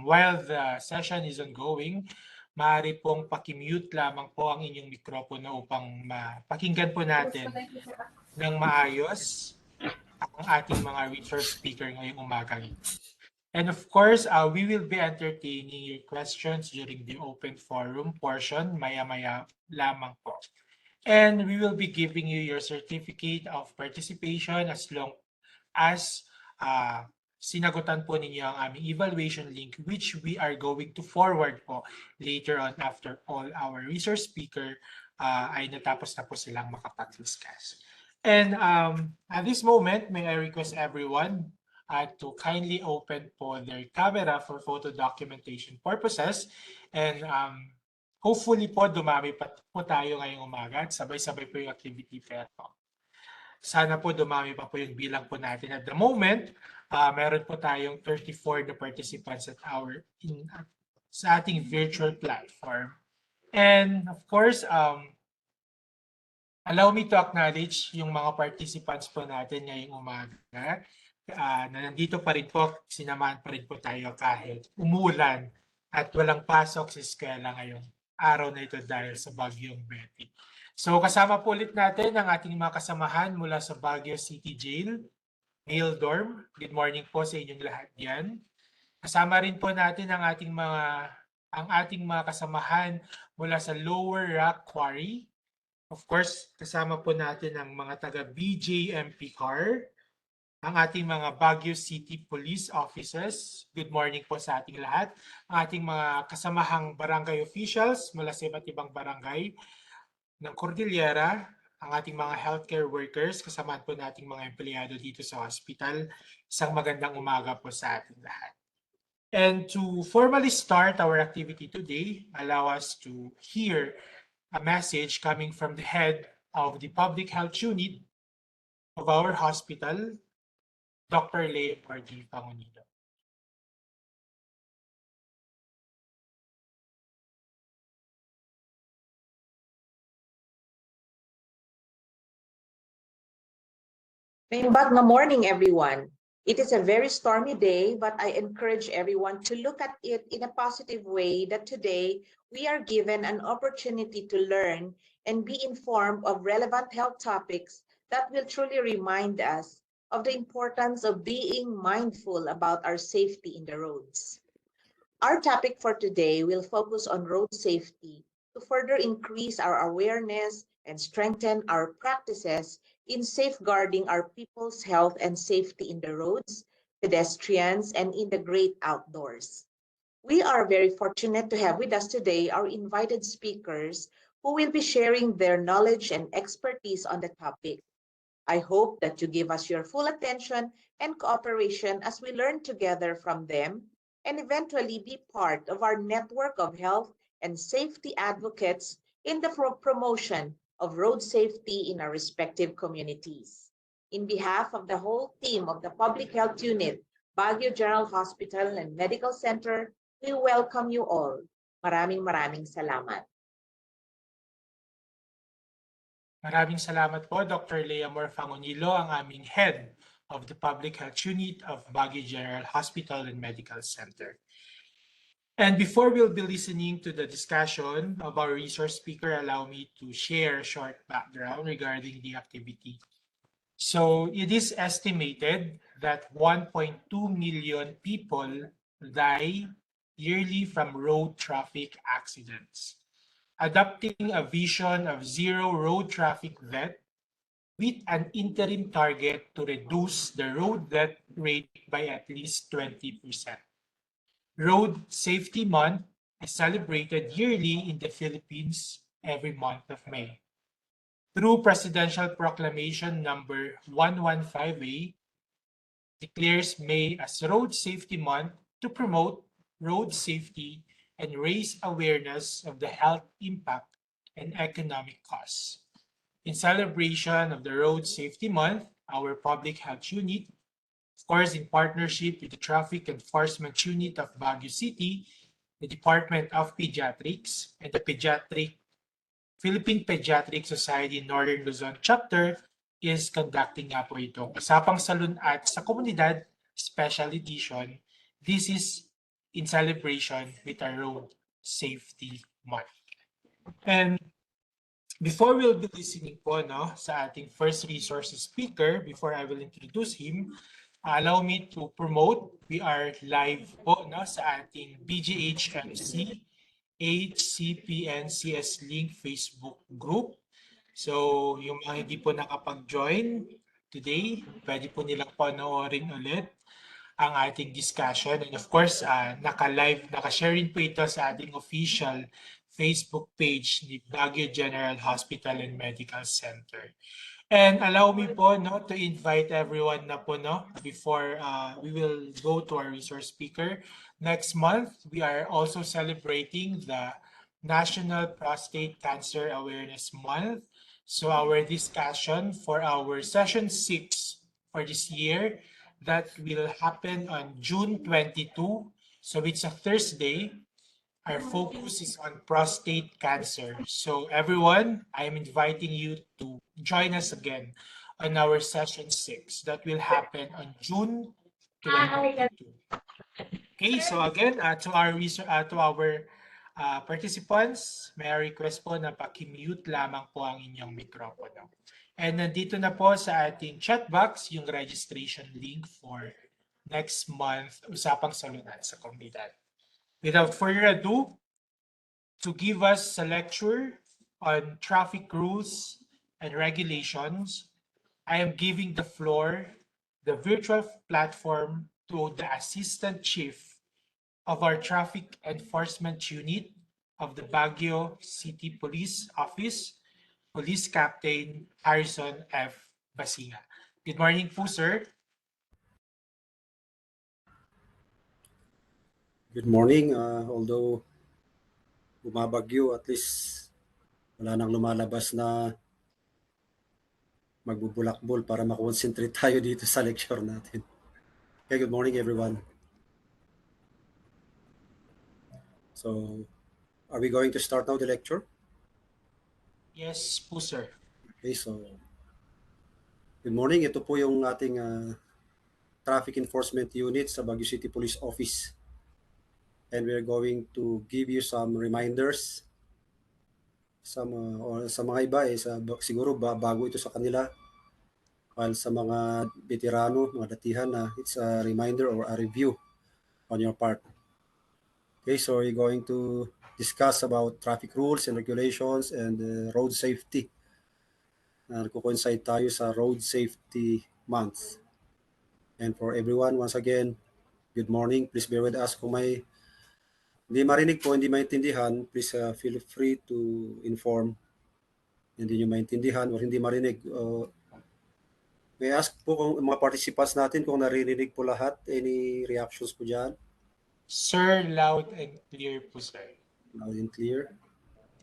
While the session is ongoing, maaari pong pakimute lamang po ang inyong mikropono upang mapakinggan po natin ng maayos ang ating mga resource speaker ngayong umagang ito. And of course, we will be entertaining your questions during the open forum portion, maya-maya lamang po. And we will be giving you your certificate of participation as long as sinagutan po ninyo ang aming evaluation link, which we are going to forward po later on after all our resource speaker ay natapos na po silang makapag-discuss. And at this moment, may I request everyone to kindly open po their camera for photo documentation purposes. And hopefully po dumami pa po tayo ngayong umaga at sabay-sabay po yung activity pero sana po dumami pa po yung bilang po natin. At the moment, meron po tayong 34 na participants at sa ating virtual platform. And of course, allow me to acknowledge yung mga participants po natin ngayong umaga na nandito pa rin po, sinamahan pa rin po tayo kahit umulan at walang pasok sa eskwela ngayong araw na ito dahil sa bagyong Betty. So kasama po ulit natin ang ating mga kasamahan mula sa Baguio City Jail, Male Dorm. Good morning po sa inyong lahat yan. Kasama rin po natin ang ating mga kasamahan mula sa Lower Rock Quarry. Of course, kasama po natin ang mga taga BJMP CAR, ang ating mga Baguio City Police Officers. Good morning po sa ating lahat. Ang ating mga kasamahang barangay officials mula sa iba't ibang barangay ng Cordillera, ang ating mga healthcare workers, kasamahan po nating mga empleyado dito sa hospital. Isang magandang umaga po sa ating lahat. And to formally start our activity today, allow us to hear a message coming from the head of the Public Health Unit of our hospital, Dr. Leopard Pangonilo. Good morning, everyone. It is a very stormy day, but I encourage everyone to look at it in a positive way that today we are given an opportunity to learn and be informed of relevant health topics that will truly remind us of the importance of being mindful about our safety in the roads. Our topic for today will focus on road safety to further increase our awareness and strengthen our practices in safeguarding our people's health and safety in the roads, pedestrians, and in the great outdoors. We are very fortunate to have with us today our invited speakers who will be sharing their knowledge and expertise on the topic. I hope that you give us your full attention and cooperation as we learn together from them and eventually be part of our network of health and safety advocates in the promotion of road safety in our respective communities. In behalf of the whole team of the Public Health Unit, Baguio General Hospital and Medical Center, we welcome you all. Maraming salamat. Maraming salamat po, Dr. Leamor Pangonilo, ang aming head of the Public Health Unit of Baguio General Hospital and Medical Center. And before we'll be listening to the discussion of our resource speaker, allow me to share a short background regarding the activity. So it is estimated that 1.2 million people die yearly from road traffic accidents. Adopting a vision of zero road traffic death with an interim target to reduce the road death rate by at least 20%. Road Safety Month is celebrated yearly in the Philippines every month of May. Through Presidential Proclamation No. 115A, declares May as Road Safety Month to promote road safety and raise awareness of the health impact and economic costs. In celebration of the Road Safety Month, our Public Health Unit, of course, in partnership with the Traffic Enforcement Unit of Baguio City, the Department of Pediatrics, and the Philippine Pediatric Society Northern Luzon Chapter, is conducting nga po ito. Usapang Salun-at sa Komunidad Special Edition. This is in celebration with our Road Safety Month. And before we'll be listening po sa ating first resource speaker, before I will introduce him, allow me to promote, we are live po sa ating BGHMC HCPNCS Link Facebook group. So yung mga hindi po nakapag-join today, pwede po nilang panoorin ulit ang ating discussion. And of course, naka-live, naka-share rin po ito sa ating official Facebook page ni Baguio General Hospital and Medical Center. And allow me po to invite everyone na po before we will go to our resource speaker. Next month, we are also celebrating the National Prostate Cancer Awareness Month. So our discussion for our session 6 for this year, that will happen on June 22. So it's a Thursday. Our focus is on prostate cancer. So everyone, I'm inviting you to join us again on our session 6 that will happen on June 22. Okay, so again, to our participants, may I request po na paki-mute lamang po ang inyong mikropono. And nandito na po sa ating chat box yung registration link for next month, Usapang Salun-at sa Komunidad. Without further ado, to give us a lecture on traffic rules and regulations, I am giving the floor, the virtual platform, to the Assistant Chief of our Traffic Enforcement Unit of the Baguio City Police Office, Police Captain Harrison F. Basinga. Good morning po, sir. Good morning. Although bumabagyo, at least wala nang lumalabas na magbubulakbol para makonsentrate tayo dito sa lecture natin. Okay, good morning everyone. So, are we going to start now the lecture? Yes po, sir. Okay, so good morning. Ito po yung ating Traffic Enforcement Unit sa Baguio City Police Office. And we're going to give you some reminders. Or sa mga iba, siguro bago ito sa kanila. While sa mga veterano, mga datihan, it's a reminder or a review on your part. Okay, so we're going to discuss about traffic rules and regulations and road safety. Nagko-coincide tayo sa Road Safety Month. And for everyone, once again, good morning. Please bear with us. Kung may hindi marinig po, hindi maintindihan, please feel free to inform. Hindi nyo maintindihan or hindi marinig. May ask po kung mga participants natin kung naririnig po lahat. Any reactions po dyan? Sir, loud and clear po, sir. Loud and clear?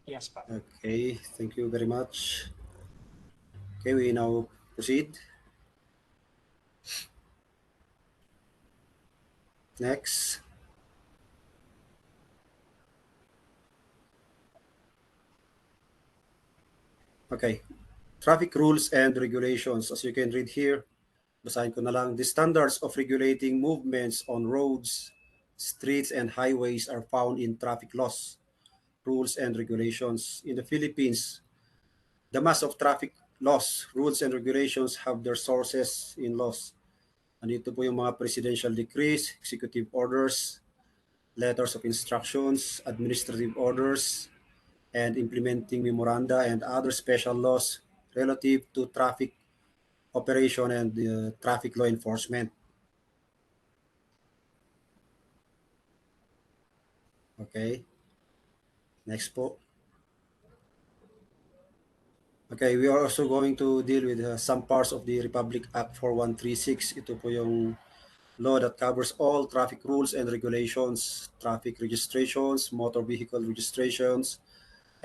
Yes, pa. Okay, thank you very much. Okay, we now proceed. Next. Okay, traffic rules and regulations. As you can read here, basahin ko na lang. The standards of regulating movements on roads, streets, and highways are found in traffic laws, rules, and regulations. In the Philippines, the mass of traffic laws, rules, and regulations have their sources in laws. Andito po yung mga presidential decrees, executive orders, letters of instructions, administrative orders, and implementing memoranda and other special laws relative to traffic operation and traffic law enforcement. Okay. Next po. Okay, we are also going to deal with some parts of the Republic Act 4136. Ito po yung law that covers all traffic rules and regulations, traffic registrations, motor vehicle registrations,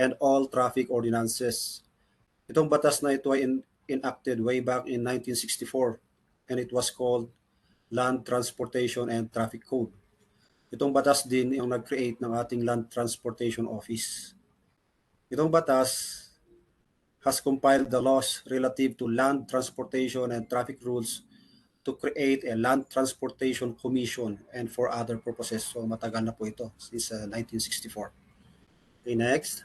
and all traffic ordinances. Itong batas na ito ay enacted way back in 1964 and it was called Land Transportation and Traffic Code. Itong batas din yung nag-create ng ating Land Transportation Office. Itong batas has compiled the laws relative to land transportation and traffic rules to create a Land Transportation Commission and for other purposes. So matagal na po ito since 1964. Okay, next.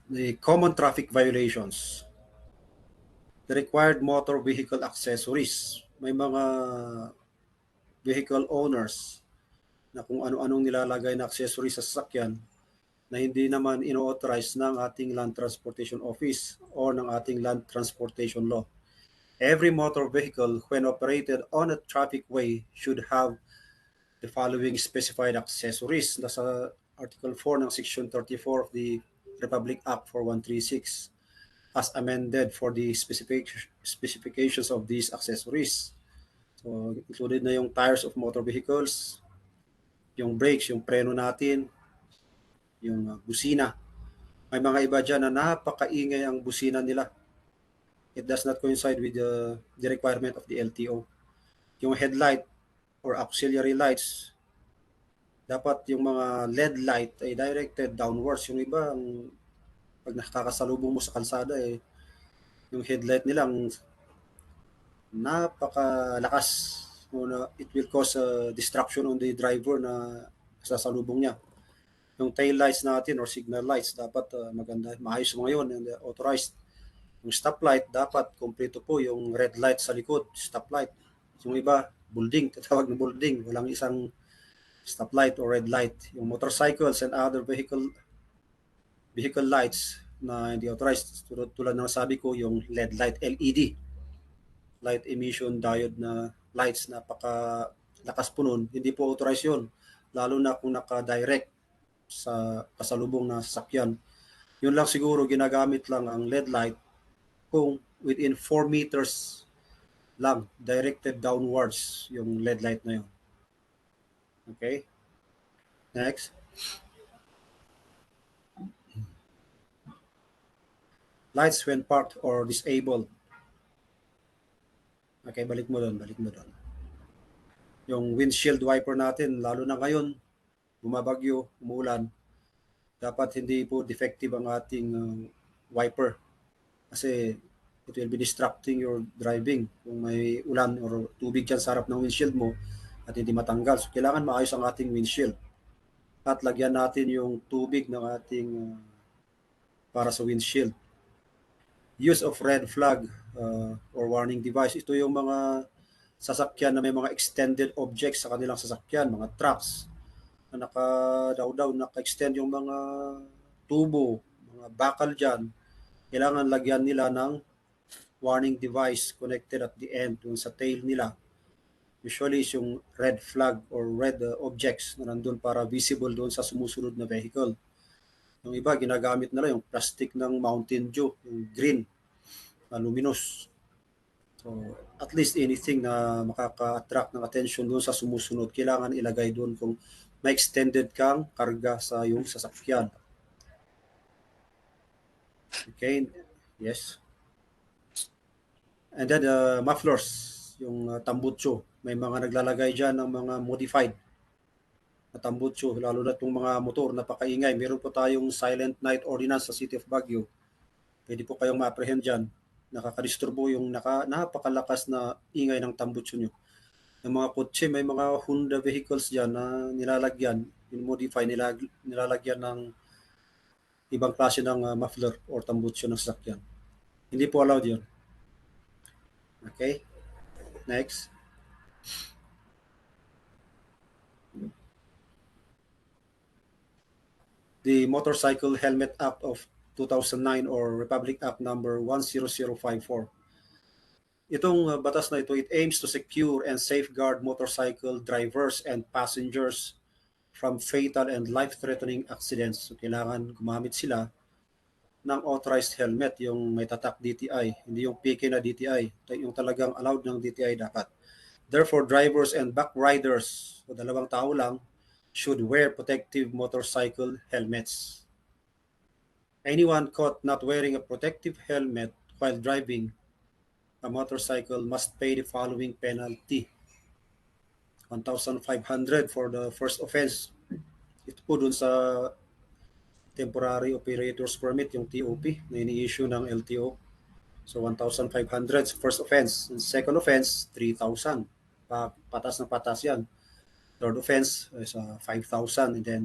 The common traffic violations. The required motor vehicle accessories. May mga vehicle owners na kung ano-anong nilalagay na accessories sa sasakyan na hindi naman ino-authorize ng ating Land Transportation Office o ng ating Land Transportation Law. Every motor vehicle when operated on a traffic way should have the following specified accessories. Nasa Article 4 ng Section 34 of the Republic Act 4136 as amended for the specifications of these accessories. So, included na yung tires of motor vehicles, yung brakes, yung preno natin, yung busina. May mga iba dyan na napakaingay ang busina nila. It does not coincide with the requirement of the LTO. Yung headlight or auxiliary lights, dapat yung mga LED light ay directed downwards. Yung iba, pag nakakasalubong mo sa kalsada, yung headlight nilang napakalakas. It will cause a distraction on the driver na sasalubong niya. Yung tail lights natin or signal lights, dapat maganda, maayos mo ngayon and authorized. Yung stoplight, dapat kompleto po yung red light sa likod, stoplight. Yung iba, bulding, tatawag na bulding, walang isang stoplight or red light. Yung motorcycles and other vehicle lights na hindi authorized, tulad ng sabi ko, yung LED light, LED, light emission diode na lights, napakalakas po nun, hindi po authorized yun, lalo na kung naka-direct sa kasalubong na sasakyan. Yun lang siguro, ginagamit lang ang LED light kung within 4 meters lang, directed downwards yung LED light na yun. Okay? Next. Lights when parked or disabled. Okay, balik mo doon. Yung windshield wiper natin, lalo na ngayon, bumabagyo, umuulan, dapat hindi po defective ang ating wiper. Kasi it will be distracting your driving. Kung may ulan or tubig dyan sa harap ng windshield mo at hindi matanggal. So, kailangan maayos ang ating windshield. At lagyan natin yung tubig ng ating para sa windshield. Use of red flag or warning device. Ito yung mga sasakyan na may mga extended objects sa kanilang sasakyan, mga trucks na naka-extend yung mga tubo, mga bakal dyan. Kailangan lagyan nila ng warning device connected at the end dun sa tail nila. Usually is yung red flag or red objects na nandun para visible doon sa sumusunod na vehicle. Yung iba, ginagamit nila yung plastic ng Mountain Dew, yung green, na luminous. So, at least anything na makaka-attract ng attention doon sa sumusunod, kailangan ilagay doon kung may extended kang karga sa yung sasakyan. Okay, yes. And then mufflers, yung tambutso. May mga naglalagay dyan ng mga modified na tambutso, lalo na itong mga motor, napakaingay. Meron po tayong silent night ordinance sa City of Baguio. Pwede po kayong ma-apprehend dyan. Nakakadisturbo yung napakalakas na ingay ng tambutso nyo. Yung mga kotse, may mga Honda vehicles dyan na nilalagyan, yung modify, nilalagyan ng ibang klase ng muffler or tambutso ng sasakyan. Hindi po allowed yun. Okay? Next. The Motorcycle Helmet Act of 2009 or Republic Act number 10054. Itong batas na ito, it aims to secure and safeguard motorcycle drivers and passengers from fatal and life-threatening accidents. So, kailangan gumamit sila ng authorized helmet, yung may tatak DTI, hindi yung PK na DTI, yung talagang allowed ng DTI dapat. Therefore, drivers and back riders, o dalawang tao lang, should wear protective motorcycle helmets. Anyone caught not wearing a protective helmet while driving a motorcycle must pay the following penalty. 1,500 for the first offense. Ito po dun sa temporary operator's permit, yung TOP na ini-issue ng LTO. So 1,500 first offense. And second offense, 3,000. Patas na patas yan. Third offense is 5,000. And then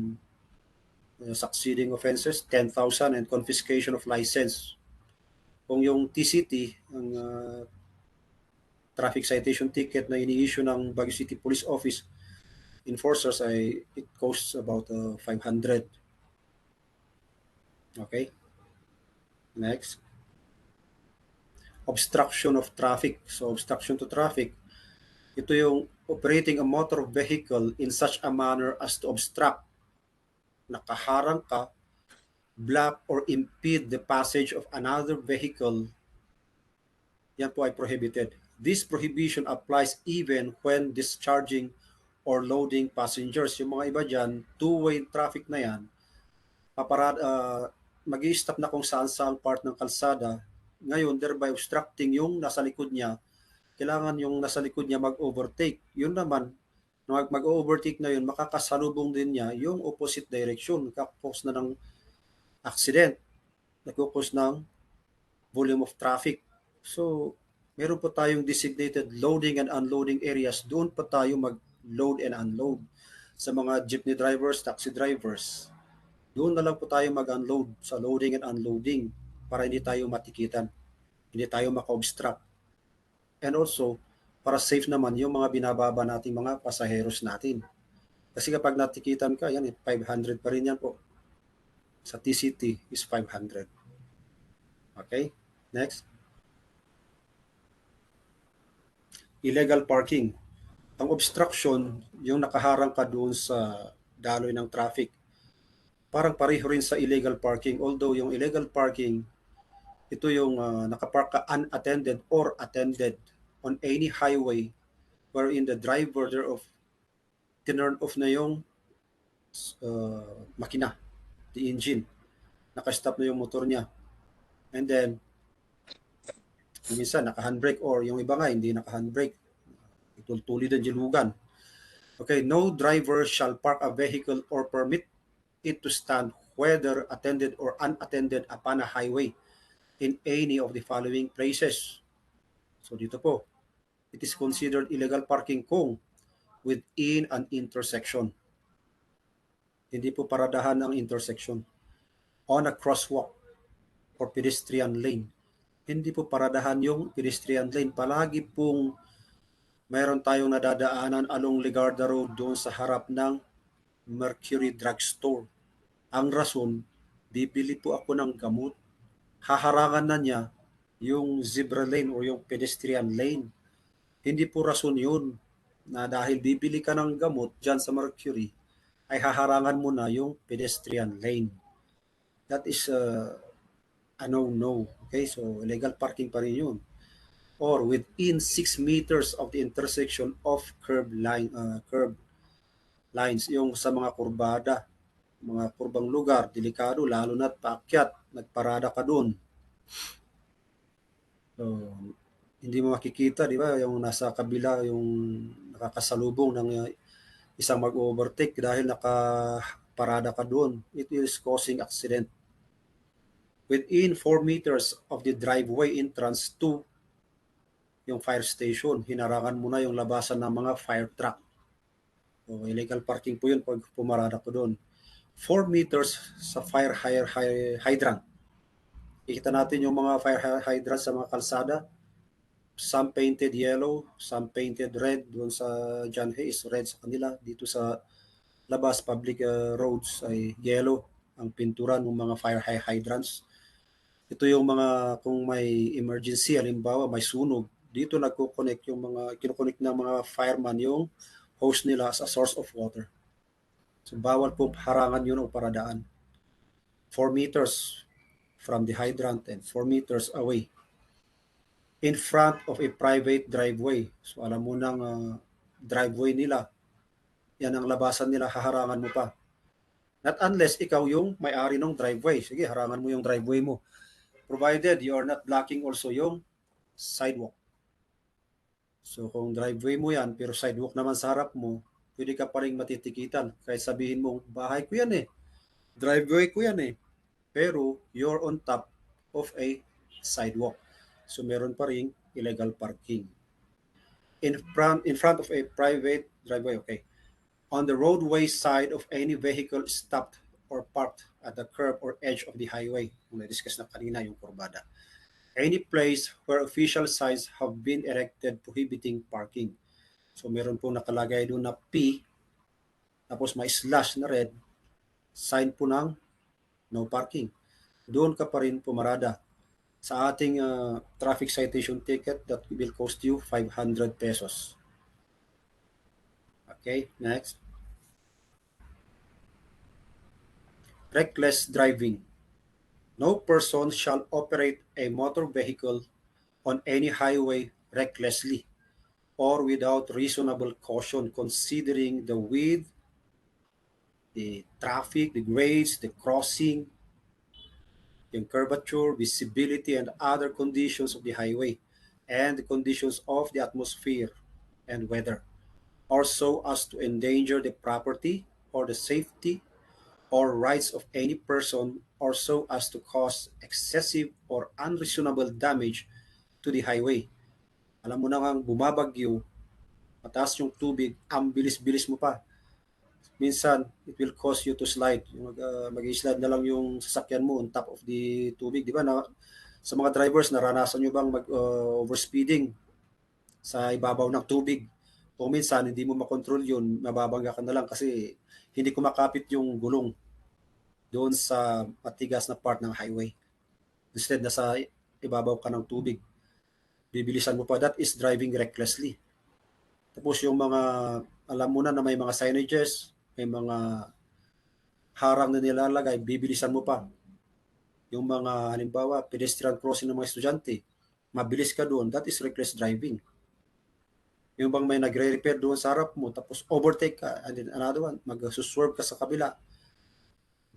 succeeding offenses, 10,000 and confiscation of license. Kung yung TCT, ang traffic citation ticket na ini-issue ng Baguio City Police Office enforcers ay it costs about 500. Okay? Next. Obstruction of traffic. So obstruction to traffic, ito yung operating a motor vehicle in such a manner as to obstruct, nakaharang ka, block or impede the passage of another vehicle. Yan po ay prohibited. This prohibition applies even when discharging or loading passengers. Yung mga iba dyan, two-way traffic na yan, mag-i-stop na kung saan-saan part ng kalsada. Ngayon, thereby obstructing yung nasa likod niya, kailangan yung nasa likod niya mag-overtake. Yun naman, mag-overtake na yun, makakasalubong din niya yung opposite direction. Nagkakapos na ng accident, nagkakapos ng volume of traffic. So, meron po tayong designated loading and unloading areas. Doon pa tayo mag-load and unload. Sa mga jeepney drivers, taxi drivers, doon na lang po tayo mag-unload sa loading and unloading para hindi tayo matikitan, hindi tayo maka-obstruct. And also, para safe naman yung mga binababa nating mga pasaheros natin. Kasi kapag natikitan ka, yan, 500 pa rin yan po. Sa TCT is 500. Okay? Next. Illegal parking. Ang obstruction, yung nakaharang ka doon sa daloy ng traffic, parang pareho rin sa illegal parking. Although yung illegal parking, ito yung nakapark ka unattended or attended on any highway wherein the driver thereof tinurn off na yung makina, the engine. Nakastop na yung motor niya. And then, minsan naka-handbrake or yung iba nga hindi naka-handbrake. Itultuli din dilugan. Okay, no driver shall park a vehicle or permit it to stand whether attended or unattended upon a highway in any of the following places. So dito po, it is considered illegal parking kung within an intersection. Hindi po paradahan ang intersection. On a crosswalk or pedestrian lane. Hindi po paradahan yung pedestrian lane. Palagi pong mayroon tayong nadadaanan along Ligarda Road doon sa harap ng Mercury Drugstore. Ang rason, bibili po ako ng gamot. Haharangan na niya yung zebra lane o yung pedestrian lane. Hindi po rason yun na dahil bibili ka ng gamot dyan sa Mercury, ay haharangan mo na yung pedestrian lane. That is a no-no. Okay, so illegal parking pa rin yun. Or within 6 meters of the intersection of curb lines, yung sa mga kurbada, mga kurbang lugar, delikado, lalo na't paakyat, nagparada ka doon. So, hindi mo makikita, di ba, yung nasa kabila, yung nakakasalubong ng isang mag-overtake dahil nakaparada ka doon. It is causing accident. Within 4 meters of the driveway entrance to yung fire station, hinarangan mo na yung labasan ng mga fire truck. So, illegal parking po yun pag pumarada ko doon. 4 meters sa fire hydrant. Ikita natin yung mga fire hydrant sa mga kalsada. Some painted yellow, some painted red. Doon sa John Hay is red sa kanila. Dito sa labas, public roads ay yellow ang pinturan ng mga fire hydrants. Ito yung mga, kung may emergency, halimbawa may sunog, dito nagko-connect yung mga, kino-connect ng mga fireman yung hose nila as a source of water. So bawal po harangan yun o paradaan. 4 meters from the hydrant and 4 meters away. In front of a private driveway. So alam mo nang driveway nila, yan ang labasan nila, haharangan mo pa. Not unless ikaw yung may-ari ng driveway. Sige, harangan mo yung driveway mo. Provided you are not blocking also yung sidewalk. So kung driveway mo yan, pero sidewalk naman sa harap mo, pwede ka pa rin matitikitan. Kahit sabihin mo, bahay ko yan eh. Driveway ko yan eh. pero you're on top of a sidewalk. So meron pa ring illegal parking. In front of a private driveway, okay. On the roadway side of any vehicle stopped or parked at the curb or edge of the highway. Kung na-discuss na kanina yung kurbada. Any place where official signs have been erected prohibiting parking. So meron po nakalagay doon na P, tapos may slash na red, sign po ng no parking. Doon ka pa rin pumarada. Sa ating traffic citation ticket, that will cost you 500 pesos. Okay, next. Reckless driving. No person shall operate a motor vehicle on any highway recklessly or without reasonable caution, considering the width, the traffic, the grades, the crossing, yung curvature, visibility, and other conditions of the highway, and the conditions of the atmosphere and weather, or so as to endanger the property or the safety or rights of any person, or so as to cause excessive or unreasonable damage to the highway. Alam mo na nga bumabagyo, mataas yung tubig, ang bilis-bilis mo pa. Minsan, it will cause you to slide. Mag-slide na lang yung sasakyan mo on top of the tubig. Di ba? Sa mga drivers, naranasan nyo bang mag-overspeeding sa ibabaw ng tubig? Kung minsan, hindi mo makontrol yun, mababangga ka na lang kasi hindi kumakapit yung gulong doon sa matigas na part ng highway. Instead, nasa ibabaw ka ng tubig. Bibilisan mo pa. That is driving recklessly. Tapos yung mga, alam mo na may mga signages, may mga harang na nilalagay, bibilisan mo pa. Yung mga, halimbawa, pedestrian crossing ng mga estudyante, mabilis ka doon, that is reckless driving. Yung bang may nagre-repair doon sa harap mo, tapos overtake ka, and then another one, mag-swerve ka sa kabila,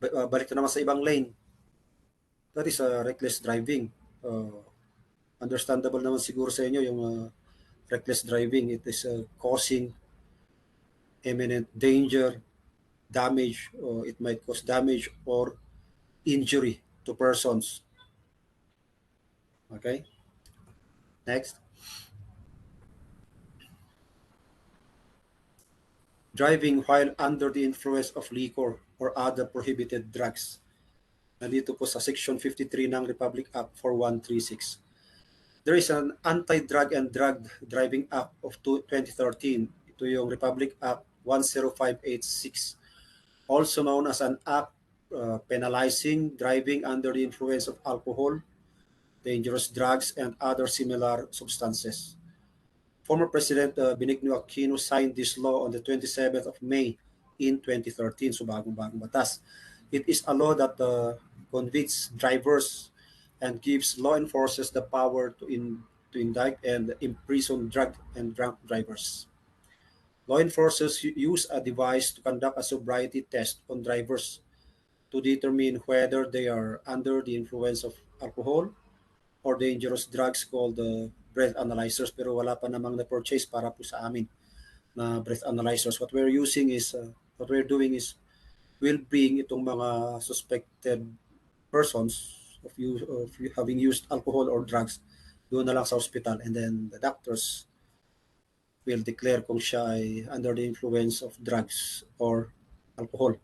balik ka naman sa ibang lane. That is reckless driving. Understandable naman siguro sa inyo yung reckless driving. It is causing imminent danger, damage, or it might cause damage or injury to persons. Okay? Next. Driving while under the influence of liquor or other prohibited drugs. Nandito po sa Section 53 ng Republic Act 4136. There is an Anti-Drug and Drug Driving Act of 2013. Ito yung Republic Act 10586. Also known as an act penalizing driving under the influence of alcohol, dangerous drugs, and other similar substances. Former President Benigno Aquino signed this law on the 27th of May in 2013. So bagong batas. It is a law that convicts drivers and gives law enforcers the power to indict and imprison drug and drunk drivers. Law enforcers use a device to conduct a sobriety test on drivers to determine whether they are under the influence of alcohol or dangerous drugs called breath analyzers, pero wala pa namang na-purchase para po sa amin na breath analyzers. What we're doing is we'll bring itong mga suspected persons of having used alcohol or drugs doon na lang sa hospital, and then the doctors will declare kung siya ay under the influence of drugs or alcohol,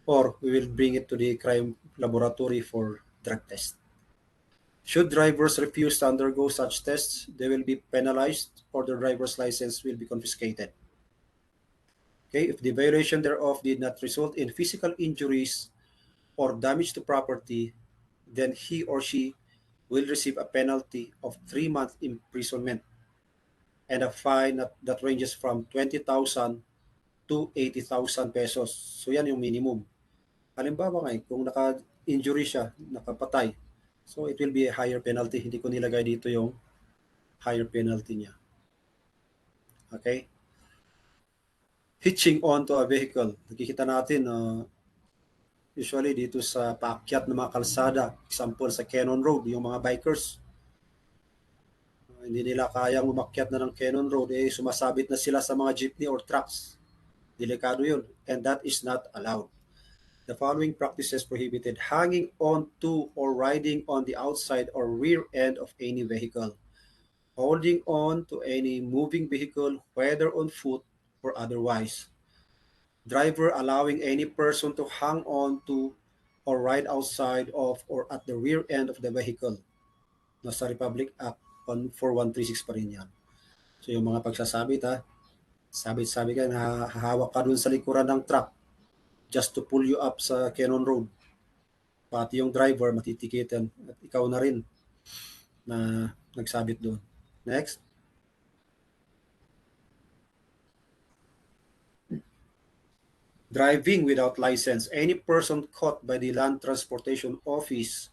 or we will bring it to the crime laboratory for drug test. Should drivers refuse to undergo such tests, they will be penalized or their driver's license will be confiscated. Okay, if the violation thereof did not result in physical injuries or damage to property, then he or she will receive a penalty of 3-month imprisonment and a fine that ranges from 20,000 to 80,000 pesos. So yan yung minimum. Halimbawa nga, kung naka-injury siya, nakapatay, so it will be a higher penalty. Hindi ko nilagay dito yung higher penalty niya. Okay? Hitching on to a vehicle. Nakikita natin, usually dito sa paakyat ng mga kalsada, example sa Cannon Road, yung mga bikers, hindi nila kayang umakyat na ng Cannon Road, sumasabit na sila sa mga jeepney or trucks. Delikado yun, and that is not allowed. The following practices prohibited: hanging on to or riding on the outside or rear end of any vehicle, holding on to any moving vehicle, whether on foot or otherwise, driver allowing any person to hang on to or ride outside of or at the rear end of the vehicle. Nasa Republic Act 14136 pa rin yan. So yung mga pagsasabit ha, sabit-sabit ka, hahawak ka dun sa likuran ng truck just to pull you up sa Cannon Road. Pati yung driver matitikitan at ikaw na rin na nagsabit doon. Next. Driving without license. Any person caught by the Land Transportation Office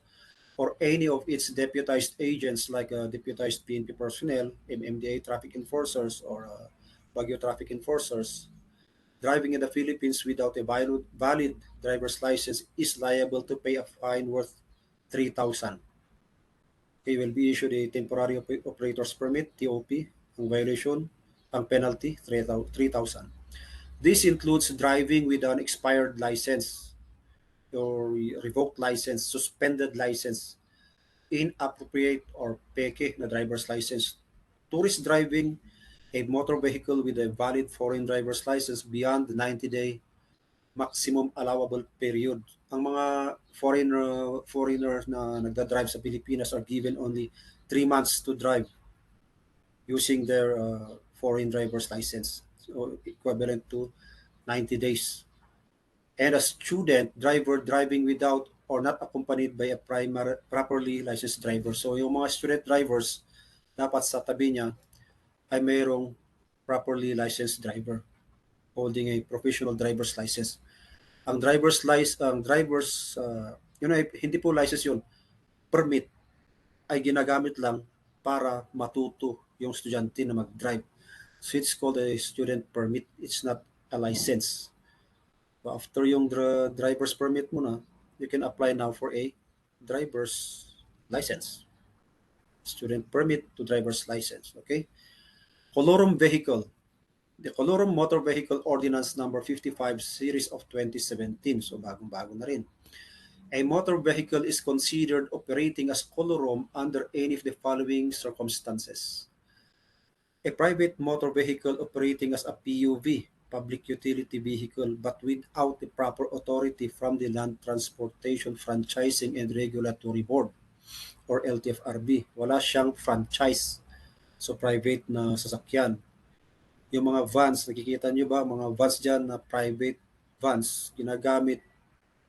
or any of its deputized agents like deputized PNP personnel, MMDA traffic enforcers, or Baguio traffic enforcers, driving in the Philippines without a valid driver's license is liable to pay a fine worth 3,000. He will be issued a temporary operator's permit, TOP. Ang violation, ang penalty, 3,000. This includes driving with an expired license or revoked license, suspended license, inappropriate or peke na driver's license, tourist driving a motor vehicle with a valid foreign driver's license beyond the 90-day maximum allowable period. Ang mga foreigners na nagda-drive sa Pilipinas are given only 3 months to drive using their foreign driver's license, so equivalent to 90 days. And a student driver driving without or not accompanied by a properly licensed driver. So yung mga student drivers, dapat sa tabi niya ay mayroong properly licensed driver holding a professional driver's license. Ang hindi po license yun, permit ay ginagamit lang para matuto yung estudyante na mag-drive. So it's called a student permit. It's not a license. So after yung driver's permit mo na, you can apply now for a driver's license. Student permit to driver's license. Okay? Colorum vehicle. The Colorum Motor Vehicle Ordinance number 55 series of 2017. So bagong-bago na rin. A motor vehicle is considered operating as colorum under any of the following circumstances. A private motor vehicle operating as a PUV, public utility vehicle, but without the proper authority from the Land Transportation Franchising and Regulatory Board or LTFRB. Wala siyang franchise. So private na sasakyan. Yung mga vans, nakikita nyo ba, mga vans dyan na private vans, ginagamit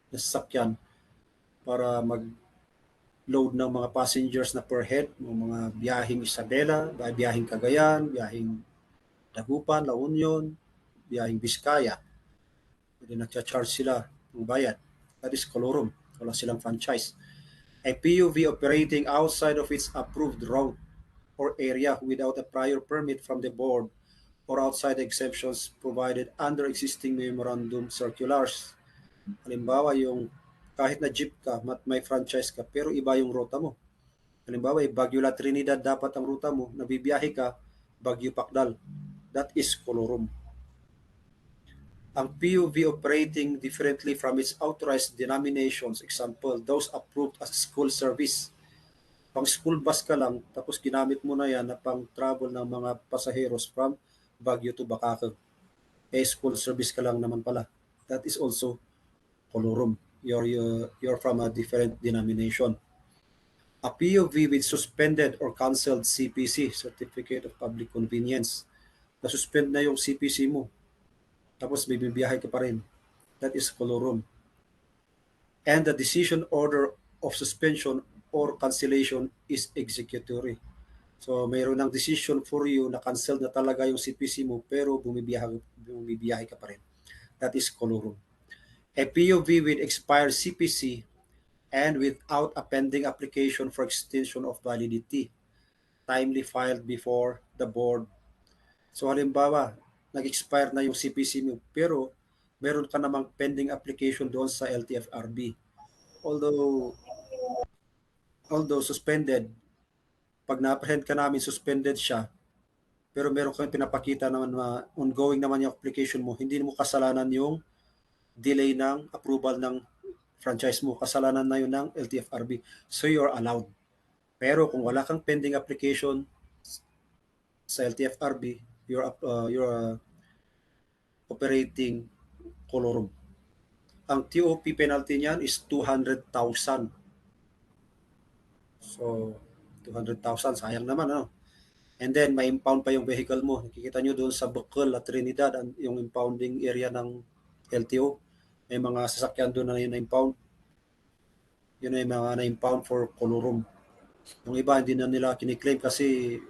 na sasakyan para mag-load ng mga passengers na per head, mga biyaheng Isabela, biyaheng Cagayan, biyaheng Dagupan, La Union, biyaheng Biskaya. Pwede nagcha-charge sila ng bayad. That is colorum. Wala silang franchise. A PUV operating outside of its approved route or area without a prior permit from the board or outside exemptions provided under existing memorandum circulars. Halimbawa, yung kahit na jeep ka, may franchise ka, pero iba yung ruta mo. Halimbawa, Baguio La Trinidad dapat ang ruta mo, nabibiyahe ka, Baguio Pacdal. That is colorum. Ang PUV operating differently from its authorized denominations, example, those approved as school service. Pang school bus ka lang, tapos ginamit mo na yan na pang travel ng mga pasaheros from Baguio to Bacacag. School service ka lang naman pala. That is also colorum. You're from a different denomination. A PUV with suspended or cancelled CPC, Certificate of Public Convenience. Na-suspend na yung CPC mo. Tapos bibiyahe ka pa rin. That is colorum. And the decision order of suspension or cancellation is executory. So mayroon ng decision for you na cancel na talaga yung CPC mo pero bumibiyahe ka pa rin. That is colorum. A PUV with expired CPC and without a pending application for extension of validity, timely filed before the board. So halimbawa, nag-expire na yung CPC mo pero meron ka namang pending application doon sa LTFRB. Although suspended, pag na-apprehend ka namin, suspended siya, pero meron kang pinapakita naman na ongoing naman yung application mo, hindi mo kasalanan yung delay ng approval ng franchise mo. Kasalanan na yun ng LTFRB. So you're allowed. Pero kung wala kang pending application sa LTFRB, you're operating colorum. Ang TOP penalty niyan is 200,000. So 200,000, sayang naman, ano? And then may impound pa yung vehicle mo. Nakikita nyo doon sa Bukal at Trinidad, yung impounding area ng LTO. May mga sasakyan doon na na-impound. Yun ay mga na-impound for colorum. Yung iba hindi na nila kiniklaim kasi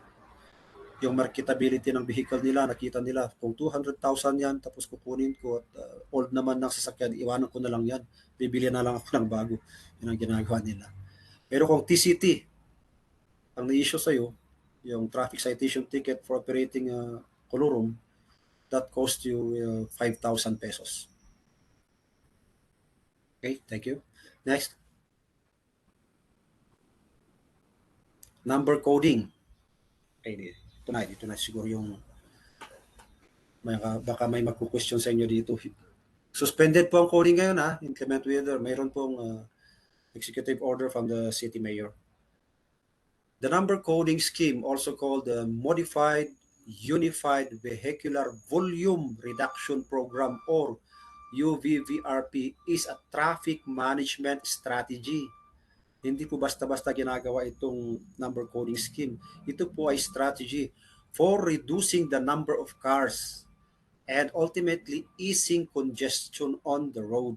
yung marketability ng vehicle nila, nakita nila kung 200,000 yan, tapos kukunin ko at old naman ng sasakyan, iwanan ko na lang yan. Bibili na lang ako ng bago. Yun ang ginagawa nila. Pero kung TCT, ang na-issue sa'yo, yung traffic citation ticket for operating colorum, that cost you 5,000 pesos. Okay, thank you. Next. Number coding. Okay, ito na siguro yung baka may magku-question sa inyo dito. Suspended po ang coding ngayon, inclement weather. Mayroon pong executive order from the city mayor. The number coding scheme, also called the Modified Unified Vehicular Volume Reduction Program or UVVRP, is a traffic management strategy. Hindi po basta-basta ginagawa itong number coding scheme. Ito po ay strategy for reducing the number of cars and ultimately easing congestion on the road.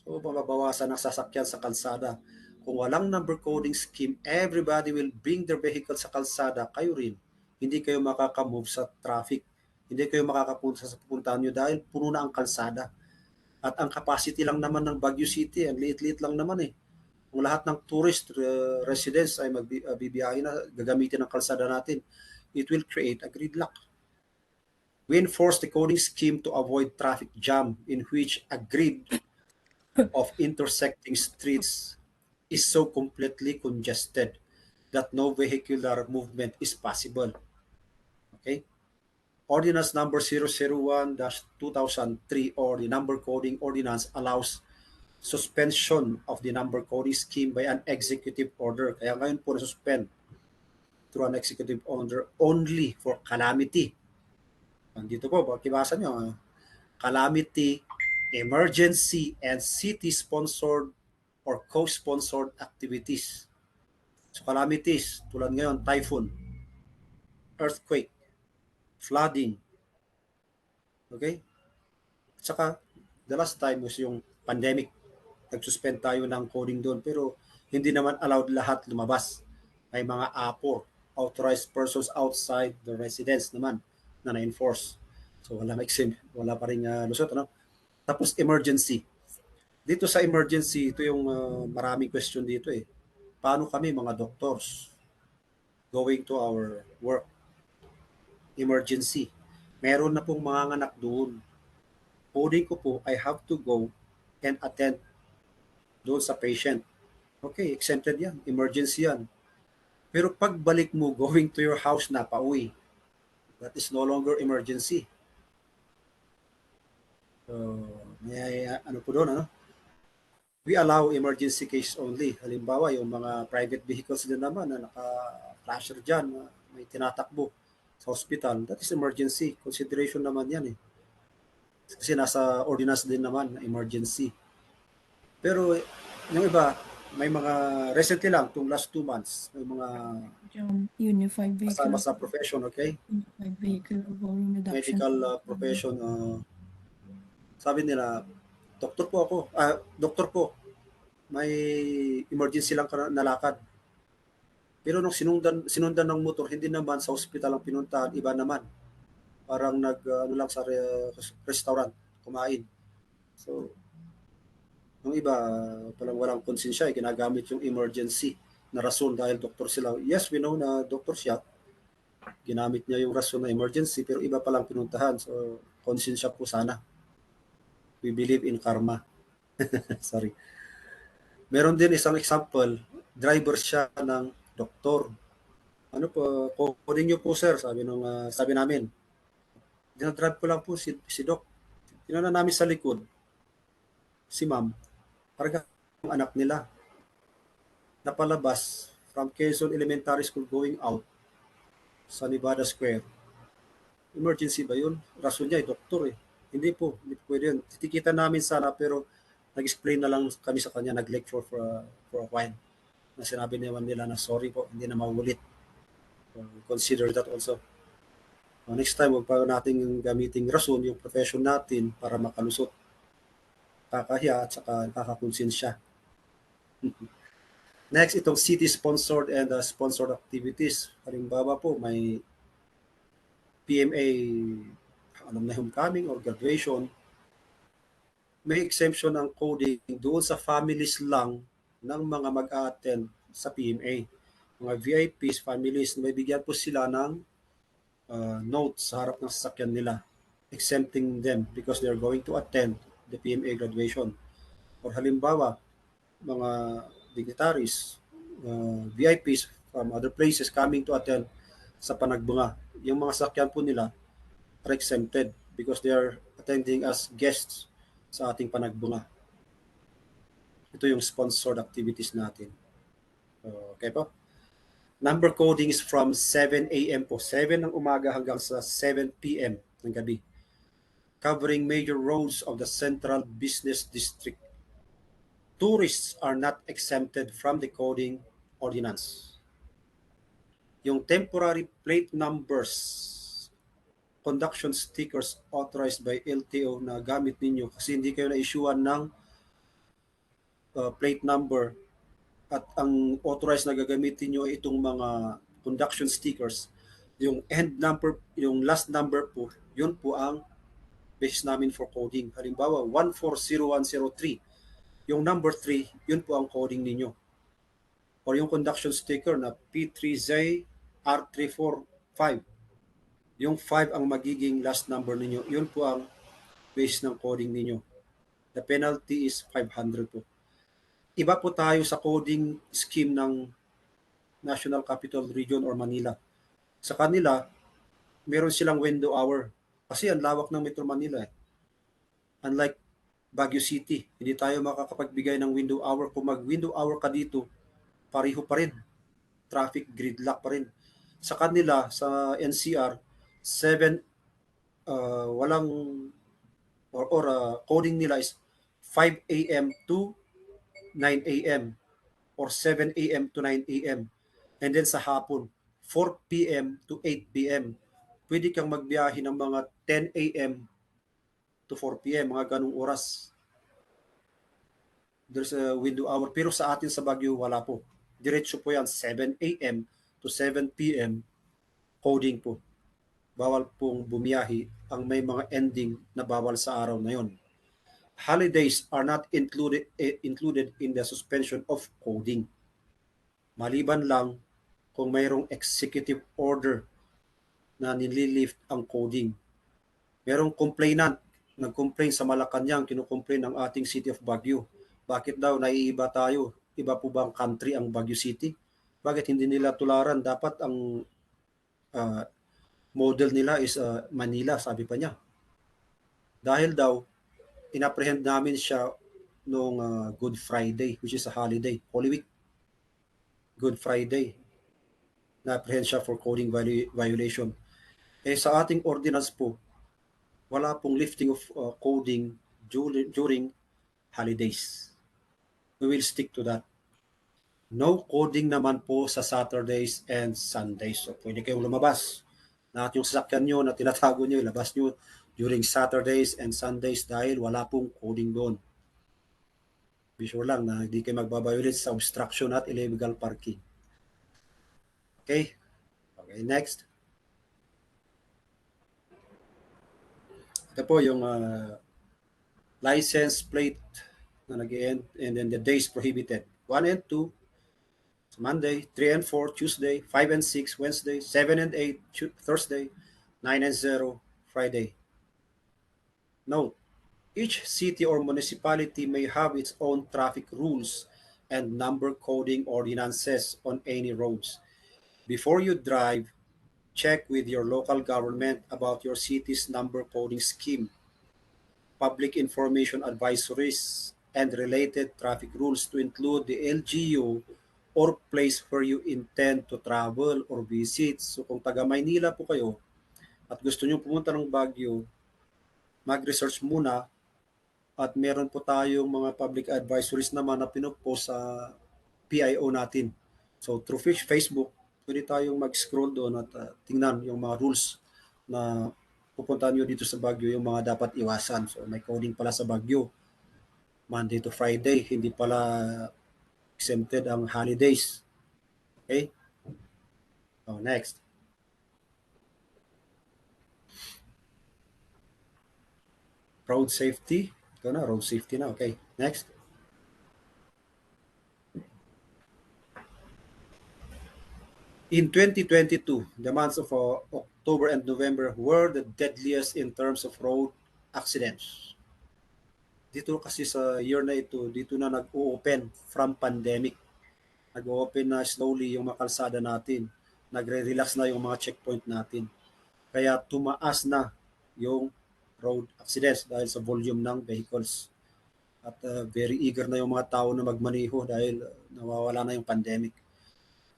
So, mababawasan ang sasakyan sa kalsada. Kung walang number coding scheme, everybody will bring their vehicle sa kalsada, kayo rin. Hindi kayo makakamove sa traffic. Hindi kayo makakapunta sa pupuntahan nyo dahil puno na ang kalsada. At ang capacity lang naman ng Baguio City, ang liit-liit lang naman eh. Kung lahat ng tourist residents ay magbibiyahe na, gagamitin ang kalsada natin, it will create a gridlock. We enforce the coding scheme to avoid traffic jam in which a grid of intersecting streets is so completely congested that no vehicular movement is possible. Okay? Ordinance number 001-2003 or the number coding ordinance allows suspension of the number coding scheme by an executive order. Kaya ngayon po na-suspend through an executive order only for calamity. Dito po, pakibasa nyo, calamity, emergency, and city-sponsored or co-sponsored activities. So calamities, tulad ngayon, typhoon, earthquake, flooding. Okay? At saka, the last time was yung pandemic. Nag-suspend tayo ng coding doon, pero hindi naman allowed lahat lumabas. May mga APOR, authorized persons outside the residence naman, na na-enforce. So wala pa rin lusot. Ano? Tapos emergency. Dito sa emergency, ito yung maraming question dito eh. Paano kami mga doctors going to our work? Emergency. Meron na pong mga anak doon. Coding ko po, I have to go and attend doon sa patient. Okay, exempted yan. Emergency yan. Pero pagbalik mo, going to your house na pauwi, that is no longer emergency. Ano po doon, ano? We allow emergency case only. Halimbawa, yung mga private vehicles din naman na naka-flasher dyan, may tinatakbo sa hospital, that is emergency. Consideration naman yan eh. Kasi nasa ordinance din naman na emergency. Pero yung iba, may mga recently lang, itong last 2 months, may mga Unified Vehicle basta profession, okay? Unified Vehicle Volume Reduction Medical profession, sabi nila, doktor po, may emergency lang nalakad. Pero nung sinundan ng motor, hindi naman sa hospital ang pinuntahan, iba naman. Parang lang sa restaurant, kumain. So, yung iba, palang walang konsensya, ginagamit yung emergency na rason dahil doktor sila. Yes, we know na doktor siya. Ginamit niya yung rason na emergency, pero iba palang pinuntahan. So, konsensya po sana. We believe in karma. Sorry. Meron din isang example, driver siya ng doktor. Ano po, coding niyo po sir, sabi namin. Dinadrive ko lang po si doc. Tinanong namin sa likod, si ma'am, parang yung anak nila, napalabas from Quezon Elementary School going out sa Nevada Square. Emergency ba yun? Rason niya, doktor eh. Hindi po, hindi po pwede yun. Titikita namin sana pero nag-explain na lang kami sa kanya, nag-lecture for a while. Na sinabi naman nila na sorry po, hindi na maulit. Consider that also. Next time, huwag pa natin gamiting rason yung profession natin para makalusot. Kakahiya at saka nakakakonsensya. Next, itong city-sponsored and sponsored activities. Halimbawa po, may PMA alumni homecoming or graduation, may exemption ng coding doon sa families lang ng mga mag-a-attend sa PMA. Mga VIPs, families, may bigyan po sila ng note sa harap ng sasakyan nila, exempting them because they're going to attend the PMA graduation. Or halimbawa, mga dignitaries, VIPs from other places coming to attend sa panagbunga. Yung mga sakyan po nila are exempted because they are attending as guests sa ating panagbunga. Ito yung sponsored activities natin. Okay po? Number coding is from 7 a.m. po. 7 ng umaga hanggang sa 7 p.m. ng gabi. Covering major roads of the Central Business District. Tourists are not exempted from the coding ordinance. Yung temporary plate numbers, conduction stickers authorized by LTO na gamit ninyo kasi hindi kayo na-issuean ng plate number at ang authorized na gagamitin nyo ay itong mga conduction stickers, yung end number, yung last number po, yun po ang base namin for coding. Halimbawa, 140103, yung number 3, yun po ang coding ninyo. Or yung conduction sticker na P3Z R345, yung 5 ang magiging last number ninyo, yun po ang base ng coding ninyo. The penalty is 500 po. Iba po tayo sa coding scheme ng National Capital Region or Manila. Sa kanila, meron silang window hour. Kasi ang lawak ng Metro Manila eh. Unlike Baguio City, hindi tayo makakapagbigay ng window hour. Kung mag-window hour ka dito, pareho pa rin. Traffic gridlock pa rin. Sa kanila, sa NCR, 7, walang, coding nila is 5 a.m. to 9 a.m. or 7 a.m. to 9 a.m. And then sa hapon, 4 p.m. to 8 p.m. Pwede kang magbiyahe ng mga 10 a.m. to 4 p.m. Mga ganong oras. There's a window hour. Pero sa atin sa Baguio, wala po. Diretso po yan, 7 a.m. to 7 p.m. coding po. Bawal pong bumiyahe ang may mga ending na bawal sa araw na yon. Holidays are not included in the suspension of coding. Maliban lang kung mayroong executive order na nililift ang coding. Merong complainant, nag-complain sa Malacanang, kinukomplain ng ating City of Baguio. Bakit daw naiiba tayo? Iba po bang country ang Baguio City? Bakit hindi nila tularan? Dapat ang model nila is Manila, sabi pa niya. Dahil daw, inapprehend namin siya noong Good Friday, which is a holiday, Holy Week. Good Friday. Na-apprehend siya for coding violation. Sa ating ordinance po, wala pong lifting of coding during holidays. We will stick to that. No coding naman po sa Saturdays and Sundays. So, pwede kayong lumabas. Lahat yung sasakyan nyo na tinatago nyo, ilabas nyo during Saturdays and Sundays dahil wala pong coding doon. Be sure lang na hindi kayo magbabiolate sa obstruction at illegal parking. Okay? Okay, next. Ito po yung license plate na nag-end and then the days prohibited. 1 and 2, Monday, 3 and 4, Tuesday, 5 and 6, Wednesday, 7 and 8, Thursday, 9 and 0, Friday. Note, each city or municipality may have its own traffic rules and number coding ordinances on any roads. Before you drive, check with your local government about your city's number coding scheme. public information advisories, and related traffic rules to include the LGU or place where you intend to travel or visit. So kung taga Maynila po kayo at gusto nyo pumunta ng Baguio, mag-research muna at meron po tayong mga public advisories naman na pinupost sa PIO natin. So through Facebook, pwede tayong mag-scroll doon at tingnan yung mga rules na pupuntahan nyo dito sa Baguio, yung mga dapat iwasan. So may coding pala sa Baguio. Monday to Friday, hindi pala exempted ang holidays. Okay? So next. Road safety. Ito na, road safety na. Okay, next. In 2022, the months of October and November were the deadliest in terms of road accidents. Dito kasi sa year na ito, dito na nag-o-open from pandemic. Nag-o-open na slowly yung mga kalsada natin. Nagre-relax na yung mga checkpoint natin. Kaya tumaas na yung road accidents dahil sa volume ng vehicles. At very eager na yung mga tao na magmaneho dahil nawawala na yung pandemic.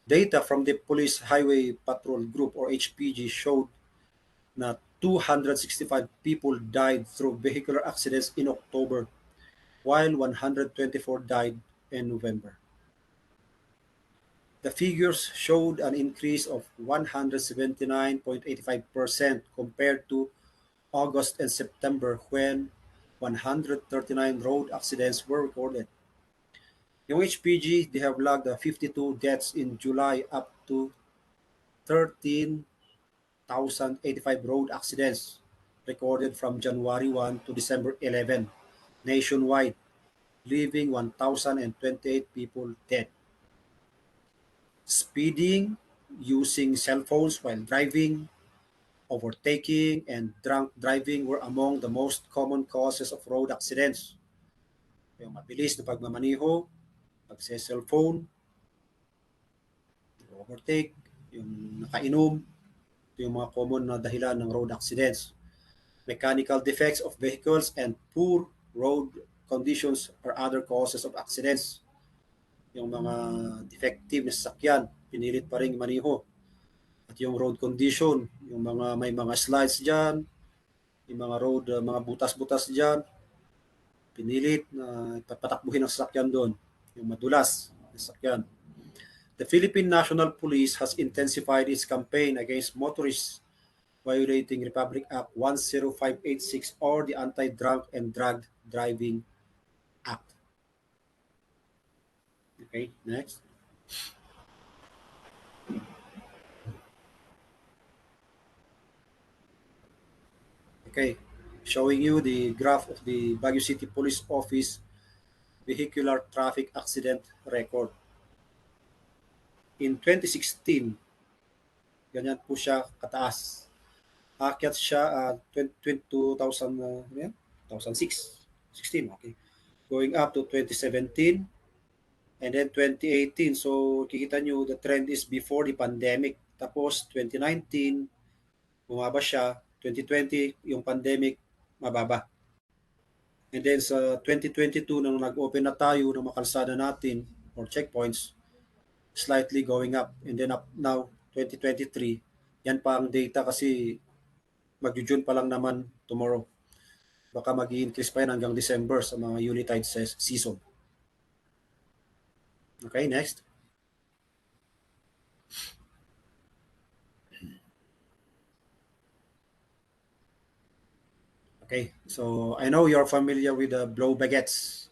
Data from the Police Highway Patrol Group or HPG showed na 265 people died through vehicular accidents in October, while 124 died in November. The figures showed an increase of 179.85% compared to August and September when 139 road accidents were recorded. Yung HPG, they have logged 52 deaths in July up to 13,085 road accidents recorded from January 1 to December 11 nationwide, leaving 1,028 people dead. Speeding, using cell phones while driving, overtaking, and drunk driving were among the most common causes of road accidents. Yung mabilis na pagmamaniho, pagse-cellphone, overtake, yung nakainom, ito yung mga common na dahilan ng road accidents. Mechanical defects of vehicles and poor road conditions are other causes of accidents. Yung mga defective na sasakyan, pinilit pa rin maniho. At yung road condition, yung mga may mga slides dyan, yung mga road, mga butas-butas dyan, pinilit na patakbuhin ang sasakyan doon. Yung madulas na sasakyan. The Philippine National Police has intensified its campaign against motorists violating Republic Act 10586 or the Anti-Drunk and Drug Driving Act. Okay, next. Okay, showing you the graph of the Baguio City Police Office vehicular traffic accident record. In 2016, ganyan po siya kataas. Akyat siya 2006, 16, okay. Going up to 2017 and then 2018. So kikita nyo, the trend is before the pandemic. Tapos 2019, bumaba siya. 2020, yung pandemic, mababa. And then sa 2022, nang nag-open na tayo ng makalsada natin or checkpoints, slightly going up. And then up now, 2023, yan pa ang data kasi mag-June pa lang naman tomorrow. Baka mag-i-increase pa yan hanggang December sa mga Unitide season. Okay, next. Okay, so I know you're familiar with the blow baguettes.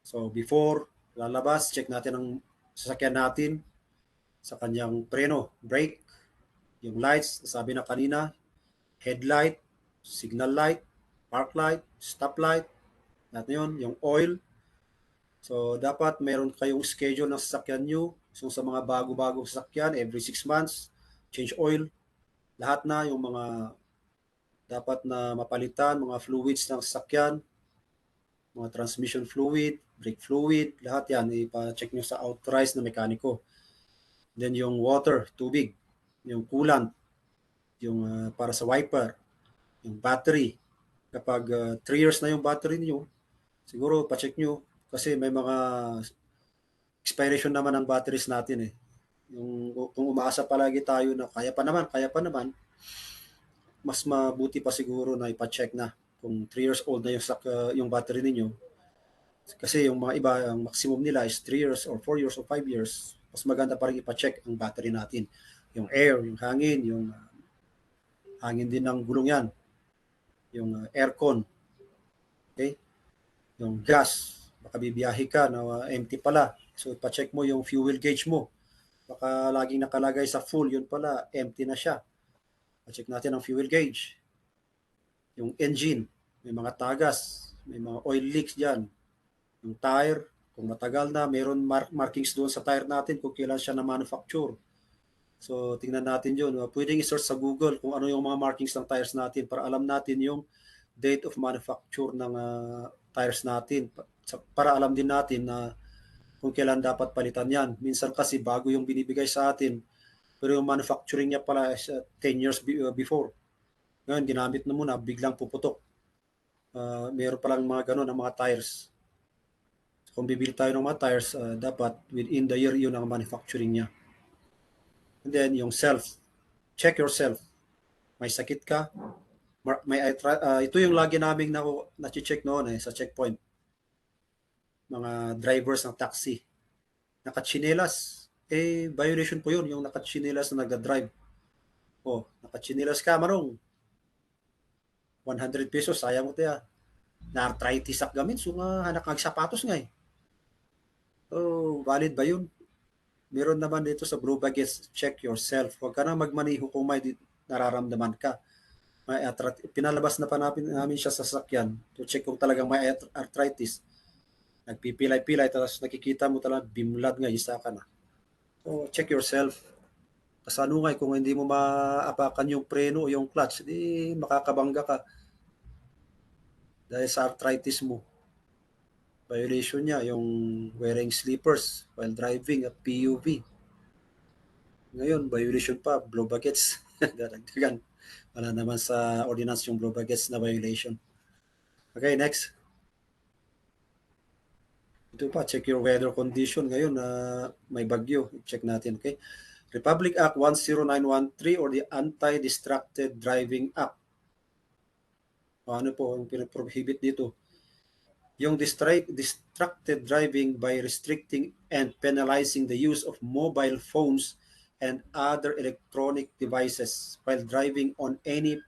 So before lalabas, check natin ang sasakyan natin sa kanyang preno, brake, yung lights, sabi na kanina, headlight, signal light, park light, stop light, lahat na yun, yung oil. So dapat meron kayong schedule ng sasakyan nyo. So sa mga bago-bagong sasakyan, every 6 months, change oil. Lahat na yung mga dapat na mapalitan, mga fluids ng sasakyan, mga transmission fluid, brake fluid, lahat yan, ipa-check nyo sa authorized na mekaniko. Then yung water, tubig, yung coolant, yung para sa wiper, yung battery, Kapag 3 years na yung battery niyo, siguro pa-check nyo kasi may mga expiration naman ng batteries natin eh. Yung kung umaasa palagi tayo na kaya pa naman, mas mabuti pa siguro na ipa-check na kung 3 years old na yung battery ninyo. Kasi yung mga iba, ang maximum nila is 3 years or 4 years or 5 years. Mas maganda pa rin ipa-check ang battery natin. Yung air, yung hangin, yung hangin din ng gulong yan. Yung aircon. Okay? Yung gas. Baka bibiyahe ka na empty pala. So ipa-check mo yung fuel gauge mo. Baka laging nakalagay sa full, yun pala, empty na siya. Pa-check natin ang fuel gauge. Yung engine, may mga tagas, may mga oil leaks dyan. Yung tire, kung matagal na, mayroon markings doon sa tire natin kung kailan siya na-manufacture. So, tingnan natin yun. Pwedeng i-search sa Google kung ano yung mga markings ng tires natin para alam natin yung date of manufacture ng tires natin. Para alam din natin na kung kailan dapat palitan yan. Minsan kasi bago yung binibigay sa atin, pero yung manufacturing niya pala is 10 years before. Ngayon, ginamit na muna, biglang puputok. Meron palang mga ganun ang mga tires. So, kung bibili tayo ng mga tires, dapat within the year yun ang manufacturing niya. And then, yung self. Check yourself. May sakit ka? Ito yung lagi naming na-check noon sa checkpoint. Mga drivers ng taxi. Nakachinelas. Violation po yun, yung nakachinelas na nagda-drive. Nakachinelas ka, Manong. 100 pesos, sayang mo tayo. Na-arthritis ak gamin, so nga hanak sapatos nga eh. Valid ba yun? Meron naman dito sa Blue Baggage, check yourself. Huwag ka na magmaniho kung may nararamdaman ka. Pinalabas na pa namin siya sa sasakyan to check kung talagang may arthritis. Nagpipilay-pilay, tapos nakikita mo talaga bimlad nga, isa ka na. So, check yourself. Kasanungay, kung hindi mo maapakan yung preno o yung clutch, di makakabangga ka. Dahil sa arthritis mo. Violation niya, yung wearing slippers while driving at PUV. Ngayon, violation pa, blow buckets. Dadagdagan. Wala naman sa ordinance yung blow buckets na violation. Okay, next. Ito pa, check your weather condition. Ngayon, may bagyo. Check natin, okay? Republic Act 10913 or the Anti-Distracted Driving Act. Ano po ang pinoprohibit dito? Yung distracted driving by restricting and penalizing the use of mobile phones and other electronic devices while driving on any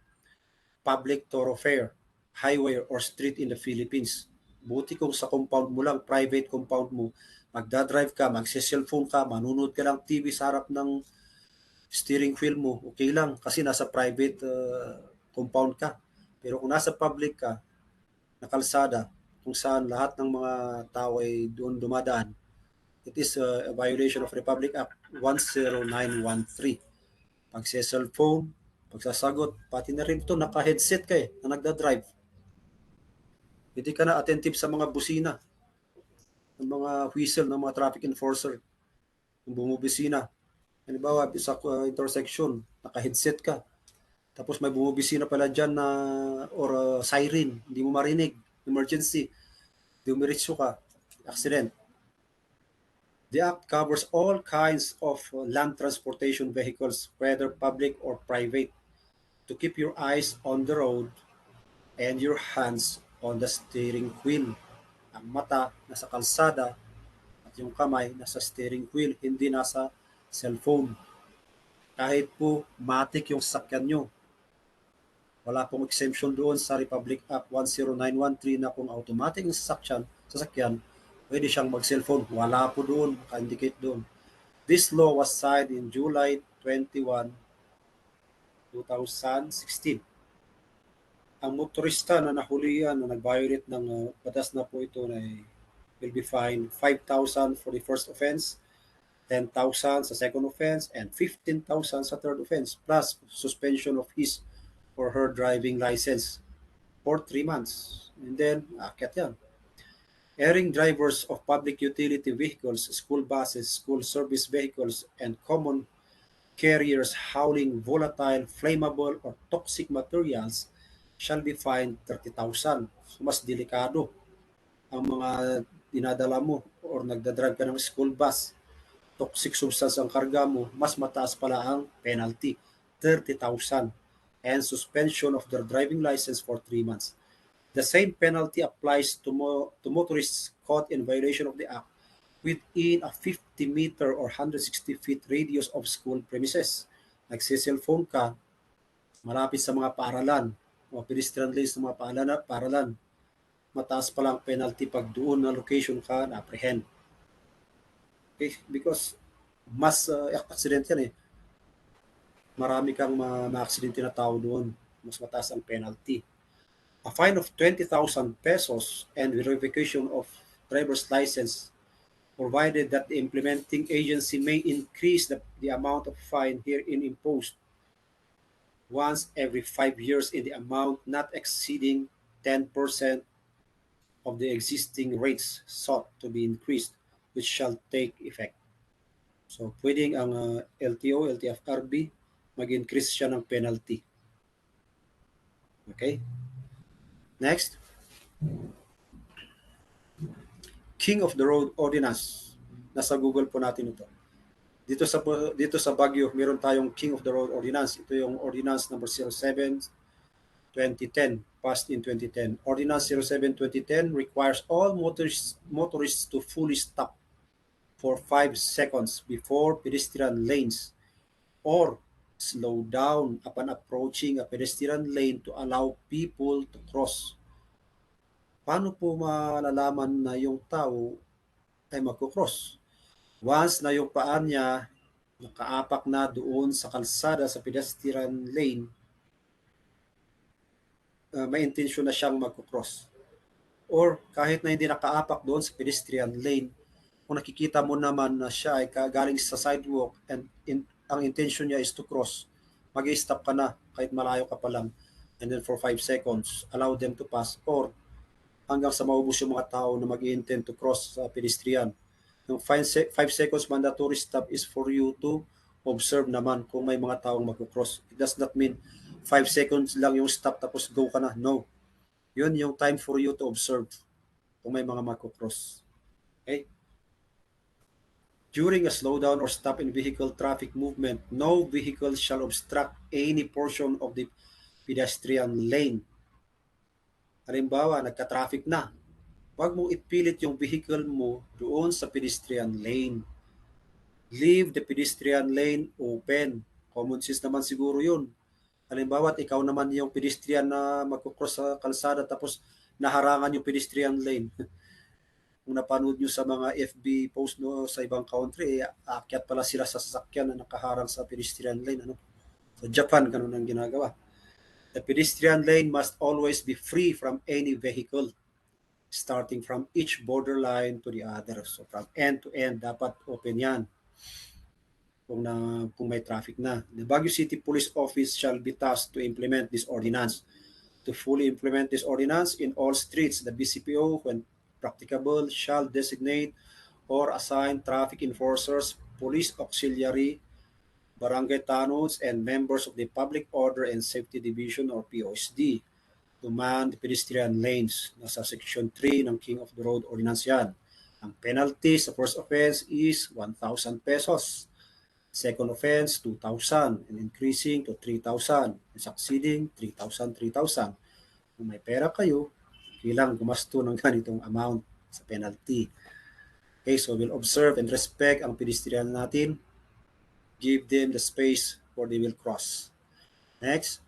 public thoroughfare, highway, or street in the Philippines. Buti kung sa compound mo lang, private compound mo, magdadrive ka, magse-cellphone ka, manunod ka ng TV sa harap ng steering wheel mo, okay lang kasi nasa private compound ka. Pero kung nasa public ka, na kalsada, kung saan lahat ng mga tao ay doon dumadaan, it is a violation of Republic Act 10913. Pagse-cellphone, pagsasagot, pati na rin ito, naka-headset ka na nagda-drive. Hindi ka na attentive sa mga busina, ng mga whistle ng mga traffic enforcer, yung bumubisina. Halimbawa, sa intersection, naka-headset ka. Tapos may bumubisina pala dyan na, or siren, hindi mo marinig, emergency, dumiretso ka, accident. The Act covers all kinds of land transportation vehicles, whether public or private, to keep your eyes on the road and your hands on the steering wheel. Ang mata nasa kalsada at yung kamay nasa steering wheel, hindi nasa cellphone. Kahit po matik yung sasakyan nyo, wala pong exemption doon sa Republic Act 10913 na kung automatic yung sasakyan, pwede siyang mag-cellphone. Wala po doon, naka-indicate doon. This law was signed in July 21, 2016. Ang motorista na nahulihan na nag-violate ng batas na po ito na will be fined 5,000 for the first offense, 10,000 sa second offense, and 15,000 sa third offense, plus suspension of his or her driving license for 3 months. And then, akyat yan. Erring drivers of public utility vehicles, school buses, school service vehicles, and common carriers hauling volatile, flammable, or toxic materials shall be fined 30,000. So mas delikado ang mga dinadala mo or nagdadrive ka ng school bus, toxic substance ang karga mo, mas mataas pala ang penalty, 30,000, and suspension of their driving license for 3 months. The same penalty applies to motorists caught in violation of the Act within a 50-meter or 160 feet radius of school premises. Nagsiselfone ka, malapit sa mga paaralan, o pedestrian lanes ng mga paaralan, mataas pa lang penalty pag doon na location ka na-apprehend. Okay? Because mas accident yan eh. Marami kang ma-accidente na tao doon. Mas mataas ang penalty. A fine of 20,000 pesos and verification of driver's license, provided that the implementing agency may increase the amount of fine herein imposed once every 5 years in the amount not exceeding 10% of the existing rates sought to be increased, which shall take effect. So, pwedeng ang LTO, LTFRB, mag-increase siya ng penalty. Okay? Next. King of the Road Ordinance. Nasa Google po natin ito. Dito sa Baguio, meron tayong King of the Road Ordinance. Ito yung Ordinance number 07 2010, passed in 2010. Ordinance 07 2010 requires all motorists to fully stop for 5 seconds before pedestrian lanes or slow down upon approaching a pedestrian lane to allow people to cross. Paano po malalaman na yung tao ay magkukross? Once na yung paa niya nakaapak na doon sa kalsada sa pedestrian lane, may intention na siyang magkukross. Or kahit na hindi nakaapak doon sa pedestrian lane, kung nakikita mo naman na siya ay galing sa sidewalk and ang intention niya is to cross, mag-i-stop ka na kahit malayo ka pa lang, and then for 5 seconds, allow them to pass, or hanggang sa maubos yung mga tao na mag-i-intend to cross sa pedestrian. Yung 5 seconds mandatory stop is for you to observe naman kung may mga taong mag-cross. It does not mean 5 seconds lang yung stop tapos go ka na. No. Yun yung time for you to observe kung may mga mag-cross. Okay? During a slowdown or stop in vehicle traffic movement, no vehicle shall obstruct any portion of the pedestrian lane. Halimbawa, nagka-traffic na. Huwag mong ipilit yung vehicle mo doon sa pedestrian lane. Leave the pedestrian lane open. Common sense naman siguro yun. Halimbawa, ikaw naman yung pedestrian na magkukross sa kalsada tapos naharangan yung pedestrian lane. Kung napanood nyo sa mga FB post no, sa ibang country, aakyat pala sila sa sasakyan na nakaharang sa pedestrian lane. Ano? Sa Japan, ganun ang ginagawa. The pedestrian lane must always be free from any vehicle, starting from each borderline to the other. So from end to end, dapat open yan kung may traffic na. The Baguio City Police Office shall be tasked to implement this ordinance. To fully implement this ordinance in all streets, the BCPO, when practicable, shall designate or assign traffic enforcers, police auxiliary, barangay tannots, and members of the Public Order and Safety Division or POSD to man the pedestrian lanes. Nasa Section 3 ng King of the Road Ordinance yan. Ang penalty sa first offense is 1,000 pesos. Second offense, 2,000, and increasing to 3,000, and succeeding, 3,000, 3,000. Kung may pera kayo, kailang gumasto ng ganitong amount sa penalty. Okay, so we'll observe and respect ang pedestrian natin. Give them the space where they will cross. Next.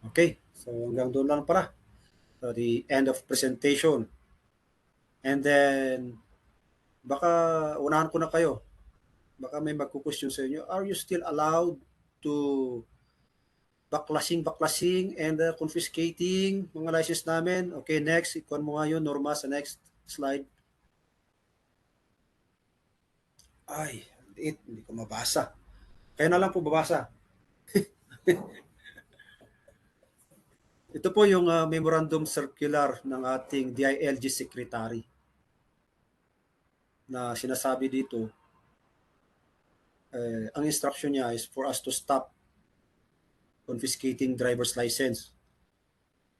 Okay, so hanggang doon lang para. So the end of presentation. And then, baka unahan ko na kayo. Baka may magkukwestiyon sa inyo. Are you still allowed to baklasing and confiscating mga license namin? Okay, next. Ikuan mo nga yun, Norma, sa next slide. Ay, hindi ko mabasa. Kaya na lang po babasa. Ito po yung memorandum circular ng ating DILG Secretary na sinasabi dito, ang instruction niya is for us to stop confiscating driver's license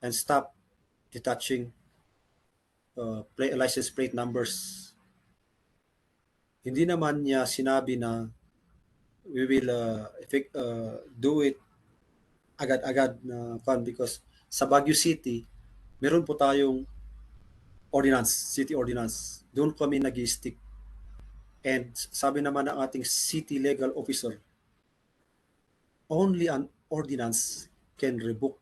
and stop detaching license plate numbers. Hindi naman niya sinabi na we will do it agad-agad na because sa Baguio City, meron po tayong city ordinance. Doon kami nag-stick. And sabi naman ng ating city legal officer, only an ordinance can revoke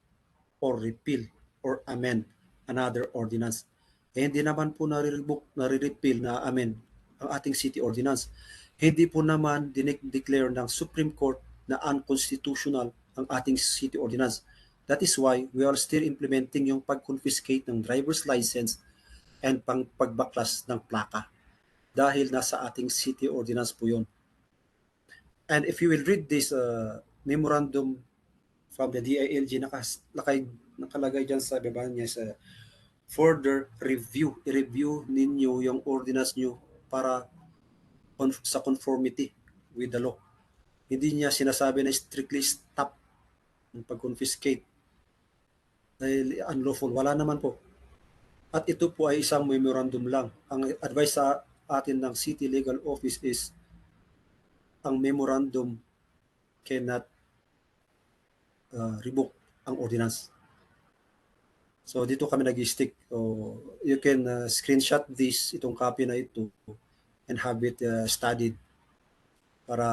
or repeal or amend another ordinance. Eh, hindi naman po nare-repeal na amend ang ating city ordinance. Hindi po naman dineclare ng Supreme Court na unconstitutional ang ating city ordinance. That is why we are still implementing yung pag-confiscate ng driver's license and pagbaklas ng plaka. Dahil nasa ating city ordinance po yun. And if you will read this memorandum from the DILG, nakalagay dyan sa baba niya sa further review. I-review ninyo yung ordinance nyo para sa conformity with the law. Hindi niya sinasabi na strictly stop ng pag-confiscate dahil unlawful. Wala naman po. At ito po ay isang memorandum lang. Ang advice sa atin ng City Legal Office is ang memorandum cannot revoke ang ordinance. So dito kami nag-stick. So you can screenshot itong copy na ito and have it studied para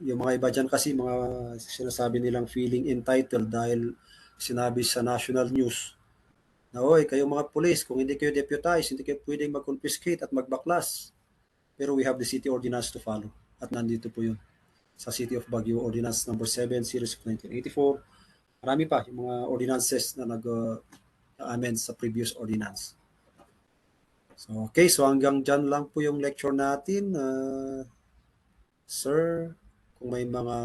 yung mga iba dyan kasi mga sinasabi nilang feeling entitled dahil sinabi sa national news na oy, kayo mga police, kung hindi kayo deputize, hindi kayo pwedeng mag-confiscate at magbaklas. Pero we have the city ordinance to follow. At nandito po yun sa City of Baguio Ordinance number 7 series of 1984. Marami pa yung mga ordinances na nag-amend sa previous ordinance. So, okay, so hanggang dyan lang po yung lecture natin. Sir, kung may mga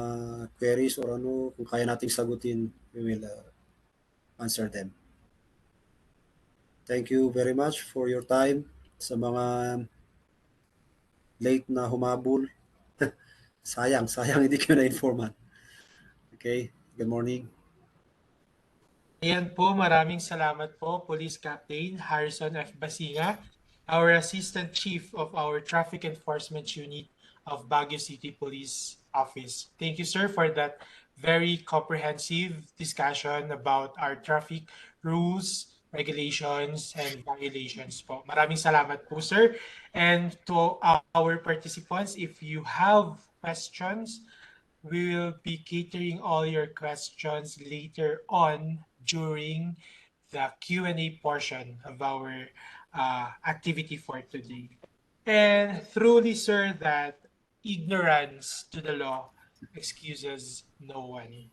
queries or ano, kung kaya nating sagutin, we will answer them. Thank you very much for your time. Sa mga late na humabol, sayang hindi kayo na-informan. Okay, good morning. Ayan po, maraming salamat po, Police Captain Harrison F. Basinga, our Assistant Chief of our Traffic Enforcement Unit of Baguio City Police Office. Thank you, sir, for that very comprehensive discussion about our traffic rules, regulations, and violations po. Maraming salamat po, sir. And to our participants, if you have questions, we will be catering all your questions later on during the Q&A portion of our activity for today. And truly, sir, that ignorance to the law excuses no one.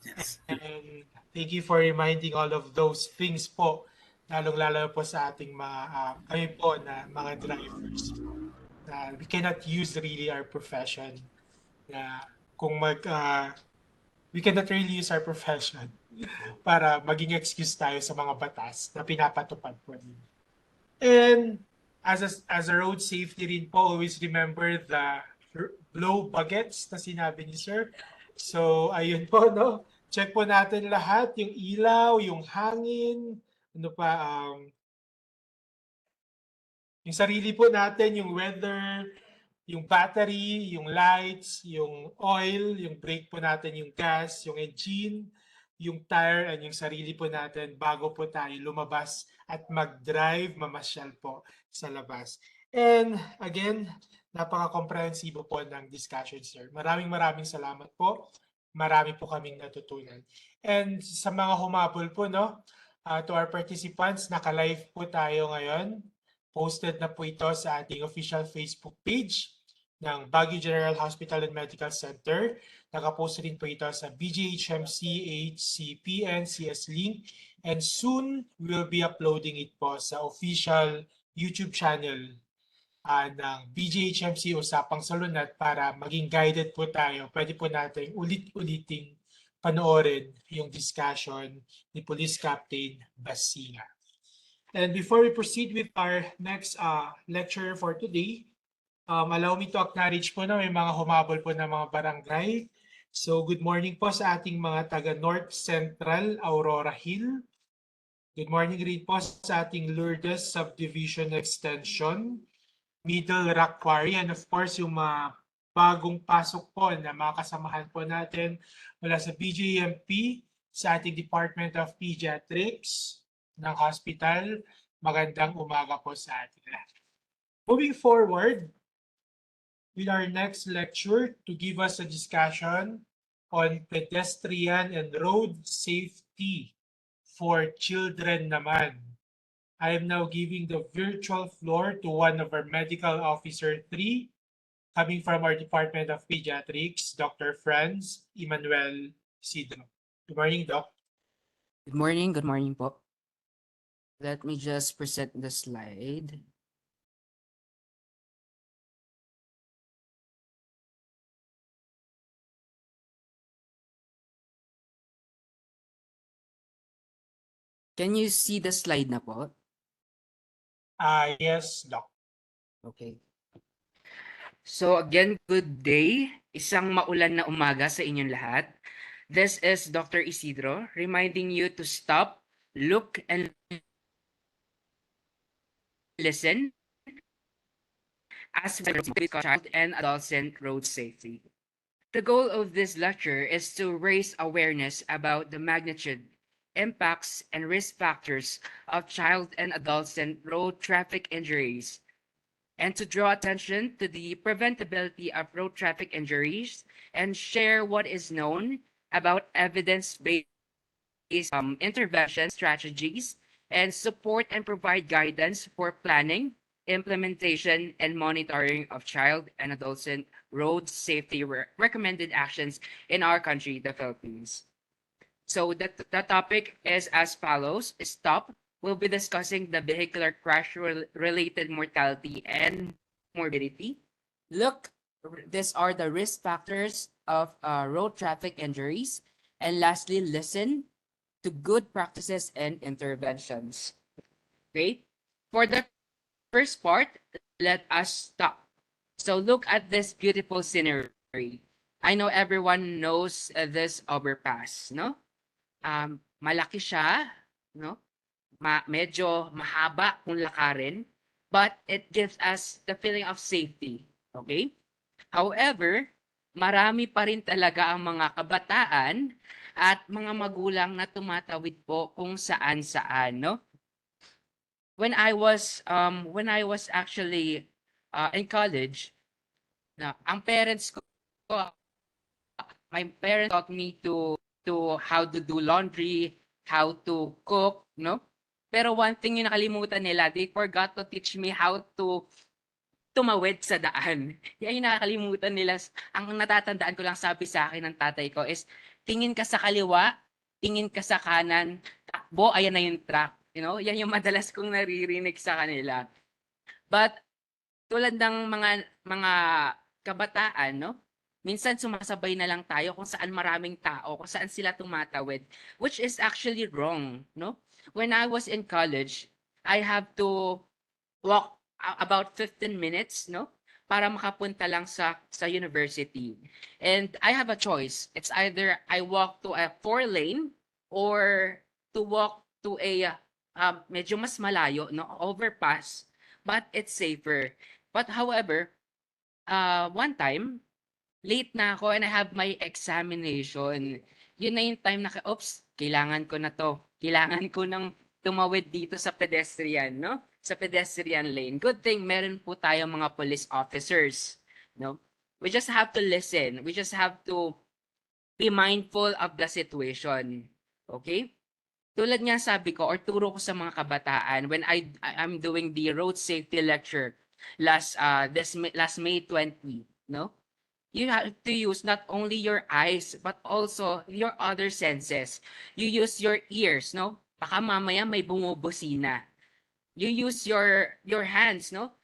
Yes. And thank you for reminding all of those things po, lalong-lalo po sa ating mga, kami po na mga drivers. We cannot use really our profession na kung we cannot really use our profession para maging excuse tayo sa mga batas na pinapatupad po. And as a road safety rin po, always remember the blow buckets na sinabi ni sir. So ayun po, no? Check po natin lahat, yung ilaw, yung hangin, ano pa, yung sarili po natin, yung weather, yung battery, yung lights, yung oil, yung brake po natin, yung gas, yung engine, yung tire, and yung sarili po natin bago po tayo lumabas at mag-drive, mamasyal po sa labas. And again, napaka-komprehensibo po ng discussion, sir. Maraming salamat po. Marami po kaming natutunan. And sa mga humabol po, no, to our participants, naka-live po tayo ngayon. Posted na po ito sa ating official Facebook page ng Baguio General Hospital and Medical Center. Nakapost rin po ito sa BGHMC, HCPN, CS Link. And soon, we will be uploading it po sa official YouTube channel ng BGHMC Usapang Salun-at para maging guided po tayo. Pwede po natin ulit-uliting panoorin yung discussion ni Police Captain Basinga. And before we proceed with our next lecture for today, allow me to acknowledge po na may mga humabol po na mga barangay So good morning po sa ating mga taga North Central Aurora Hill. Good morning rin po sa ating Lourdes Subdivision Extension, Middle Rock Quarry, and of course yung mga bagong pasok po na mga kasamahan po natin mula sa BJMP, sa ating Department of Pediatrics ng hospital. Magandang umaga po sa ating lahat. Moving forward with our next lecture to give us a discussion on pedestrian and road safety for children naman. I am now giving the virtual floor to one of our medical officer 3, coming from our Department of Pediatrics, Dr. Franz Emmanuel Sidro. Good morning, Doc. Good morning po. Let me just present the slide. Can you see the slide na po? Yes, Doc. Okay. So again, good day. Isang maulan na umaga sa inyong lahat. This is Dr. Isidro reminding you to stop, look, and listen as we discuss child and adolescent road safety. The goal of this lecture is to raise awareness about the magnitude, impacts, and risk factors of child and adolescent road traffic injuries, and to draw attention to the preventability of road traffic injuries and share what is known about evidence-based intervention strategies and support and provide guidance for planning, implementation, and monitoring of child and adolescent road safety recommended actions in our country, the Philippines. So the topic is as follows. Stop. We'll be discussing the vehicular crash related mortality and morbidity. Look, these are the risk factors of road traffic injuries. And lastly, listen to good practices and interventions. Okay? For the first part, let us stop. So look at this beautiful scenery. I know everyone knows this overpass, no? Malaki siya, no? Medyo mahaba kung lakarin, but it gives us the feeling of safety. Okay? However, marami pa rin talaga ang mga kabataan at mga magulang na tumatawid po kung saan-saan, no? When I was actually in college, ang parents ko, my parents taught me to how to do laundry, how to cook, no? Pero one thing yung nakalimutan nila, they forgot to teach me how to tumawid sa daan. Yan yung nakakalimutan nila. Ang natatandaan ko lang sabi sa akin ng tatay ko is, tingin ka sa kaliwa, tingin ka sa kanan, takbo, ayan na yung track. You know, yan yung madalas kong naririnig sa kanila. But tulad ng mga kabataan, no? Minsan sumasabay na lang tayo kung saan maraming tao, kung saan sila tumatawid, which is actually wrong, no? When I was in college, I have to walk about 15 minutes, no? Para makapunta lang sa university. And I have a choice. It's either I walk to a 4-lane or to walk to a medyo mas malayo, no? Overpass, but it's safer. But however, one time, late na ako and I have my examination. Yun na yung time na, oops, kailangan ko na to. Kailangan ko nang tumawid dito sa pedestrian, no? Sa pedestrian lane. Good thing, meron po tayo mga police officers, no? We just have to listen. We just have to be mindful of the situation. Okay? Tulad nga sabi ko or turo ko sa mga kabataan when I'm doing the road safety lecture last May 20, no? You have to use not only your eyes but also your other senses. You use your ears, no? Baka mamaya may bumubusina. You use your hands, no?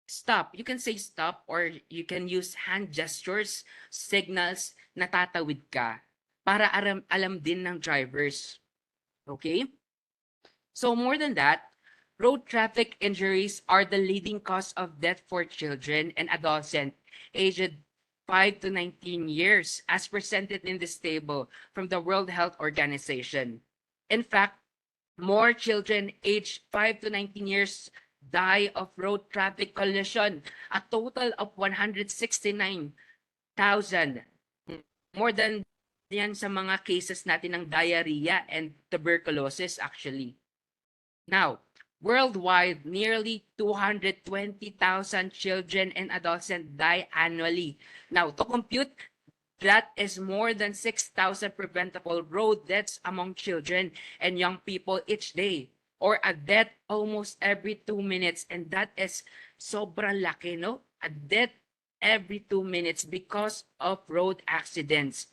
Stop. You can say stop or you can use hand gestures, signals na tatawid ka para alam din ng drivers. Okay? So more than that, road traffic injuries are the leading cause of death for children and adolescents aged 5 to 19 years, as presented in this table from the World Health Organization. In fact, more children aged 5 to 19 years die of road traffic collision, a total of 169,000. More than yan sa mga cases natin ng diarrhea and tuberculosis actually. Now, worldwide, nearly 220,000 children and adolescents die annually. Now, to compute, that is more than 6,000 preventable road deaths among children and young people each day, or a death almost every 2 minutes. And that is sobrang laki, no? A death every 2 minutes because of road accidents.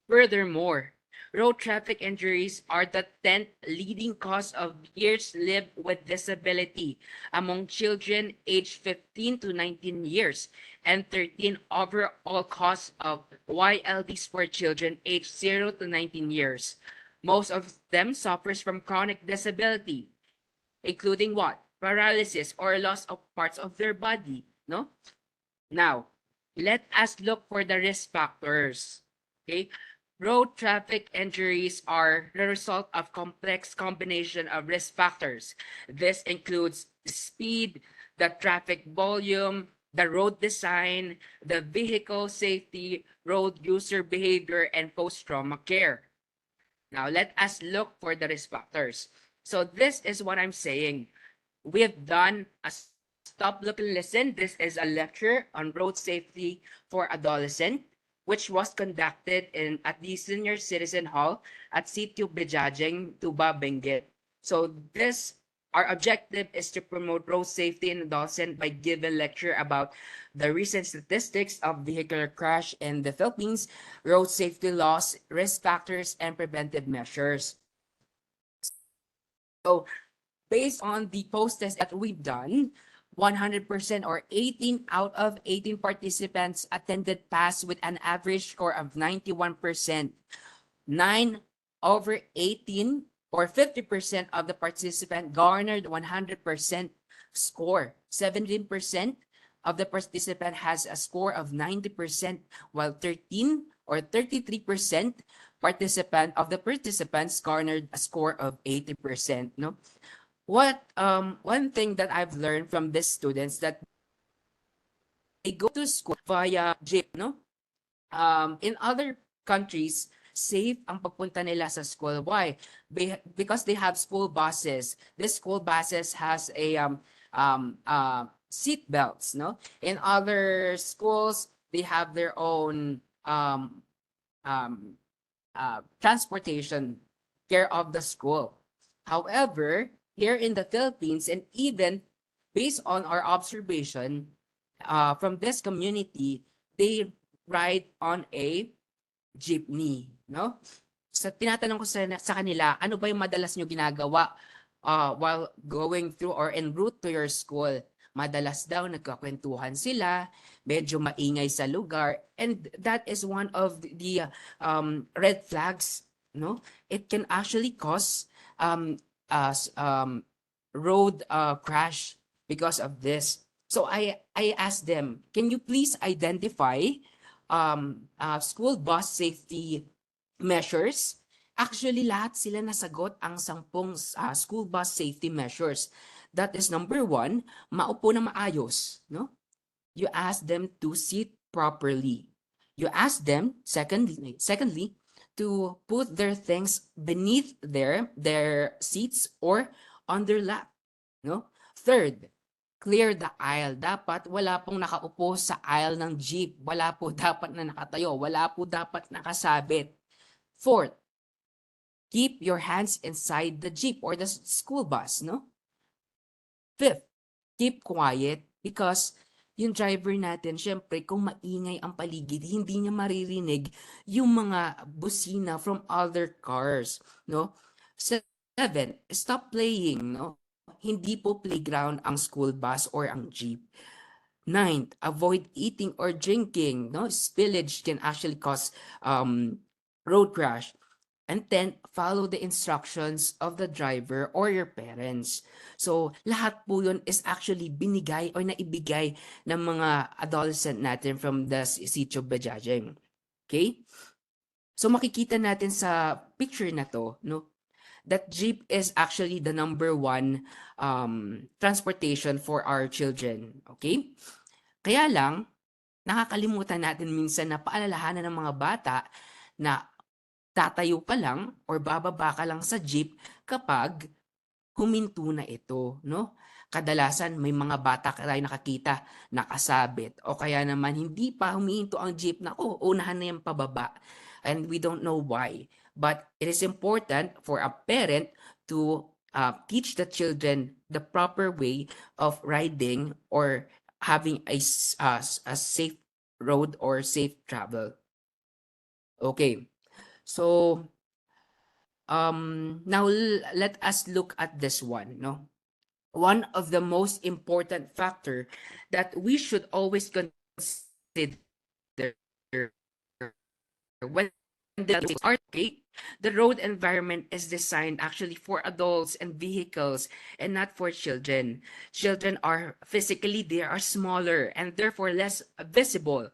Furthermore, road traffic injuries are the 10th leading cause of years lived with disability among children aged 15 to 19 years, and 13 overall cause of YLDs for children aged 0 to 19 years. Most of them suffers from chronic disability, including what? Paralysis or loss of parts of their body, no? Now, let us look for the risk factors. Okay? Road traffic injuries are the result of complex combination of risk factors. This includes speed, the traffic volume, the road design, the vehicle safety, road user behavior, and post-trauma care. Now, let us look for the risk factors. So this is what I'm saying. We've done a stop, look, and listen. This is a lecture on road safety for adolescents, which was conducted at the Senior Citizen Hall at Sitio Bejajeng, Tuba, Benguet. So our objective is to promote road safety in adolescents by giving lecture about the recent statistics of vehicular crash in the Philippines, road safety laws, risk factors, and preventive measures. So based on the post-test that we've done, 100% or 18 out of 18 participants attended pass with an average score of 91%. 9 over 18 or 50% of the participant garnered 100% score. 17% of the participant has a score of 90%, while 13 or 33% of the participants garnered a score of 80%. No? One thing that I've learned from these students that they go to school via jeep, no? In other countries, safe ang pagpunta nila sa school. Why? Because they have school buses. This school buses has a seat belts, no? In other schools, they have their own transportation care of the school. However, here in the Philippines, and even based on our observation from this community, they ride on a jeepney, no? So tinatanong ko sa kanila, ano ba yung madalas nyo ginagawa while going through or en route to your school? Madalas daw nagkakwentuhan sila, medyo maingay sa lugar, and that is one of the red flags, no? It can actually cause road crash because of this. So I asked them, can you please identify school bus safety measures? Actually, lahat sila nasagot ang 10 school bus safety measures. That is number 1, maupo na maayos, no? You ask them to sit properly. You ask them, secondly, to put their things beneath their seats or on their lap, no? Third, clear the aisle. Dapat wala pong nakaupo sa aisle ng jeep. Wala po dapat na nakatayo. Wala po dapat nakasabit. Fourth, keep your hands inside the jeep or the school bus, no? Fifth, keep quiet because yung driver natin, syempre, kung maingay ang paligid, hindi niya maririnig yung mga busina from other cars, no? 7, stop playing, no? Hindi po playground ang school bus or ang jeep. 9, avoid eating or drinking, no? Spillage can actually cause road crash. And 10, follow the instructions of the driver or your parents. So, lahat po yun is actually binigay or naibigay ng mga adolescent natin from the Sitio Bajajeng. Okay? So, makikita natin sa picture na to, no, that jeep is actually the number one transportation for our children. Okay? Kaya lang, nakakalimutan natin minsan na paalalahanan ng mga bata na tatayo ka lang or bababa ka lang sa jeep kapag huminto na ito, no? Kadalasan may mga bata tayo nakakita nakasabit o kaya naman hindi pa humihinto ang jeep na unahan na yung pababa and we don't know why. But it is important for a parent to teach the children the proper way of riding or having a safe road or safe travel. Okay. So, now let us look at this one, no? One of the most important factor that we should always consider when the are okay, the road environment is designed actually for adults and vehicles and not for children. Children are physically they are smaller and therefore less visible.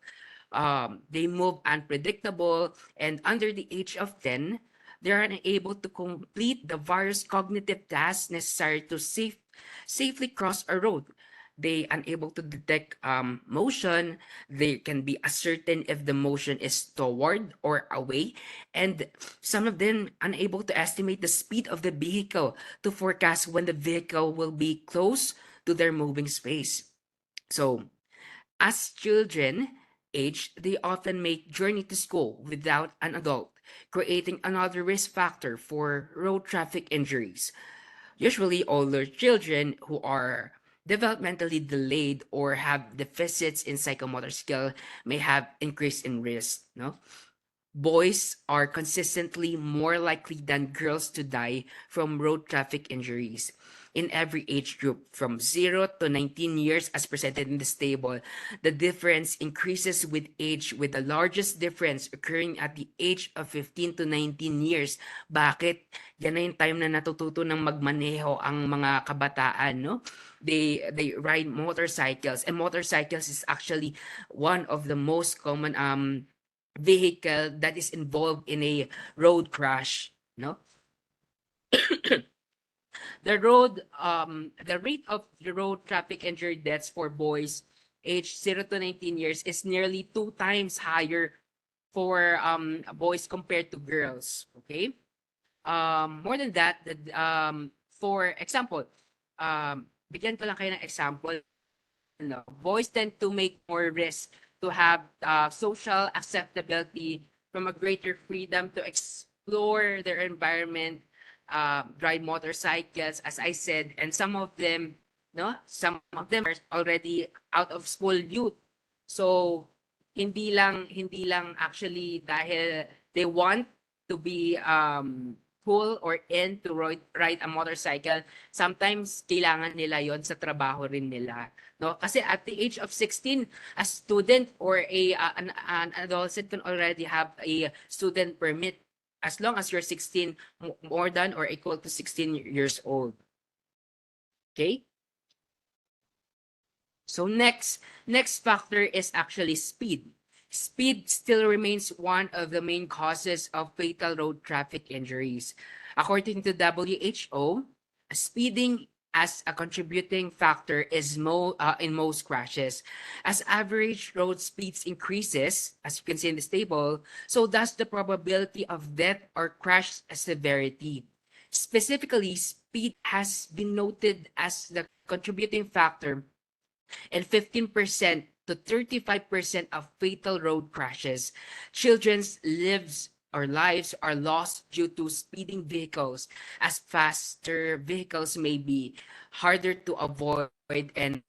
They move unpredictable, and under the age of 10, they are unable to complete the various cognitive tasks necessary to safely cross a road. They unable to detect motion. They can be uncertain if the motion is toward or away, and some of them unable to estimate the speed of the vehicle to forecast when the vehicle will be close to their moving space. So, as children age, they often make journey to school without an adult, creating another risk factor for road traffic injuries. Usually, older children who are developmentally delayed or have deficits in psychomotor skill may have increase in risk. No, boys are consistently more likely than girls to die from road traffic injuries in every age group from 0 to 19 years as presented in this table. The difference increases with age, with the largest difference occurring at the age of 15 to 19 years. Bakit? Yan na yung time na natututo ng magmaneho ang mga kabataan, no? They ride motorcycles, and motorcycles is actually one of the most common vehicle that is involved in a road crash, no? The rate of the road traffic injury deaths for boys aged 0 to 19 years is nearly 2 times higher for boys compared to girls. Okay. More than that, for example, bigyan ko lang kayo ng example. No, boys tend to make more risk to have social acceptability from a greater freedom to explore their environment, ride motorcycles, as I said, and some of them, no, some of them are already out of school youth. So hindi lang actually dahil they want to be cool or in to ride a motorcycle. Sometimes kailangan nila yon sa trabaho rin nila. No, kasi at the age of 16, a student or an adolescent can already have a student permit as long as you're 16, more than or equal to 16 years old. Okay? So next factor is actually speed. Speed still remains one of the main causes of fatal road traffic injuries. According to WHO, speeding as a contributing factor is in most crashes. As average road speeds increases, as you can see in this table, so does the probability of death or crash severity. Specifically, speed has been noted as the contributing factor in 15% to 35% of fatal road crashes. Children's lives are lost due to speeding vehicles, as faster vehicles may be harder to avoid and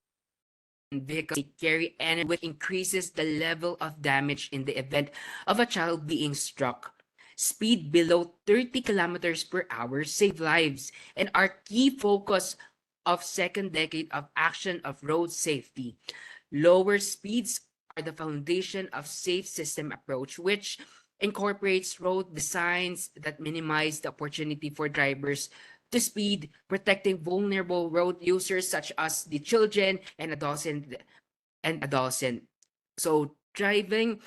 vehicles carry energy which increases the level of damage in the event of a child being struck. Speed below 30 kilometers per hour save lives and are key focus of second decade of action of road safety. Lower speeds are the foundation of safe system approach, which incorporates road designs that minimize the opportunity for drivers to speed, protecting vulnerable road users such as the children and adolescent. So driving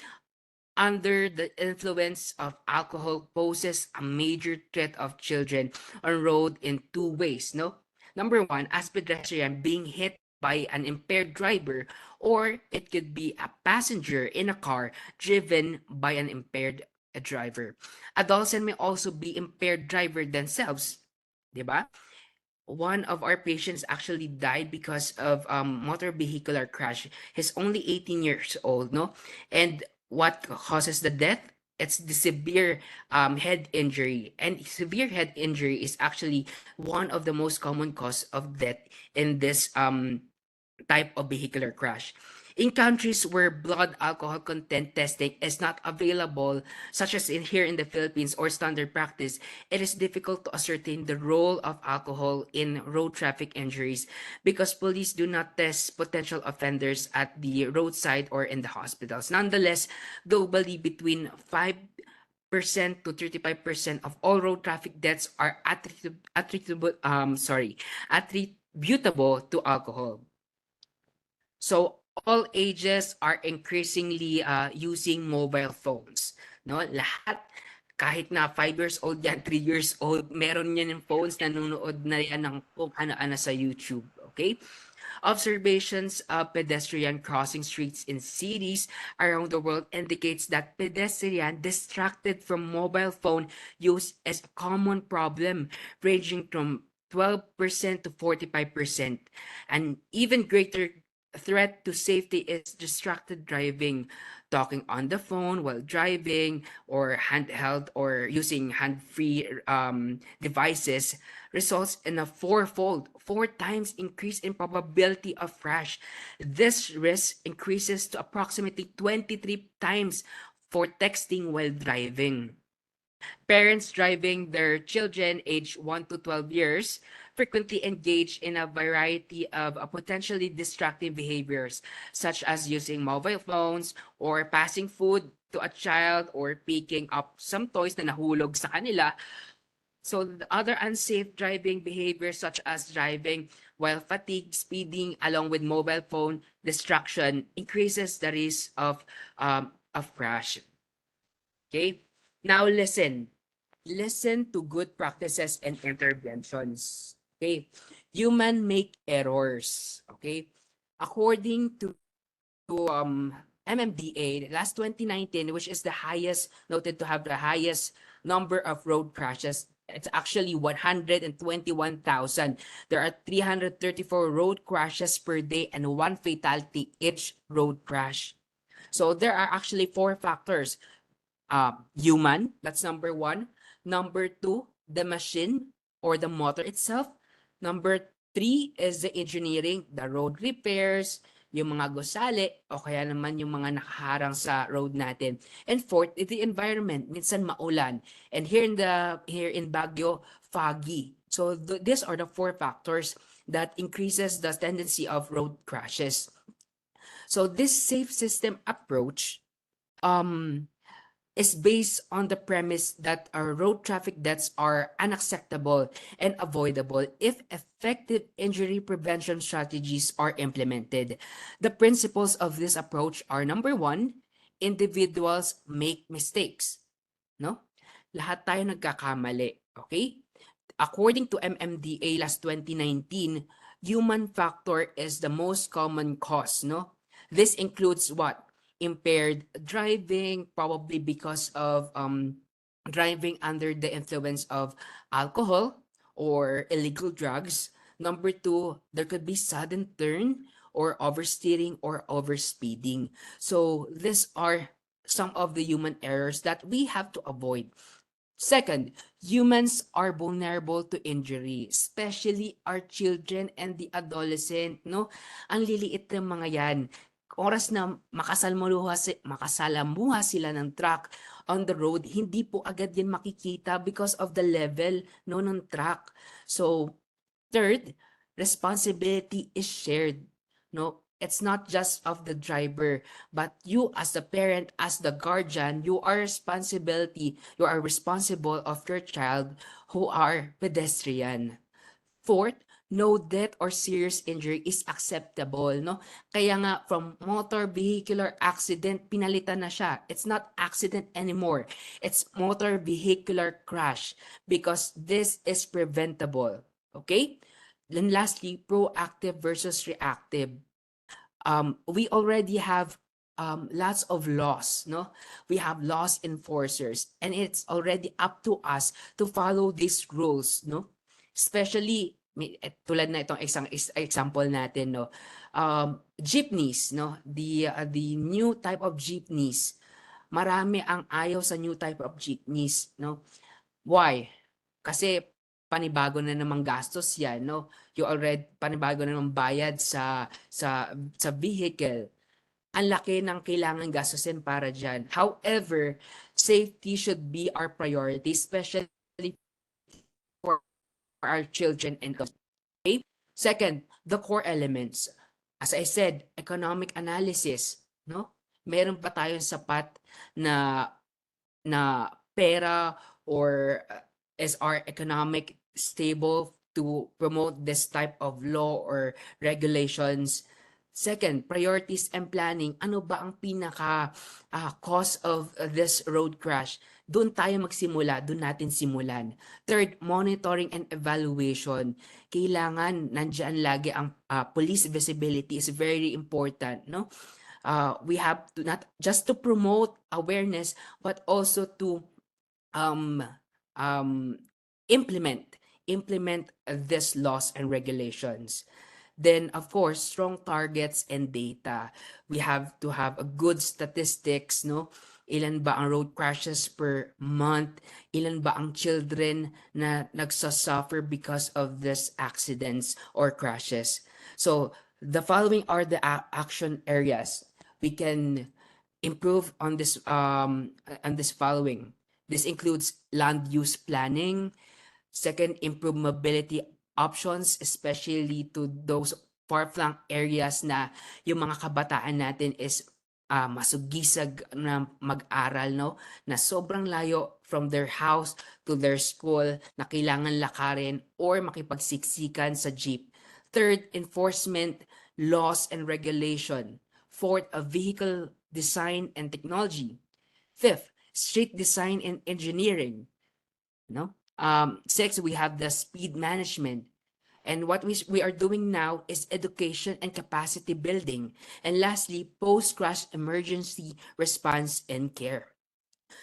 under the influence of alcohol poses a major threat of children on road in two ways, no? Number one, as pedestrian being hit by an impaired driver, or it could be a passenger in a car driven by an impaired driver. Adolescents may also be impaired driver themselves, di ba? One of our patients actually died because of motor vehicular crash. He's only 18 years old, no? And what causes the death? It's the severe head injury. And severe head injury is actually one of the most common cause of death in this type of vehicular crash. In countries where blood alcohol content testing is not available, such as in here in the Philippines or standard practice, it is difficult to ascertain the role of alcohol in road traffic injuries because police do not test potential offenders at the roadside or in the hospitals. Nonetheless, globally, between 5% to 35% of all road traffic deaths are attributable to alcohol. So all ages are increasingly using mobile phones. No, lahat kahit na 5 years old yan, 3 years old, meron yan ng phones, nanonood na yan ng kung ano-ano sa YouTube. Okay? Observations of pedestrian crossing streets in cities around the world indicates that pedestrian distracted from mobile phone use is a common problem, ranging from 12% to 45%. An even greater threat to safety is distracted driving, talking on the phone while driving, or handheld or using hand-free devices results in a four times increase in probability of crash. This risk increases to approximately 23 times for texting while driving. Parents driving their children aged 1 to 12 years frequently engage in a variety of potentially distracting behaviors, such as using mobile phones or passing food to a child or picking up some toys na nahulog sa kanila. So the other unsafe driving behaviors such as driving while fatigued, speeding along with mobile phone distraction increases the risk of crash. Okay? Now listen. Listen to good practices and interventions. Okay? Human make errors. Okay? According to MMDA, last 2019, which is the highest, noted to have the highest number of road crashes, it's actually 121,000. There are 334 road crashes per day and one fatality each road crash. So there are actually four factors. Human, that's number one. Number two, the machine or the motor itself. Number three is the engineering, the road repairs, yung mga gusali, o kaya naman yung mga nakaharang sa road natin. And fourth, is the environment. Minsan maulan. And here in Baguio, foggy. So these are the four factors that increases the tendency of road crashes. So this safe system approach is based on the premise that our road traffic deaths are unacceptable and avoidable if effective injury prevention strategies are implemented. The principles of this approach are number one, individuals make mistakes. No? Lahat tayo nagkakamali. Okay? According to MMDA last 2019, human factor is the most common cause. No? This includes what? Impaired driving, probably because of driving under the influence of alcohol or illegal drugs. Number two, there could be sudden turn or oversteering or overspeeding. So these are some of the human errors that we have to avoid. Second, humans are vulnerable to injury, especially our children and the adolescent, no? Ang liliit ng mga yan. Oras na makasalamuha sila ng truck on the road, hindi po agad yan makikita because of the level no ng truck. So, third, responsibility is shared. No? It's not just of the driver, but you as the parent, as the guardian, you are responsible of your child who are pedestrian. Fourth, no death or serious injury is acceptable, no? Kaya nga from motor vehicular accident pinalitan na siya. It's not accident anymore. It's motor vehicular crash because this is preventable. Okay? Then lastly, proactive versus reactive. We already have lots of laws, no? We have laws enforcers, and it's already up to us to follow these rules, no? Especially tulad na itong isang example natin, no? Jeepneys, no? The new type of jeepneys. Marami ang ayaw sa new type of jeepneys, no? Why? Kasi panibago na namang gastos 'yan, no? You already panibago na namang bayad sa vehicle. Ang laki ng kailangan gastusin para diyan. However, safety should be our priority, especially for our children and adults. Okay? Second, the core elements. As I said, economic analysis, no? Meron pa tayong sapat na pera or is our economic stable to promote this type of law or regulations. Second, priorities and planning. Ano ba ang pinaka cause of this road crash? Doon tayo magsimula, doon natin simulan. Third, monitoring and evaluation. Kailangan nandiyan lagi ang police visibility is very important, no? We have to not just to promote awareness but also to um, implement these laws and regulations. Then, of course, strong targets and data. We have to have a good statistics, no? Ilan ba ang road crashes per month? Ilan ba ang children na nagsasuffer because of these accidents or crashes? So, the following are the action areas. We can improve on this following. This includes land use planning. Second, improve mobility options, especially to those far-flung areas na yung mga kabataan natin is masugisag na mag-aral, no? Na sobrang layo from their house to their school na kailangan lakarin or makipagsiksikan sa jeep. Third, enforcement, laws and regulation. Fourth, a vehicle design and technology. Fifth, street design and engineering. No? Six, we have the speed management. And what we are doing now is education and capacity building. And lastly, post-crash emergency response and care.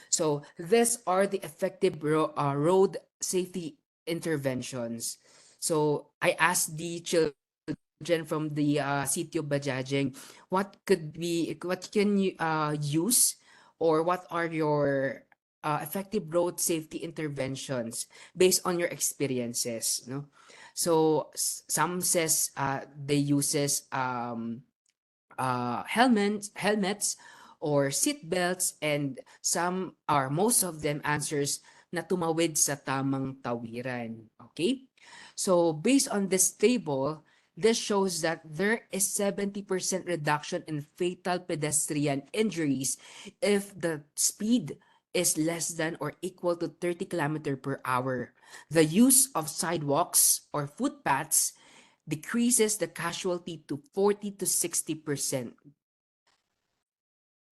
So these are the effective road safety interventions. So I asked the children from the city of Bajajing, what can you use, or what are your effective road safety interventions based on your experiences, no? So some says they uses helmets or seat belts, and most of them answers na tumawid sa tamang tawiran. Okay? So based on this table, this shows that there is 70% reduction in fatal pedestrian injuries if the speed is less than or equal to 30 km per hour. The use of sidewalks or footpaths decreases the casualty to 40 to 60%.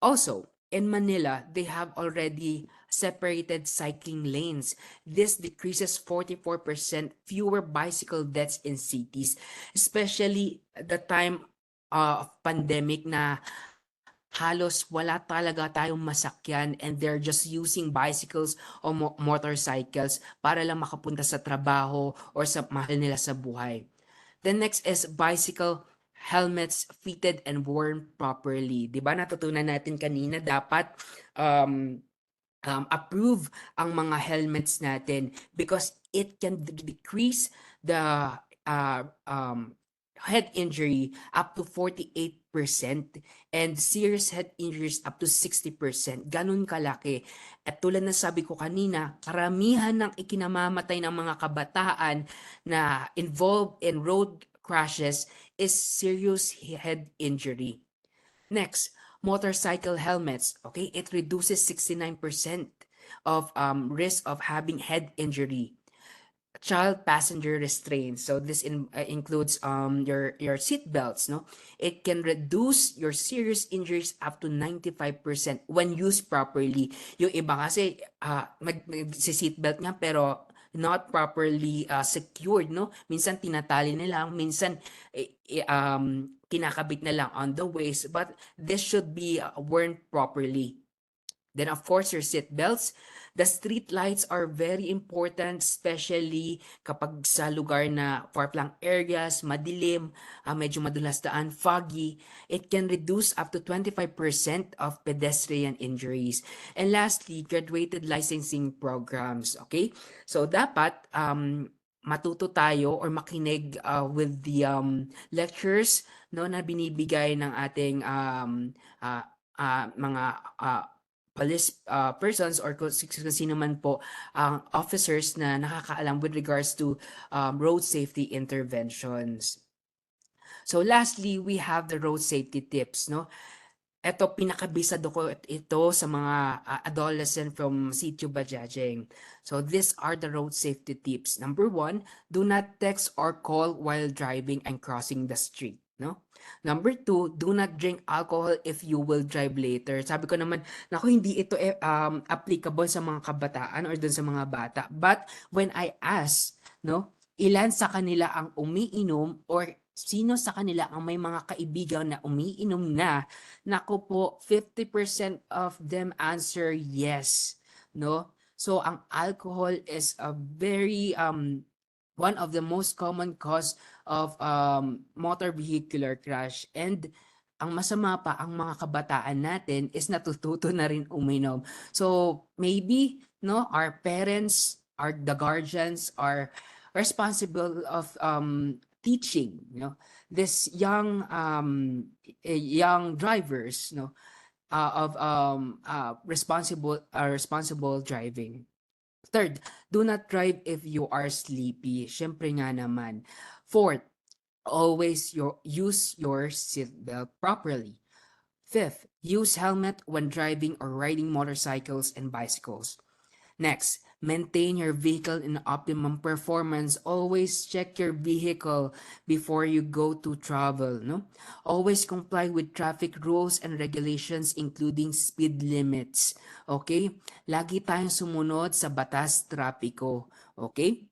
Also, in Manila, they have already separated cycling lanes. This decreases 44% fewer bicycle deaths in cities, especially the time of pandemic na halos wala talaga tayong masakyan and they're just using bicycles o motorcycles para lang makapunta sa trabaho or sa mahal nila sa buhay. The next is bicycle helmets fitted and worn properly. 'Di ba natutunan natin kanina dapat approve ang mga helmets natin because it can decrease the head injury up to 48% and serious head injuries up to 60%. Ganun kalaki. At tulad na sabi ko kanina, karamihan ng ikinamamatay ng mga kabataan na involved in road crashes is serious head injury. Next, motorcycle helmets. Okay, it reduces 69% of risk of having head injury. Child passenger restraints. So this includes your seat belts, no? It can reduce your serious injuries up to 95% when used properly. Yung iba kasi si seat belt nga pero not properly secured, no? Minsan tinatali na lang, minsan kinakabit na lang on the waist, but this should be worn properly. Then, of course, your seat belts. The street lights are very important, especially kapag sa lugar na far-flung areas, madilim, medyo madulas daan, foggy. It can reduce up to 25% of pedestrian injuries. And lastly, graduated licensing programs. Okay? So, dapat matuto tayo or makinig with the lectures no na binibigay ng ating mga police persons or kung sino man po ang officers na nakakaalam with regards to road safety interventions. So lastly, we have the road safety tips, no? Ito, pinakabisado ko ito sa mga adolescent from Sitio Bajajeng. So these are the road safety tips. Number 1, do not text or call while driving and crossing the street. No? Number 2, do not drink alcohol if you will drive later. Sabi ko naman, naku, hindi ito applicable sa mga kabataan or dun sa mga bata. But when I ask, no, ilan sa kanila ang umiinom or sino sa kanila ang may mga kaibigan na umiinom na, naku po, 50% of them answer yes, no? So ang alcohol is a very one of the most common cause of motor vehicular crash, and ang masama pa, ang mga kabataan natin is natututo na rin uminom. So maybe no, our parents, the guardians are responsible of teaching, this young drivers, of responsible driving. Third, do not drive if you are sleepy. Syempre nga naman. Fourth, always use your seatbelt properly. Fifth, use helmet when driving or riding motorcycles and bicycles. Next, maintain your vehicle in optimum performance. Always check your vehicle before you go to travel, no? Always comply with traffic rules and regulations including speed limits. Okay? Lagi tayong sumunod sa batas trapiko. Okay?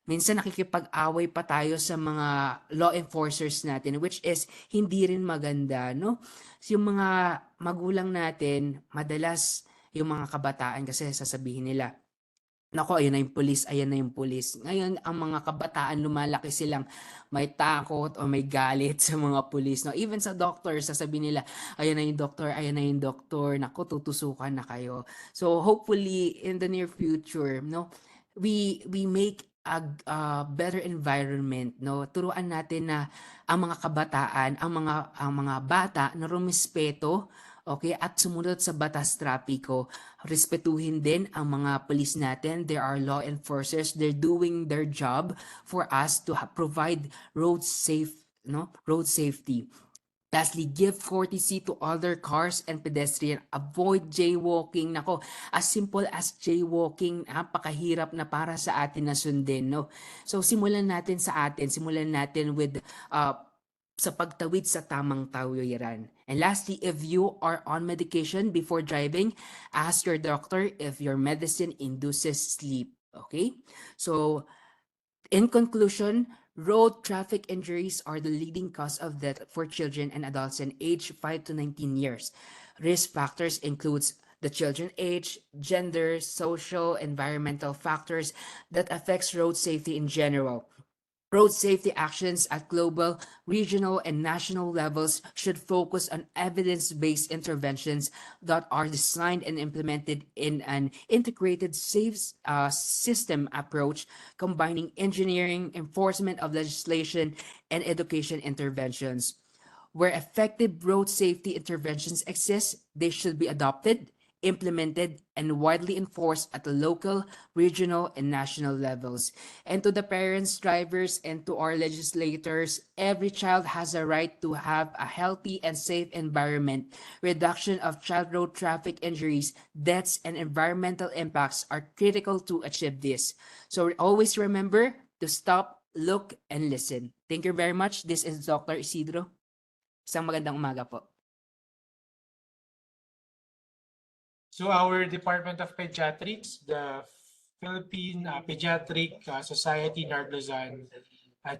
Minsan nakikipag-away pa tayo sa mga law enforcers natin, which is hindi rin maganda, no? Yung mga magulang natin, madalas yung mga kabataan kasi sasabihin nila, nako, ayan na yung pulis, ayan na yung pulis. Ngayon, ang mga kabataan lumalaki silang may takot o may galit sa mga pulis. No? Even sa doctor, sasabihin nila, ayan na yung doctor, ayan na yung doctor, nako, tutusukan na kayo. So hopefully, in the near future, no, we make a better environment, no? Turuan natin na ang mga kabataan, ang mga bata na rumispeto, okay, at sumunod sa batas trapiko. Respetuhin din ang mga police natin. There are law enforcers. They're doing their job for us to provide road safety. Lastly, give courtesy to other cars and pedestrian. Avoid jaywalking. Nako, as simple as jaywalking, napakahirap na para sa atin na sundin, no? So, simulan natin sa atin. Simulan natin with sa pagtawid sa tamang tawiran. And lastly, if you are on medication before driving, ask your doctor if your medicine induces sleep. Okay? So, in conclusion, road traffic injuries are the leading cause of death for children and adults in age 5 to 19 years. Risk factors includes the children age, gender, social, environmental factors that affects road safety in general. Road safety actions at global, regional, and national levels should focus on evidence-based interventions that are designed and implemented in an integrated safe system approach, combining engineering, enforcement of legislation, and education interventions. Where effective road safety interventions exist, they should be adopted, implemented, and widely enforced at the local, regional, and national levels. And to the parents, drivers, and to our legislators, every child has a right to have a healthy and safe environment. Reduction of child road traffic injuries, deaths, and environmental impacts are critical to achieve this. So always remember to stop, look, and listen. Thank you very much. This is Dr. Isidro. Isang magandang umaga po. So our Department of Pediatrics, the Philippine Pediatric Society Nardlozan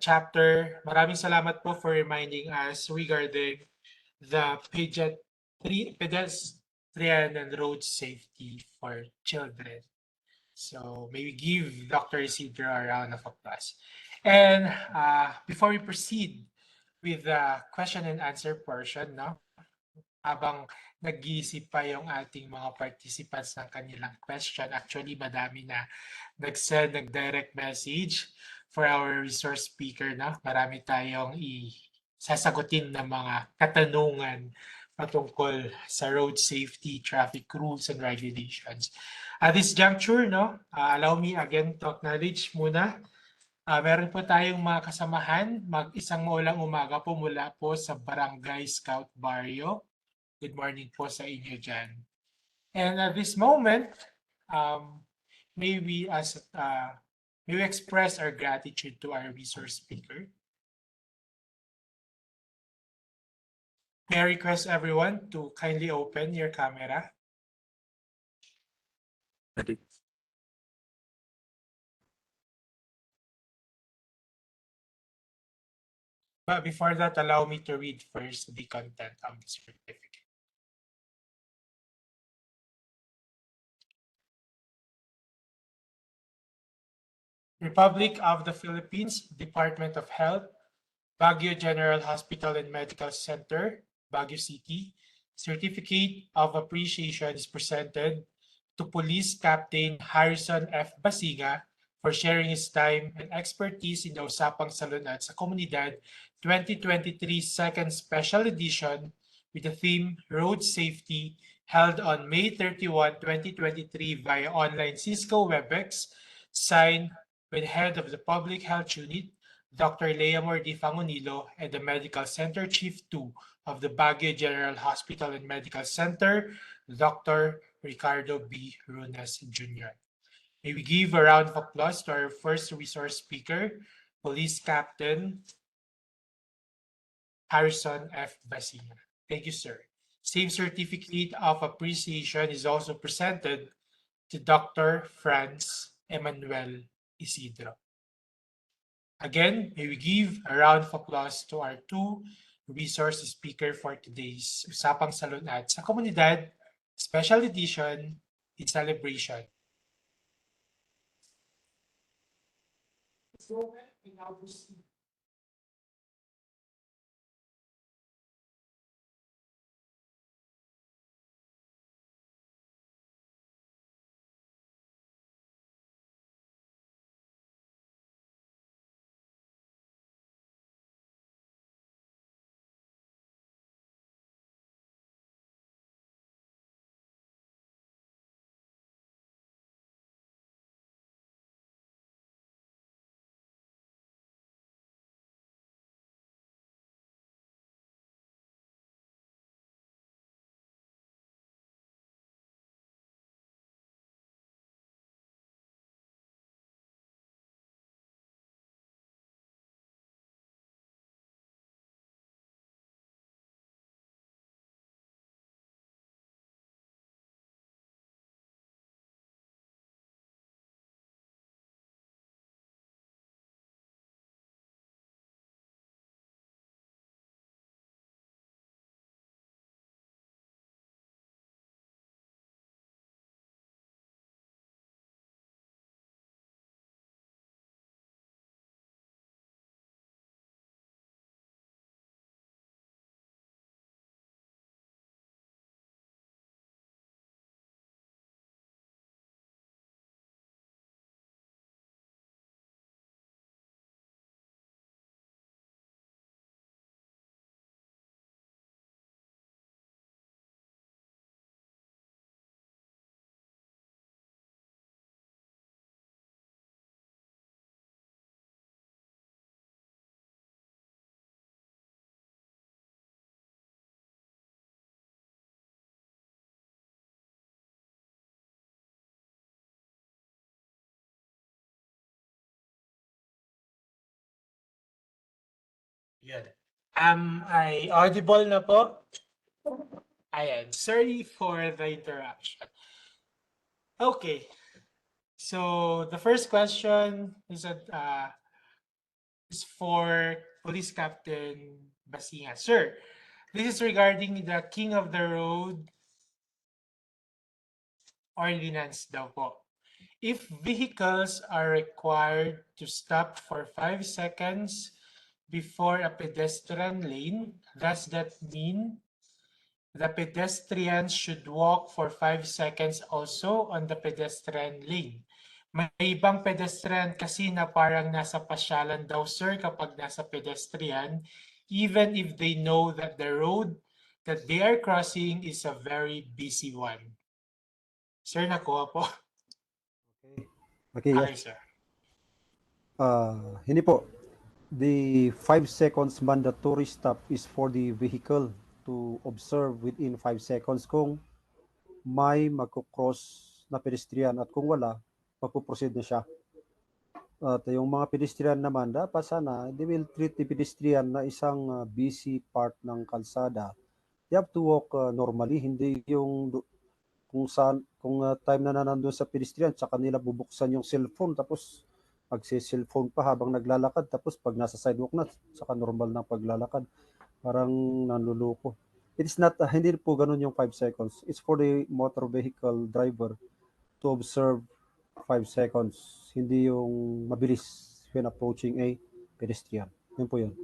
chapter, maraming salamat po for reminding us regarding the pedestrian and road safety for children. So may we give Dr. Isidro a round of applause. And before we proceed with the question and answer portion, no, habang nag-iisip pa yung ating mga participants ng kanilang question, actually madami na nag-send, nag-direct message for our resource speaker, no? Marami tayong sasagutin ng mga katanungan patungkol sa road safety, traffic rules, and regulations. At this juncture, no, allow me again to acknowledge muna, meron po tayong mga kasamahan, isang maulang umaga po mula po sa Barangay Scout Barrio. Good morning po sa inyo dyan. And at this moment, may we express our gratitude to our resource speaker. May I request everyone to kindly open your camera. But before that, allow me to read first the content of the certificate. Republic of the Philippines, Department of Health, Baguio General Hospital and Medical Center, Baguio City. Certificate of Appreciation is presented to Police Captain Harrison F. Basiga for sharing his time and expertise in the Usapang Salun-at sa Komunidad 2023 Second Special Edition with the theme Road Safety, held on May 31, 2023 via online Cisco WebEx, signed by the head of the Public Health Unit, Dr. Leamor D. Fangonilo, and the Medical Center Chief 2 of the Baguio General Hospital and Medical Center, Dr. Ricardo B. Runes Jr. May we give a round of applause to our first resource speaker, Police Captain Harrison F. Basiga. Thank you, sir. Same certificate of appreciation is also presented to Dr. Franz Emmanuel Isidro. Again, may we give a round of applause to our two resource speaker for today's Usapang Salun-at sa Komunidad Special Edition in celebration. So, we now proceed Yun. Am I audible na po? Ayan. Sorry for the interruption. Okay. So the first question is for Police Captain Basinga. Sir, this is regarding the King of the Road ordinance daw po. If vehicles are required to stop for 5 seconds before a pedestrian lane, does that mean the pedestrians should walk for 5 seconds also on the pedestrian lane? May ibang pedestrian kasi na parang nasa pasyalan daw, sir, kapag nasa pedestrian, even if they know that the road that they are crossing is a very busy one. Sir, nakuha po. Okay, Okay, yes. sir. Hindi po. The 5 seconds mandatory stop is for the vehicle to observe within 5 seconds kung may magkocross na pedestrian at kung wala, magpuproceed na siya. At yung mga pedestrian naman, dapat sana, they will treat the pedestrian na isang busy part ng kalsada. They have to walk normally, hindi yung kung time na nandun sa pedestrian, sa kanila bubuksan yung cellphone, tapos magsi-cellphone pa habang naglalakad, tapos pag nasa sidewalk na, saka normal na paglalakad, parang nanluloko. It is not, hindi po ganun yung 5 seconds. It's for the motor vehicle driver to observe 5 seconds. Hindi yung mabilis when approaching a pedestrian. Yun po yun.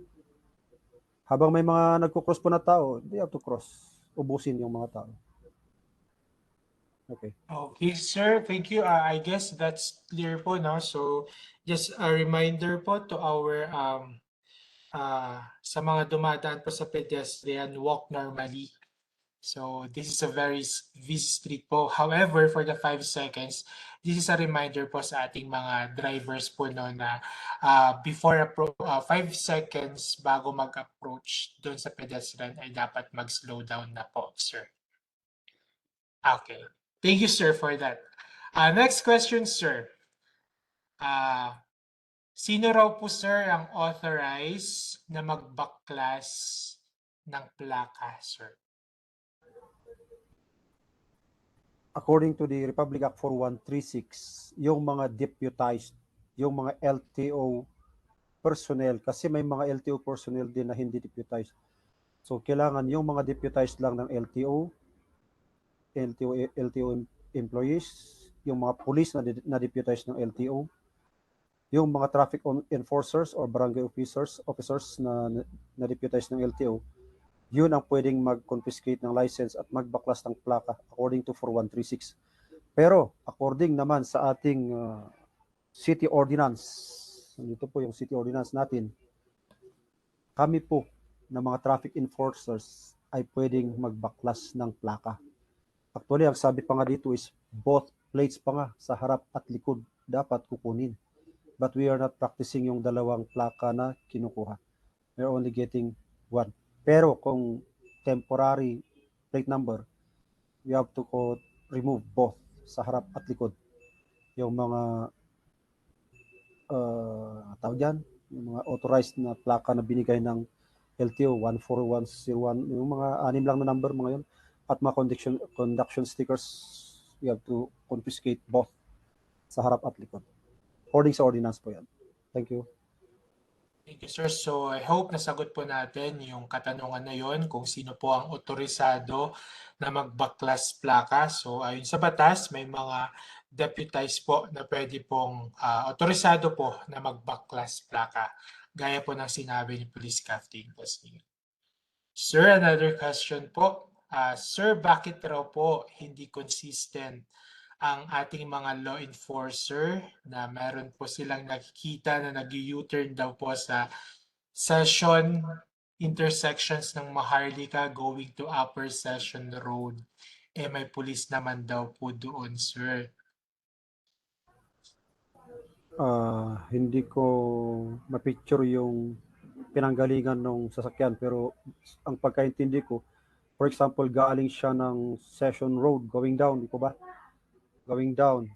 Habang may mga nagko-cross po na tao, they have to cross. Ubusin yung mga tao. Okay. Okay, sir. Thank you. I guess that's clear po, no? So, just a reminder po to our sa mga dumadaan po sa pedestrian, walk normally. So, this is a very busy street po. However, for the 5 seconds, this is a reminder po sa ating mga drivers po, no, na before 5 seconds bago mag-approach doon sa pedestrian ay dapat mag-slow down na po, sir. Okay. Thank you, sir, for that. Next question, sir. Sino raw po, sir, ang authorized na magbaklas ng plaka, sir? According to the Republic Act 4136, yung mga deputized, yung mga LTO personnel, kasi may mga LTO personnel din na hindi deputized. So, kailangan yung mga deputized lang ng LTO employees, yung mga police na deputized ng LTO, yung mga traffic enforcers or barangay officers na deputized ng LTO, yun ang pwedeng mag-confiscate ng license at magbaklas ng plaka according to 4136. Pero according naman sa ating city ordinance, dito po yung city ordinance natin, kami po na mga traffic enforcers ay pwedeng magbaklas ng plaka. Actually, ang sabi pa nga dito is both plates pa nga sa harap at likod dapat kukunin. But we are not practicing yung dalawang plaka na kinukuha. We're only getting one. Pero kung temporary plate number, we have to remove both sa harap at likod. Yung mga tawag dyan, yung mga authorized na plaka na binigay ng LTO 14101, yung mga 6 lang na number mga yun, at mga conduction stickers, we have to confiscate both sa harap at likod. According sa ordinance po yan. Thank you. Thank you, sir. So, I hope nasagot po natin yung katanungan na yon kung sino po ang otorisado na magbaklas plaka. So, ayon sa batas, may mga deputized po na pwede pong otorisado po na magbaklas plaka. Gaya po ng sinabi ni Police Captain Pasing. Sir, another question po. Sir, bakit raw po hindi consistent ang ating mga law enforcer na meron po silang nakikita na nag-U-turn daw po sa Session intersections ng Maharlika going to Upper Session Road. May pulis naman daw po doon, sir. Hindi ko ma-picture yung pinanggalingan ng sasakyan, pero ang pagkaintindi ko, for example, galing siya ng Session Road going down, di po ba? Going down.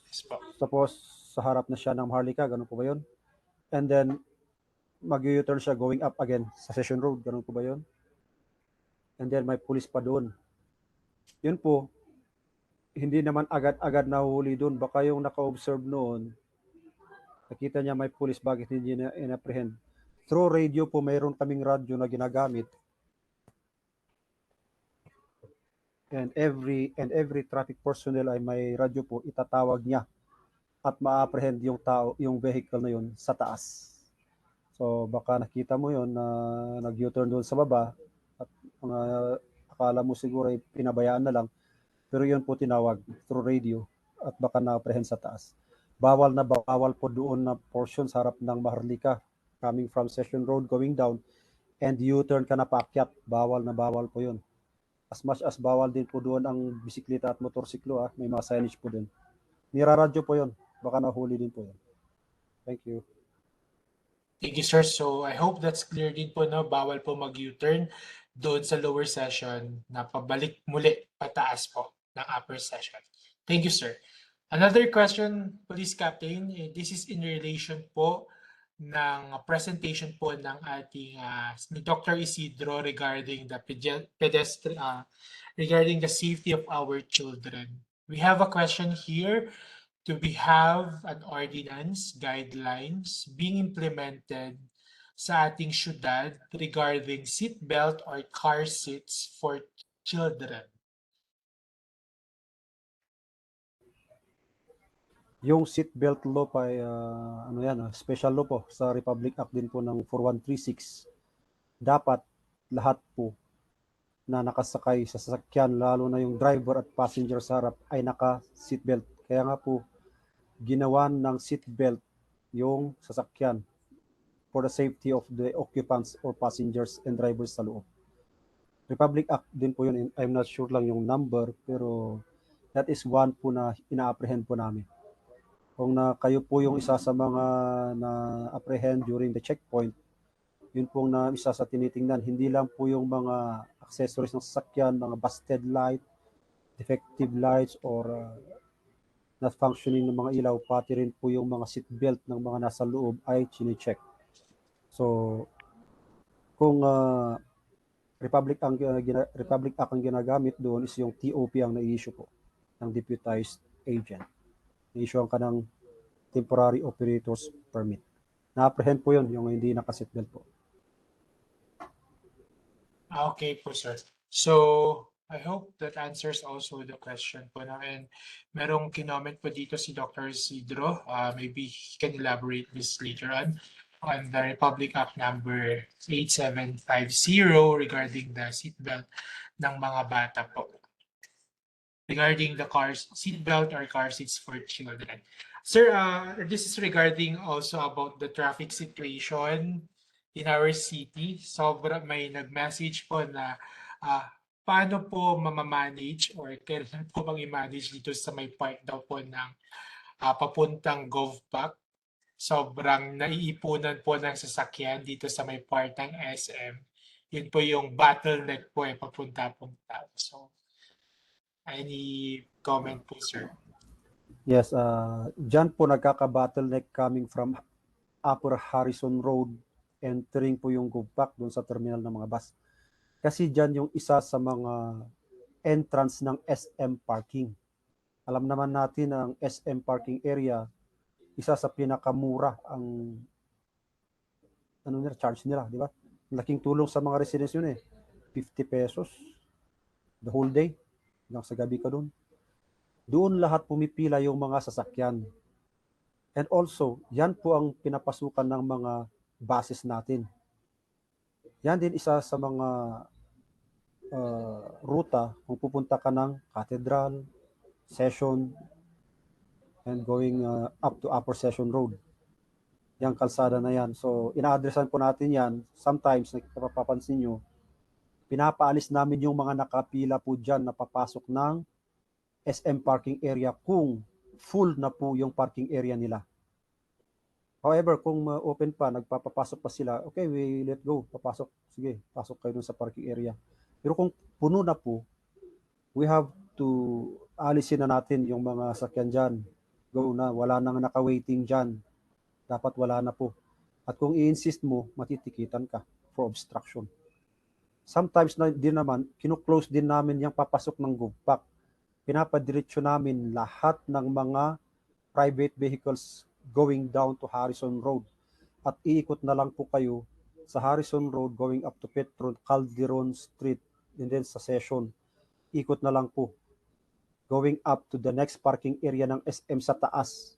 Yes po. Tapos sa harap na siya ng Maharlika, ganun po ba yun? And then mag-U-turn siya going up again sa Session Road. Ganun po ba yun? And then may police pa doon. Yun po, hindi naman agad-agad nahuli doon. Baka yung naka-observe noon, nakita niya may police, bakit hindi niya in-apprehend? Through radio po, mayroon kaming radyo na ginagamit. And every traffic personnel ay may radyo po, itatawag niya at ma-apprehend yung tao, yung vehicle na yun sa taas. So baka nakita mo yun na nag-U-turn doon sa baba at akala mo siguro ay pinabayaan na lang, pero yun po tinawag through radio at baka na-apprehend sa taas. Bawal na bawal po doon na portion sa harap ng Maharlika coming from Session Road going down and U-turn ka na paakyat. Bawal na bawal po yun. As much as bawal din po doon ang bisikleta at motorsiklo, may mga signage po din. Niraradyo po yun. Baka nahuli din po yun. Thank you. Thank you, sir. So I hope that's clear din po, no? Bawal po mag-U-turn doon sa lower session na pabalik muli pataas po ng upper session. Thank you, sir. Another question, Police Captain, this is in relation po ng presentation po ng ating ni Dr. Isidro regarding the regarding the safety of our children. We have a question here. Do we have an ordinance, guidelines being implemented sa ating syudad regarding seatbelt or car seats for children? Yung seatbelt law pa ay special law po sa Republic Act din po ng 4136. Dapat lahat po na nakasakay sa sasakyan, lalo na yung driver at passenger sa harap, ay naka-seatbelt. Kaya nga po ginawan ng seatbelt yung sasakyan for the safety of the occupants or passengers and drivers sa loob. Republic Act din po yun. I'm not sure lang yung number, pero that is one po na ina-apprehend po namin. Kung kayo po yung isa sa mga na-apprehend during the checkpoint, yun pong na isa sa tinitingnan. Hindi lang po yung mga accessories ng sasakyan, mga busted light, defective lights, or not functioning ng mga ilaw, pati rin po yung mga seatbelt ng mga nasa loob ay chine-check. So, kung Republic Act ang ginagamit doon is yung TOP ang na-issue po ng deputized agent. Na-issue ka ng temporary operators permit. Na-apprehend po yun, yung hindi naka-seatbelt po. Okay po, sir. So, I hope that answers also the question po na. And merong kinoment po dito si Dr. Isidro. Maybe he can elaborate this later on the Republic Act number 8750 regarding the seatbelt ng mga bata po. Regarding the seatbelt or car seats for children. Sir, this is regarding also about the traffic situation in our city. May nag-message po na paano po mamamanage or kailan po bang i-manage dito sa may park daw po ng papuntang GovPac. Sobrang naiipunan po ng sasakyan dito sa may part ng SM. Yun po yung bottleneck po papunta-punta. So, any comment po, sir? Yes, dyan po nagkaka-bottleneck coming from Upper Harrison Road, entering po yung GovPac doon sa terminal ng mga bus. Kasi dyan yung isa sa mga entrance ng SM parking. Alam naman natin ang SM parking area, isa sa pinakamura ang charge nila, di ba? Laking tulong sa mga residents yun 50 pesos the whole day, hanggang sa gabi ka doon. Doon lahat pumipila yung mga sasakyan. And also, yan po ang pinapasukan ng mga buses natin. Yan din isa sa mga ruta kung pupunta ka ng Cathedral, Session, and going up to Upper Session Road. Yang kalsada na yan. So, ina-addressan po natin yan. Sometimes, napapansin nyo, pinapaalis namin yung mga nakapila po dyan na papasok ng SM parking area kung full na po yung parking area nila. However, kung open pa, nagpapapasok pa sila, okay, we let go, papasok. Sige, pasok kayo dun sa parking area. Pero kung puno na po, we have to alisin na natin yung mga sakyan dyan. Go na, wala nang naka-waiting dyan. Dapat wala na po. At kung i-insist mo, matitikitan ka for obstruction. Sometimes na din naman, kinu-close din namin yung papasok ng gugpak. Pinapadiretso namin lahat ng mga private vehicles going down to Harrison Road. At iikot na lang po kayo sa Harrison Road going up to Petron, Calderon Street, and then sa Session. Ikot na lang po. Going up to the next parking area ng SM sa taas.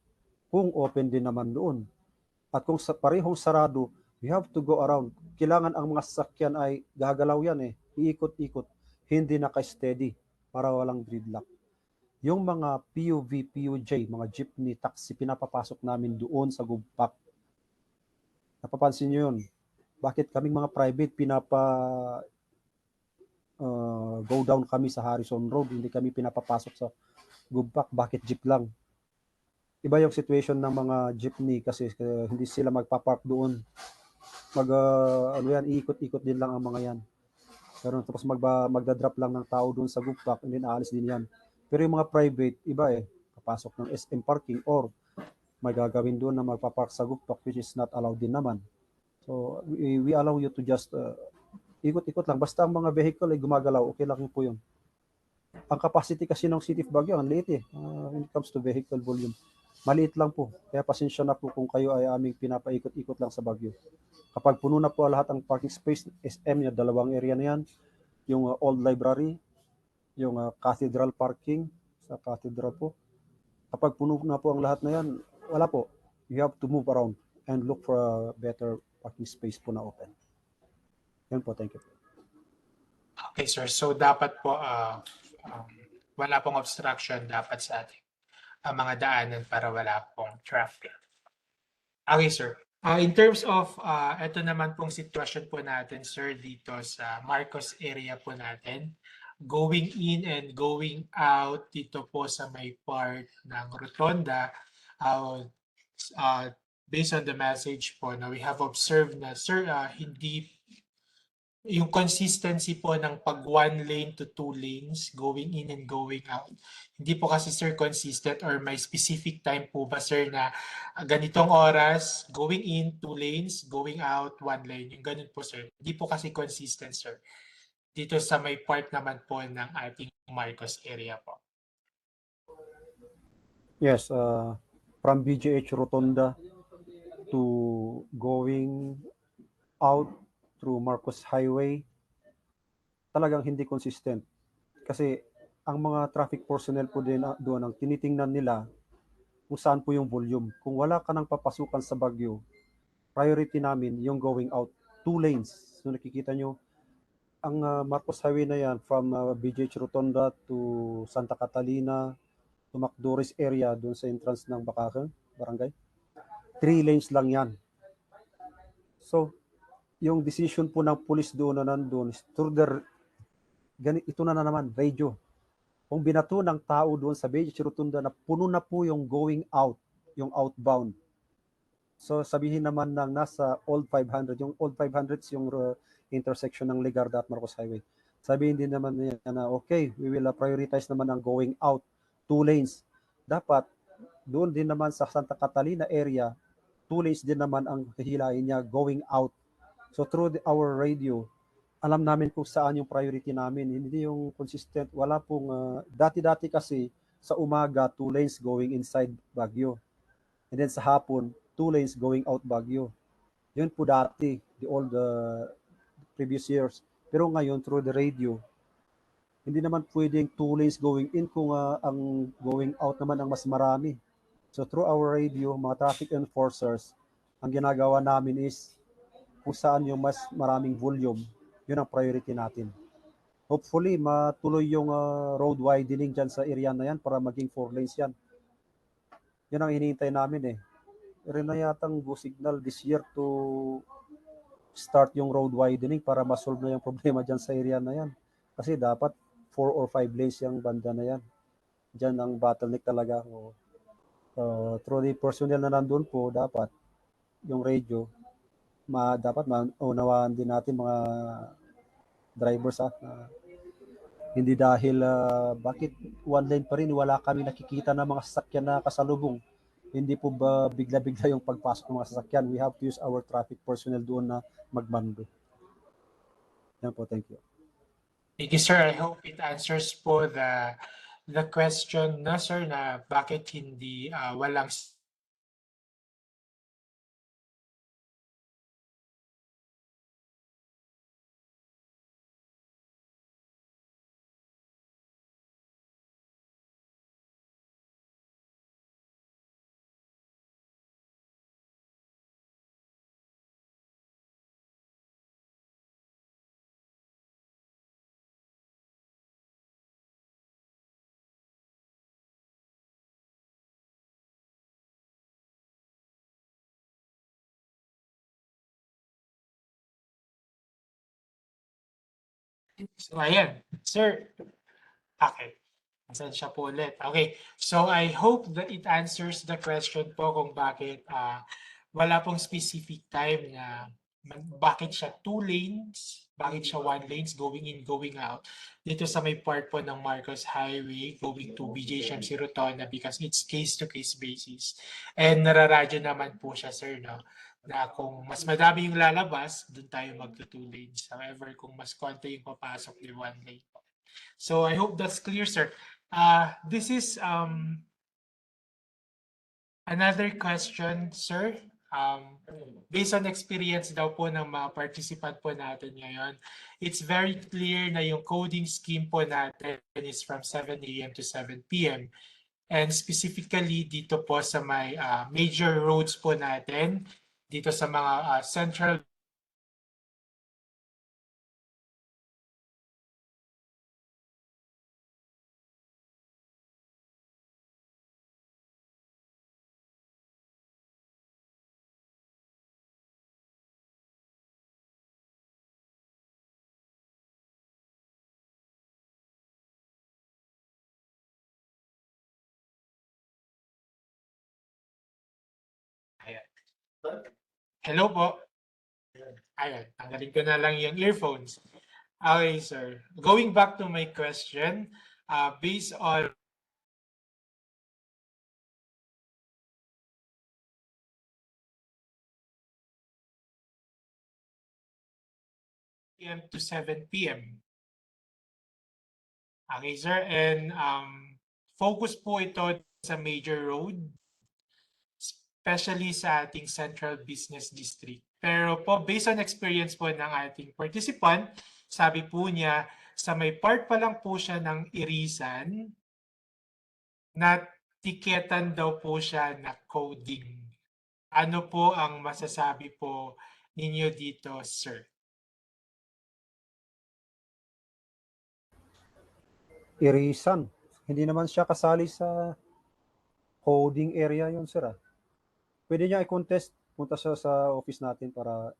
Kung open din naman doon. At kung parehong sarado, we have to go around. Kailangan ang mga sasakyan ay gagalaw yan eh. Iikot-ikot. Hindi naka-steady para walang gridlock. Yung mga PUV, PUJ, mga jeepney, taxi, pinapapasok namin doon sa gugpak. Napapansin nyo yun? Bakit kaming mga private go down kami sa Harrison Road, hindi kami pinapapasok sa gugpak? Bakit jeep lang? Iba yung situation ng mga jeepney kasi hindi sila magpapark doon. Iikot-ikot din lang ang mga yan. Pero tapos magdadrop lang ng tao doon sa gugpak and then aalis din yan. Pero yung mga private, iba eh. Papasok ng SM parking or may gagawin doon na magpapark sa gugpak which is not allowed din naman. So we allow you to just ikot-ikot lang. Basta ang mga vehicle ay gumagalaw, okay lang po yun. Ang capacity kasi ng City of Baguio, ang liit eh. When it comes to vehicle volume. Maliit lang po. Kaya pasensya na po kung kayo ay aming pinapaikot-ikot lang sa Baguio. Kapag puno na po lahat ang parking space, SM niya, dalawang area na yan. Yung old library, yung cathedral parking sa cathedral po. Kapag puno na po ang lahat na yan, wala po. You have to move around and look for a better parking space po na open. Yan po, thank you. Okay, sir. So dapat po wala pong obstruction dapat sa ating mga daanan para wala pong traffic. Okay, sir. In terms of ito naman pong sitwasyon po natin, sir, dito sa Marcos area po natin, going in and going out dito po sa may part ng Rotonda, based on the message po na we have observed na, sir, hindi yung consistency po ng pag 1 lane to 2 lanes going in and going out. Hindi po kasi, sir, consistent or may specific time po ba, sir, na ganitong oras, going in 2 lanes, going out 1 lane. Yung ganun po, sir. Hindi po kasi consistent, sir. Dito sa may part naman po ng ating Marcos area po. Yes, from BGH Rotonda to going out through Marcos Highway, talagang hindi consistent. Kasi ang mga traffic personnel po din doon, ang tinitingnan nila kung saan po yung volume. Kung wala ka nang papasukan sa Baguio, priority namin yung going out, 2 lanes. So nakikita nyo, ang Marcos Highway na yan from BGH Rotonda to Santa Catalina to Macdores area doon sa entrance ng Bakakang Barangay. 3 lanes lang yan. So, yung decision po ng police doon na nandun, ito na naman, radio. Kung binato ng tao doon sa BGH Rotunda na puno na po yung going out, yung outbound. So sabihin naman ng nasa Old 500, yung Old 500 yung intersection ng Ligarda at Marcos Highway. Sabihin din naman niya na okay, we will prioritize naman ang going out, 2 lanes. Dapat doon din naman sa Santa Catalina area, 2 lanes din naman ang hihilain niya going out. So through our radio, alam namin kung saan yung priority namin. Hindi yung consistent. Wala pong, dati-dati kasi sa umaga, 2 lanes going inside Baguio. And then sa hapon, 2 lanes going out Baguio. Yun po dati, all the previous years. Pero ngayon, through the radio, hindi naman pwedeng 2 lanes going in kung ang going out naman ang mas marami. So through our radio, mga traffic enforcers, ang ginagawa namin is kung saan yung mas maraming volume, yun ang priority natin. Hopefully, matuloy yung road widening dyan sa area na yan para maging 4 lanes yan. Yan ang hinihintay namin eh. Pero na yatang go signal this year to start yung road widening para masolve na yung problema dyan sa area na yan. Kasi dapat 4 or 5 lanes yung banda na yan. Dyan ang bottleneck talaga. Through the personnel na nandun po, dapat yung radio, dapat maunawaan din natin mga drivers hindi dahil bakit 1 lane pa rin, wala kami nakikita na mga sasakyan na kasalubong. Hindi po ba bigla-bigla yung pagpasok ng mga sasakyan. We have to use our traffic personnel doon na magmando. Yan po, thank you. Thank you, sir. I hope it answers po the question na, sir, na bakit hindi walang So, ayan. Sir, okay. Pasensya po ulit. Okay. So, I hope that it answers the question po kung bakit wala pong specific time na bakit siya 2 lanes, bakit siya 1 lanes going in, going out. Dito sa may part po ng Marcos Highway going to BJ Shamsi Rotona because it's case-to-case basis. And nararadyo naman po siya, sir, no? Na kung mas madami yung lalabas, doon tayo magto 2 lanes. However, kung mas konti yung papasok, di 1 lane. So I hope that's clear, sir. This is another question, sir. Based on experience daw po ng mga participant po natin ngayon, it's very clear na yung coding scheme po natin is from 7 a.m. to 7 p.m. And specifically dito po sa may major roads po natin, dito sa mga central Hello po. Ayan, tanggalin ko na lang yung earphones. Okay, sir. Going back to my question, based on p.m. to 7 p.m. Okay, sir. And focus po ito sa major road, especially sa ating Central Business District. Pero po, based on experience po ng ating participant, sabi po niya, sa may part pa lang po siya ng irisan, na tiketan daw po siya na coding. Ano po ang masasabi po ninyo dito, sir? Irisan. Hindi naman siya kasali sa coding area yun, sir. Pwede niya i-contest. Punta siya sa office natin para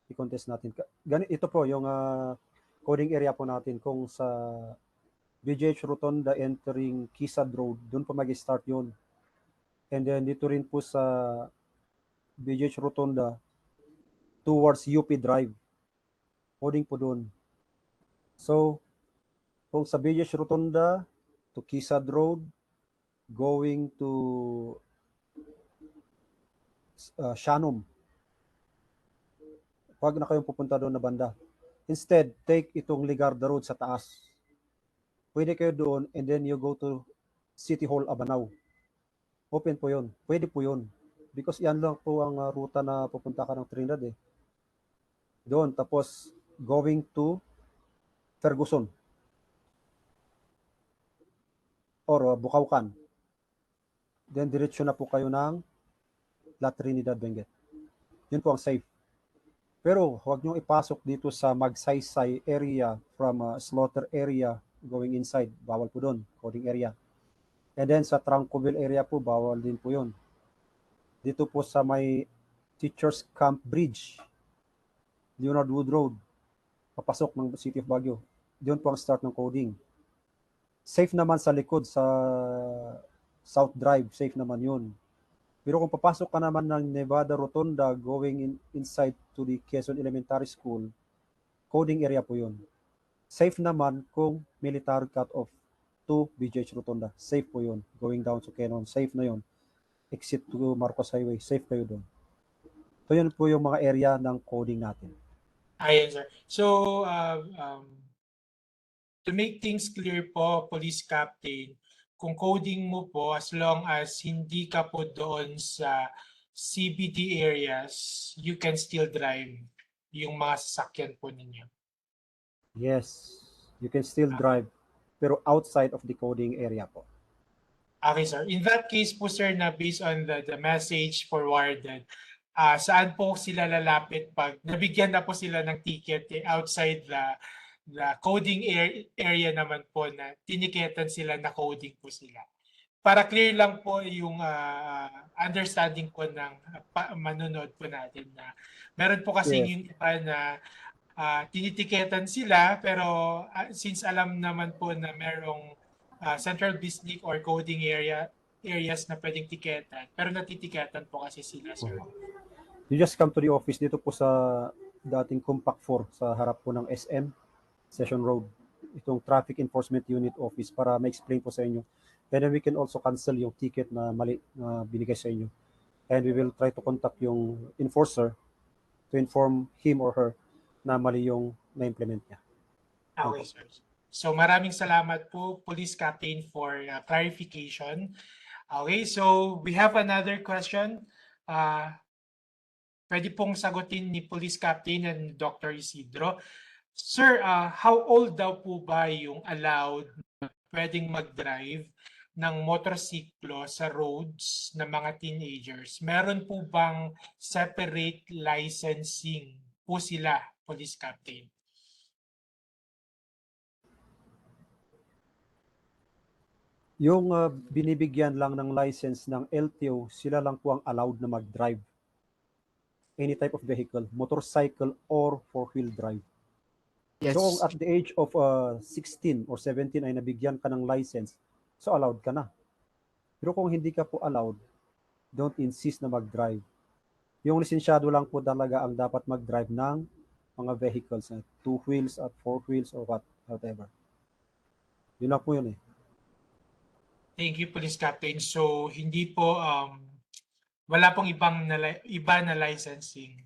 i-contest natin. Ito po yung coding area po natin kung sa BGH Rotonda entering Kisad Road. Doon po mag-start yun. And then dito rin po sa BGH Rotonda towards UP Drive. Coding po doon. So, kung sa BGH Rotonda to Kisad Road, going to Shannon. Huwag na kayong pupunta doon na banda. Instead, take itong Ligarda Road sa taas. Pwede kayo doon and then you go to City Hall, Abanao. Open po yun. Pwede po yun. Because yan lang po ang ruta na pupunta ka ng Trinidad eh. Doon, tapos going to Ferguson or Bukawkan. Then diretsyo na po kayo ng La Trinidad, Benguet. Yun po ang safe. Pero huwag nyo ipasok dito sa Magsaysay area from Slaughter area going inside. Bawal po doon, coding area. And then sa Trancoville area po, bawal din po yun. Dito po sa may Teachers Camp Bridge, Leonard Wood Road, papasok ng City of Baguio. Doon po ang start ng coding. Safe naman sa likod, sa South Drive, safe naman yun. Pero kung papasok ka naman ng Nevada Rotonda going inside to the Quezon Elementary School, coding area po yun. Safe naman kung military cut-off to BGH Rotonda. Safe po yun. Going down to Quezon, safe na yun. exit to Marcos Highway, safe kayo doon. So yun po yung mga area ng coding natin. Ayan, sir. So, to make things clear po, Police Captain, kung coding mo po, as long as hindi ka po doon sa CBD areas, you can still drive yung mga sasakyan po ninyo. Yes, you can still drive, pero outside of the coding area po. Okay, sir. In that case po, sir, na based on the message forwarded, saan po sila lalapit pag nabigyan na po sila ng ticket outside the coding area naman po na tiniketan sila na coding po sila. Para clear lang po yung understanding po ng manonood po natin na meron po kasing Yes. yung iba na tinitiketan sila pero since alam naman po na merong central business or coding areas na pwedeng tiketan pero natitiketan po kasi sila, sir. You just come to the office dito po sa dating Compact 4 sa harap po ng SM Session Road, itong Traffic Enforcement Unit Office para ma-explain po sa inyo. And then we can also cancel yung ticket na mali na binigay sa inyo. And we will try to contact yung enforcer to inform him or her na mali yung na-implement niya. Okay, sir. So maraming salamat po, Police Captain, for clarification. Okay, so we have another question. Pwede pong sagutin ni Police Captain and Dr. Isidro. Sir, how old daw po ba yung allowed pwedeng mag-drive ng motorsiklo sa roads ng mga teenagers? Meron po bang separate licensing po sila, Police Captain? Yung binibigyan lang ng license ng LTO, sila lang po ang allowed na mag-drive. Any type of vehicle, motorcycle or four-wheel drive. Yes. So at the age of 16 or 17 ay nabigyan ka ng license, so allowed ka na. Pero kung hindi ka po allowed, don't insist na mag-drive. Yung lisensyado lang po talaga ang dapat mag-drive ng mga vehicles, 2 wheels at 4 wheels or whatever. Yun lang po yun eh. Thank you, Police Captain. So hindi po wala pong iba na licensing.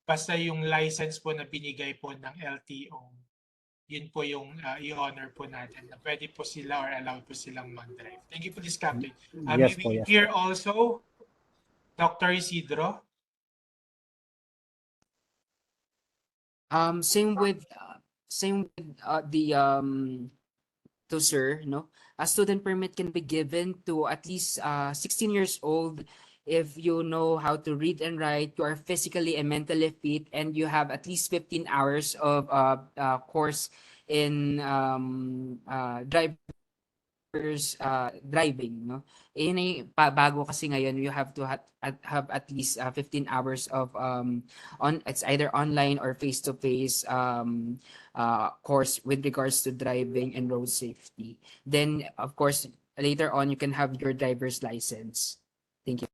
Basta yung license po na binigay po ng LTO, yun po yung i-honor po natin na pwede po sila or allowed po silang mag-drive. Thank you, Police Captain. Yes po, Maybe yes. here also, Dr. Isidro. Same with the to sir, no? A student permit can be given to at least 16 years old if you know how to read and write, you are physically and mentally fit, and you have at least 15 hours of course in driving, no? Bago kasi ngayon you have to have at least 15 hours of it's either online or face to face course with regards to driving and road safety. Then of course later on you can have your driver's license. Thank you.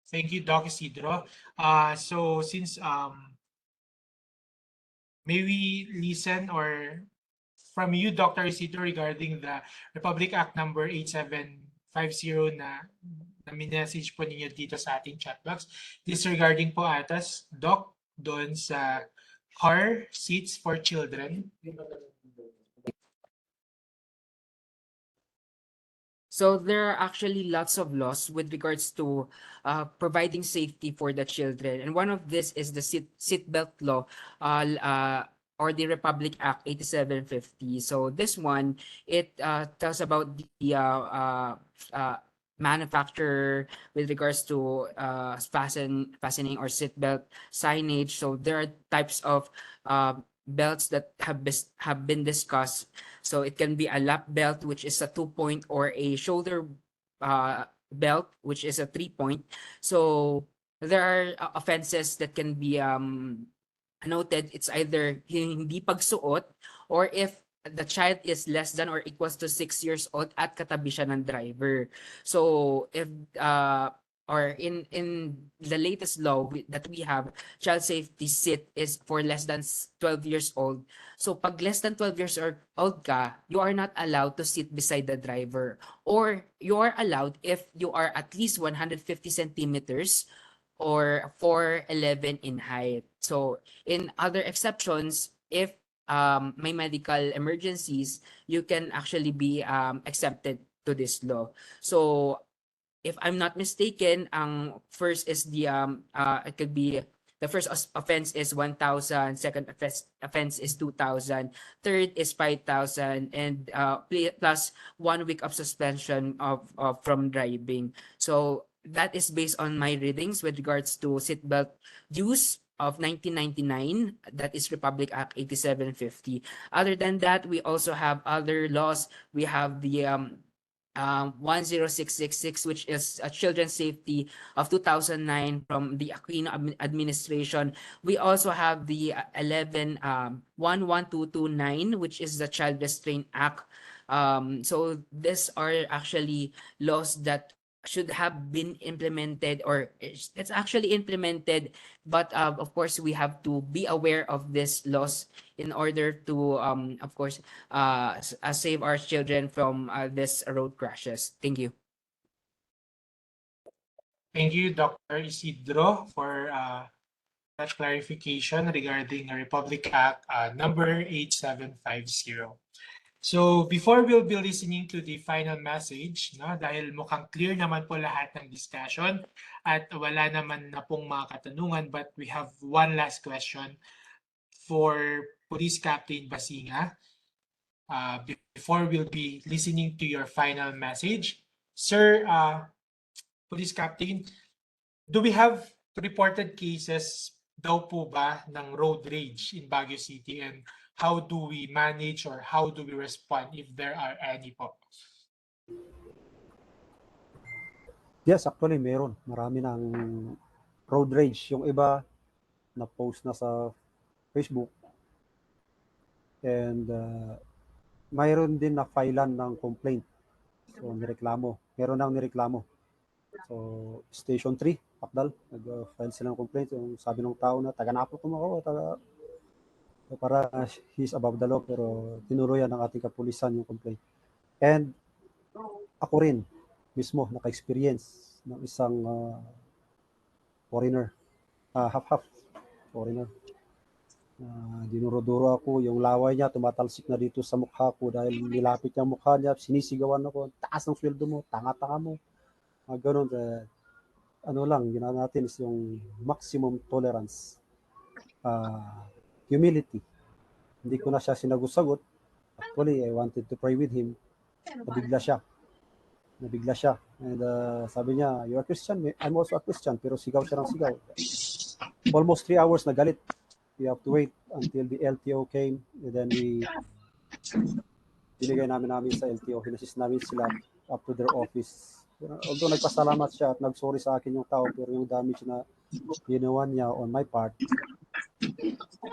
Thank you, Doc Isidro. So since may we listen or from you, Dr. Isidro, regarding the Republic Act number 8750 na minessage po ninyo dito sa ating chat box. This regarding po atas, Doc, doon sa car seats for children. So there are actually lots of laws with regards to providing safety for the children, and one of this is the seatbelt law, or the Republic Act 8750. So this one, it tells about the manufacturer with regards to fastening or seatbelt signage. So there are types of belts that have been discussed. So it can be a lap belt, which is a 2-point, or a shoulder belt, which is a 3-point. So there are offenses that can be noted. It's either hindi pagsuot, or if the child is less than or equals to 6 years old at katabi siya ng driver. So if or in the latest law that we have, child safety seat is for less than 12 years old. So pag less than 12 years old ka, you are not allowed to sit beside the driver, or you are allowed if you are at least 150 centimeters or 4'11" in height. So in other exceptions, if may medical emergencies, you can actually be accepted to this law. So if I'm not mistaken, ang first is it could be the first offense is 1,000, second offense is 2,000, third is 5,000, and plus 1 week of suspension of from driving. So that is based on my readings with regards to seatbelt use of 1999, that is Republic Act 8750. Other than that, we also have other laws. We have the 10666, which is a children's safety of 2009 from the Aquino administration. We also have the 11229, which is the Child Restraint Act. So these are actually laws that should have been implemented, or it's actually implemented, but of course we have to be aware of these laws in order to of course save our children from this road crashes. Thank you. Thank you, Dr. Isidro, for that clarification regarding the Republic Act number 8750. So before we'll be listening to the final message, no, dahil mukhang clear naman po lahat ng discussion at wala naman na pong mga katanungan, but we have one last question for Police Captain Basinga. Before we'll be listening to your final message, Sir Police Captain, do we have reported cases daw po ba ng road rage in Baguio City, and how do we manage or how do we respond if there are any po? Yes, actually meron. Marami ng road rage. Yung iba na-post na sa Facebook. And mayroon din na filean ng complaint. So nireklamo. Meron nang nireklamo. So Station 3, Pakdal, nag-file sila ng complaint. Yung sabi ng tao na taga-Napo ako, para he's above the law, pero tinuloyan ng ating kapulisan yung complaint. And ako rin mismo naka-experience ng isang foreigner, half-half foreigner. Dinuro-duro ako, yung laway niya tumatalsik na dito sa mukha ko dahil nilapit niya mukha niya, sinisigawan ako, taas ng sweldo mo, tanga-tanga mo. Ganun, ano lang, ginawa natin is yung maximum tolerance. Humility. Hindi ko na siya sinagot-sagot. Actually, I wanted to pray with him. Nabigla siya. And sabi niya, you're a Christian? I'm also a Christian. Pero sigaw siya ng sigaw. Almost 3 hours na galit. We have to wait until the LTO came. And then binigay namin sa LTO. Hinassist namin sila up to their office. Although nagpasalamat siya at nag-sorry sa akin yung tao, pero yung damage na ginawa niya on my part,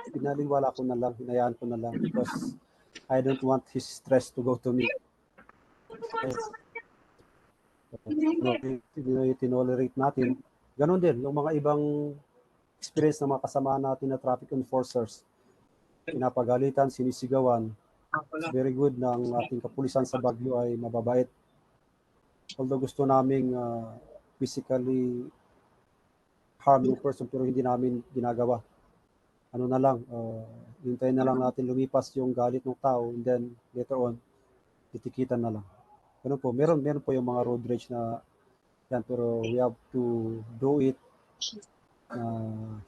pinaliwala ko na lang, hinayaan ko na lang because I don't want his stress to go to me. Tinolerate natin. Ganon din, yung mga ibang experience ng mga kasama natin na traffic enforcers, pinapagalitan, sinisigawan. It's very good ng ating kapulisan sa Baguio ay mababait. Although gusto naming physically harm yung person, pero hindi namin ginagawa. Ano na lang, hintayin na lang natin lumipas yung galit ng tao, and then later on, titikitan na lang. Ganun po, meron po yung mga road rage na yan, pero we have to do it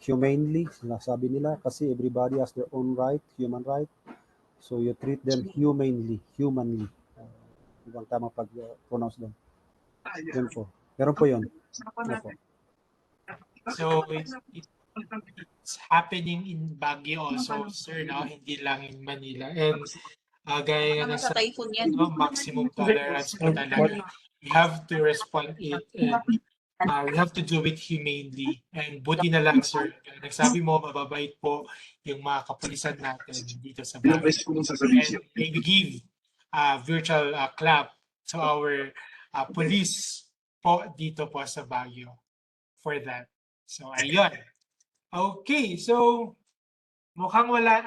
humanely, sinasabi nila, kasi everybody has their own right, human right. So you treat them humanly. Ibang tamang pag-pronounce doon. Yun po. Meron po yun. Opo. So it's happening in Baguio also, sir, no? Hindi lang in Manila. And gaya nga sa no, maximum tolerance po talaga. We have to respond it, and we have to do it humanely. And buti na lang, sir, nagsabi mo, mababait po yung mga kapulisan natin dito sa Baguio. And maybe give a virtual clap to our police po dito po sa Baguio for that. So, ayun. Okay, so mukhang wala,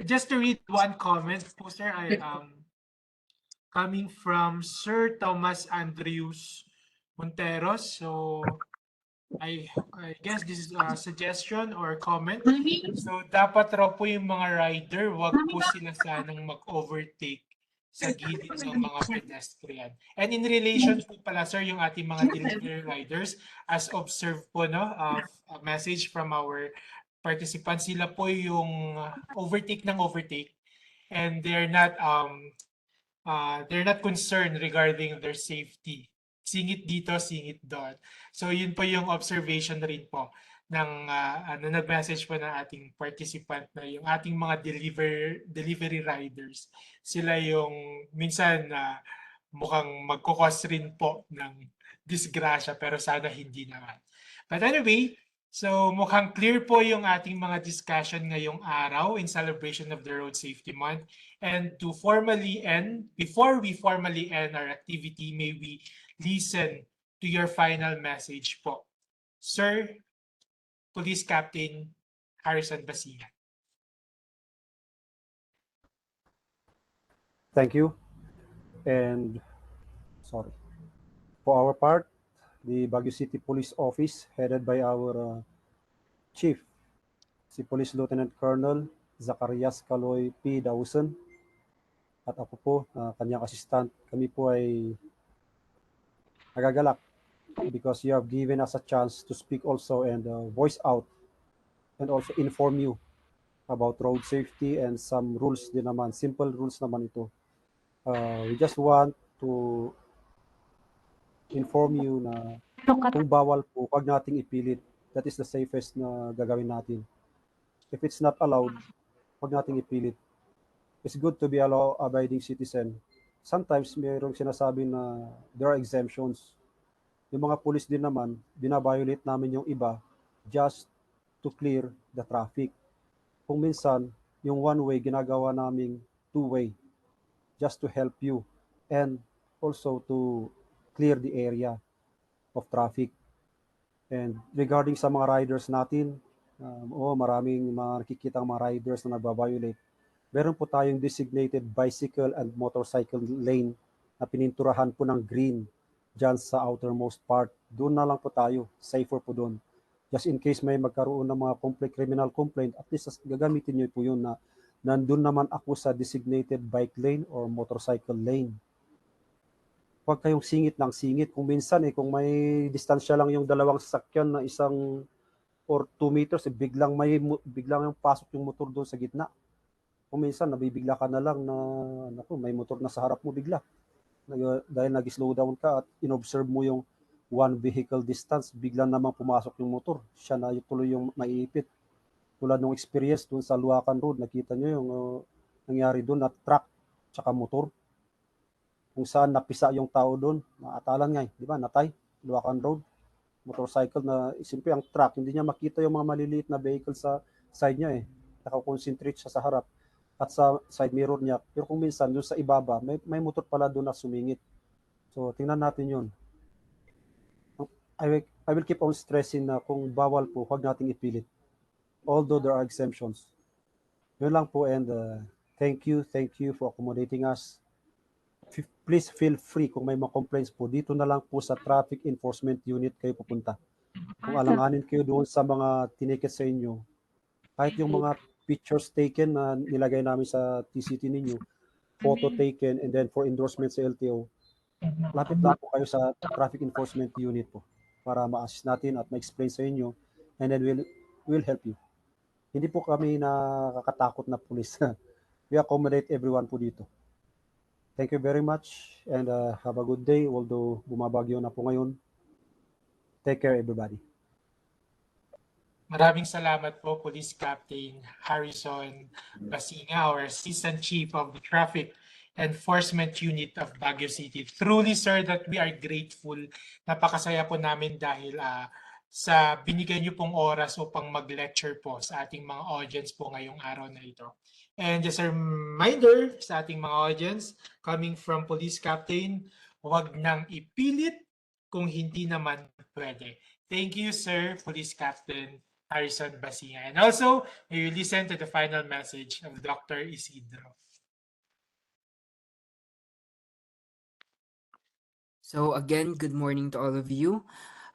just to read one comment po, sir, coming from Sir Thomas Andrews Monteros. So, I guess this is a suggestion or comment. So, dapat raw po yung mga rider, wag po sila sanang mag-overtake sa gilid ng mga pedestrian. And in relation po pala, sir, yung ating mga delivery riders, as observed po, no, of a message from our participants, sila po yung overtake ng overtake, and they're not concerned regarding their safety. Singit dito, singit doon. So yun po yung observation rin po ng nag-message po ng ating participant na yung ating mga delivery riders. Sila yung minsan na mukhang magkukos rin po ng disgrasya, pero sana hindi naman. But anyway, so mukhang clear po yung ating mga discussion ngayong araw in celebration of the Road Safety Month. And to formally end, before we formally end our activity, may we listen to your final message po. Sir, Police Captain Harrison Basigan. Thank you. And sorry. For our part, the Baguio City Police Office, headed by our Chief, si Police Lieutenant Colonel Zacarias Caloy P. Dawson, at ako po, kanyang assistant, kami po ay nagagalak because you have given us a chance to speak also and voice out and also inform you about road safety and some rules din naman, simple rules naman ito. We just want to inform you na kung bawal po, wag nating ipilit. That is the safest na gagawin natin. If it's not allowed, wag nating ipilit. It's good to be a law-abiding citizen. Sometimes mayroong sinasabi na there are exemptions. Yung mga pulis din naman, binabiolate namin yung iba just to clear the traffic. Kung minsan, yung one-way ginagawa naming two-way just to help you and also to clear the area of traffic. And regarding sa mga riders natin, maraming mga nakikitang mga riders na nagbabiolate. Meron po tayong designated bicycle and motorcycle lane na pininturahan po ng green dyan sa outermost part. Doon na lang po tayo, safer po doon. Just in case may magkaroon ng mga criminal complaint, at least gagamitin nyo po yun na nandun naman ako sa designated bike lane or motorcycle lane. Huwag kayong singit ng singit. Kung minsan kung may distansya lang yung dalawang sasakyan na 1 or 2 meters, biglang yung pasok yung motor doon sa gitna. Kung minsan nabibigla ka na lang na may motor na sa harap mo bigla. Dahil nag-slow down ka at inobserve mo yung one vehicle distance, biglang naman pumasok yung motor. Siya na tuloy yung maiipit. Tulad ng experience doon sa Luacan Road, nakita nyo yung nangyari doon na truck tsaka motor. Kung saan napisa yung tao doon, naatalan nga di ba, natay, Luacan Road, motorcycle na, simple ang truck, hindi niya makita yung mga maliliit na vehicle sa side niya nakakonsentrate siya sa harap at sa side mirror niya, pero kung minsan doon sa ibaba, may motor pala doon na sumingit. So, tingnan natin yun. I will keep on stressing na kung bawal po, huwag nating ipilit. Although there are exemptions. Yun lang po, and thank you for accommodating us. Please feel free kung may mga complaints po, dito na lang po sa Traffic Enforcement Unit kayo pupunta. Kung alanganin kayo doon sa mga tiniket sa inyo, kahit yung mga pictures taken na nilagay namin sa TCT ninyo, photo taken, and then for endorsement sa LTO, lapit lang po kayo sa Traffic Enforcement Unit po para ma-assist natin at ma-explain sa inyo, and then we'll help you. Hindi po kami nakakatakot na pulis. We accommodate everyone po dito. Thank you very much and have a good day, although bumabagyo na po ngayon. Take care, everybody. Maraming salamat po, Police Captain Harrison Basinga, our Assistant Chief of the Traffic Enforcement Unit of Baguio City. Truly, sir, that we are grateful. Napakasaya po namin dahil sa binigay niyo pong oras upang mag-lecture po sa ating mga audience po ngayong araw na ito. And just a reminder sa ating mga audience, coming from Police Captain, huwag nang ipilit kung hindi naman pwede. Thank you, Sir Police Captain Harrison Basinga. And also, may you listen to the final message of Dr. Isidro. So again, good morning to all of you.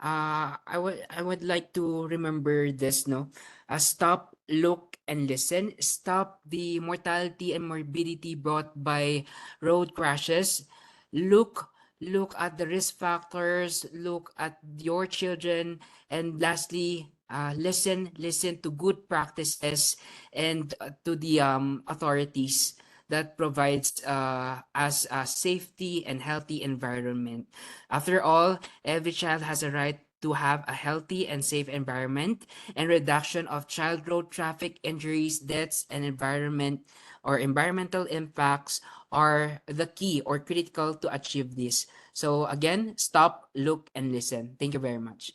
I would like to remember this, no? Stop, look, and listen. Stop the mortality and morbidity brought by road crashes. Look, look at the risk factors. Look at your children, and lastly, listen to good practices and to the authorities that provides us a safety and healthy environment. After all, every child has a right to have a healthy and safe environment, and reduction of child road traffic injuries, deaths, and environmental impacts are the key or critical to achieve this. So again, stop, look, and listen. Thank you very much.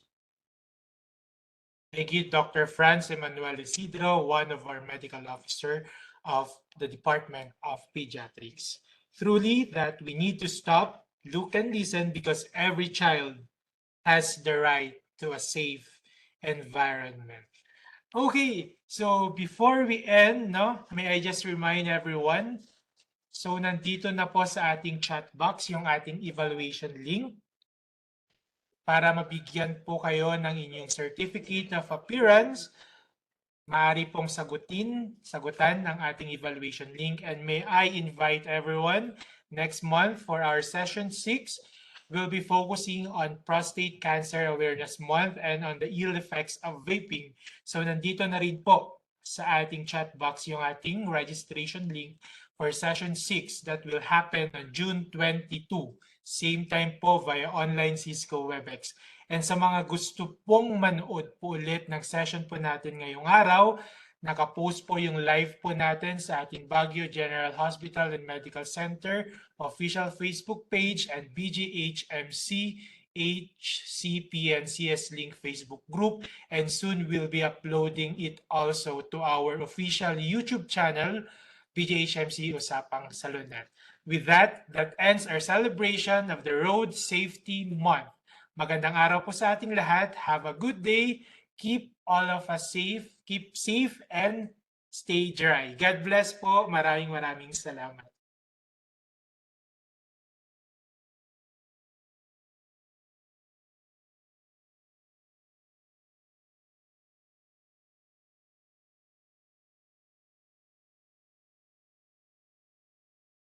Thank you, Dr. Franz Emmanuel Isidro, one of our medical officer of the Department of Pediatrics. Truly that we need to stop, look, and listen because every child has the right to a safe environment. Okay, so before we end, no, may I just remind everyone, so nandito na po sa ating chat box yung ating evaluation link para mabigyan po kayo ng inyong certificate of appearance. Maaari pong sagutan ng ating evaluation link, and may I invite everyone next month for our session 6. We'll be focusing on Prostate Cancer Awareness Month and on the ill effects of vaping. So nandito na rin po sa ating chat box yung ating registration link for session 6 that will happen on June 22. Same time po via online Cisco WebEx. And sa mga gusto pong manood po ulit ng session po natin ngayong araw, nakapost po yung live po natin sa ating Baguio General Hospital and Medical Center official Facebook page and BGHMC HCPNCS Link Facebook group, and soon we'll be uploading it also to our official YouTube channel, BGHMC Usapang Salun-at. With that, that ends our celebration of the Road Safety Month. Magandang araw po sa ating lahat. Have a good day. Keep all of us safe. Keep safe and stay dry. God bless po. Maraming salamat.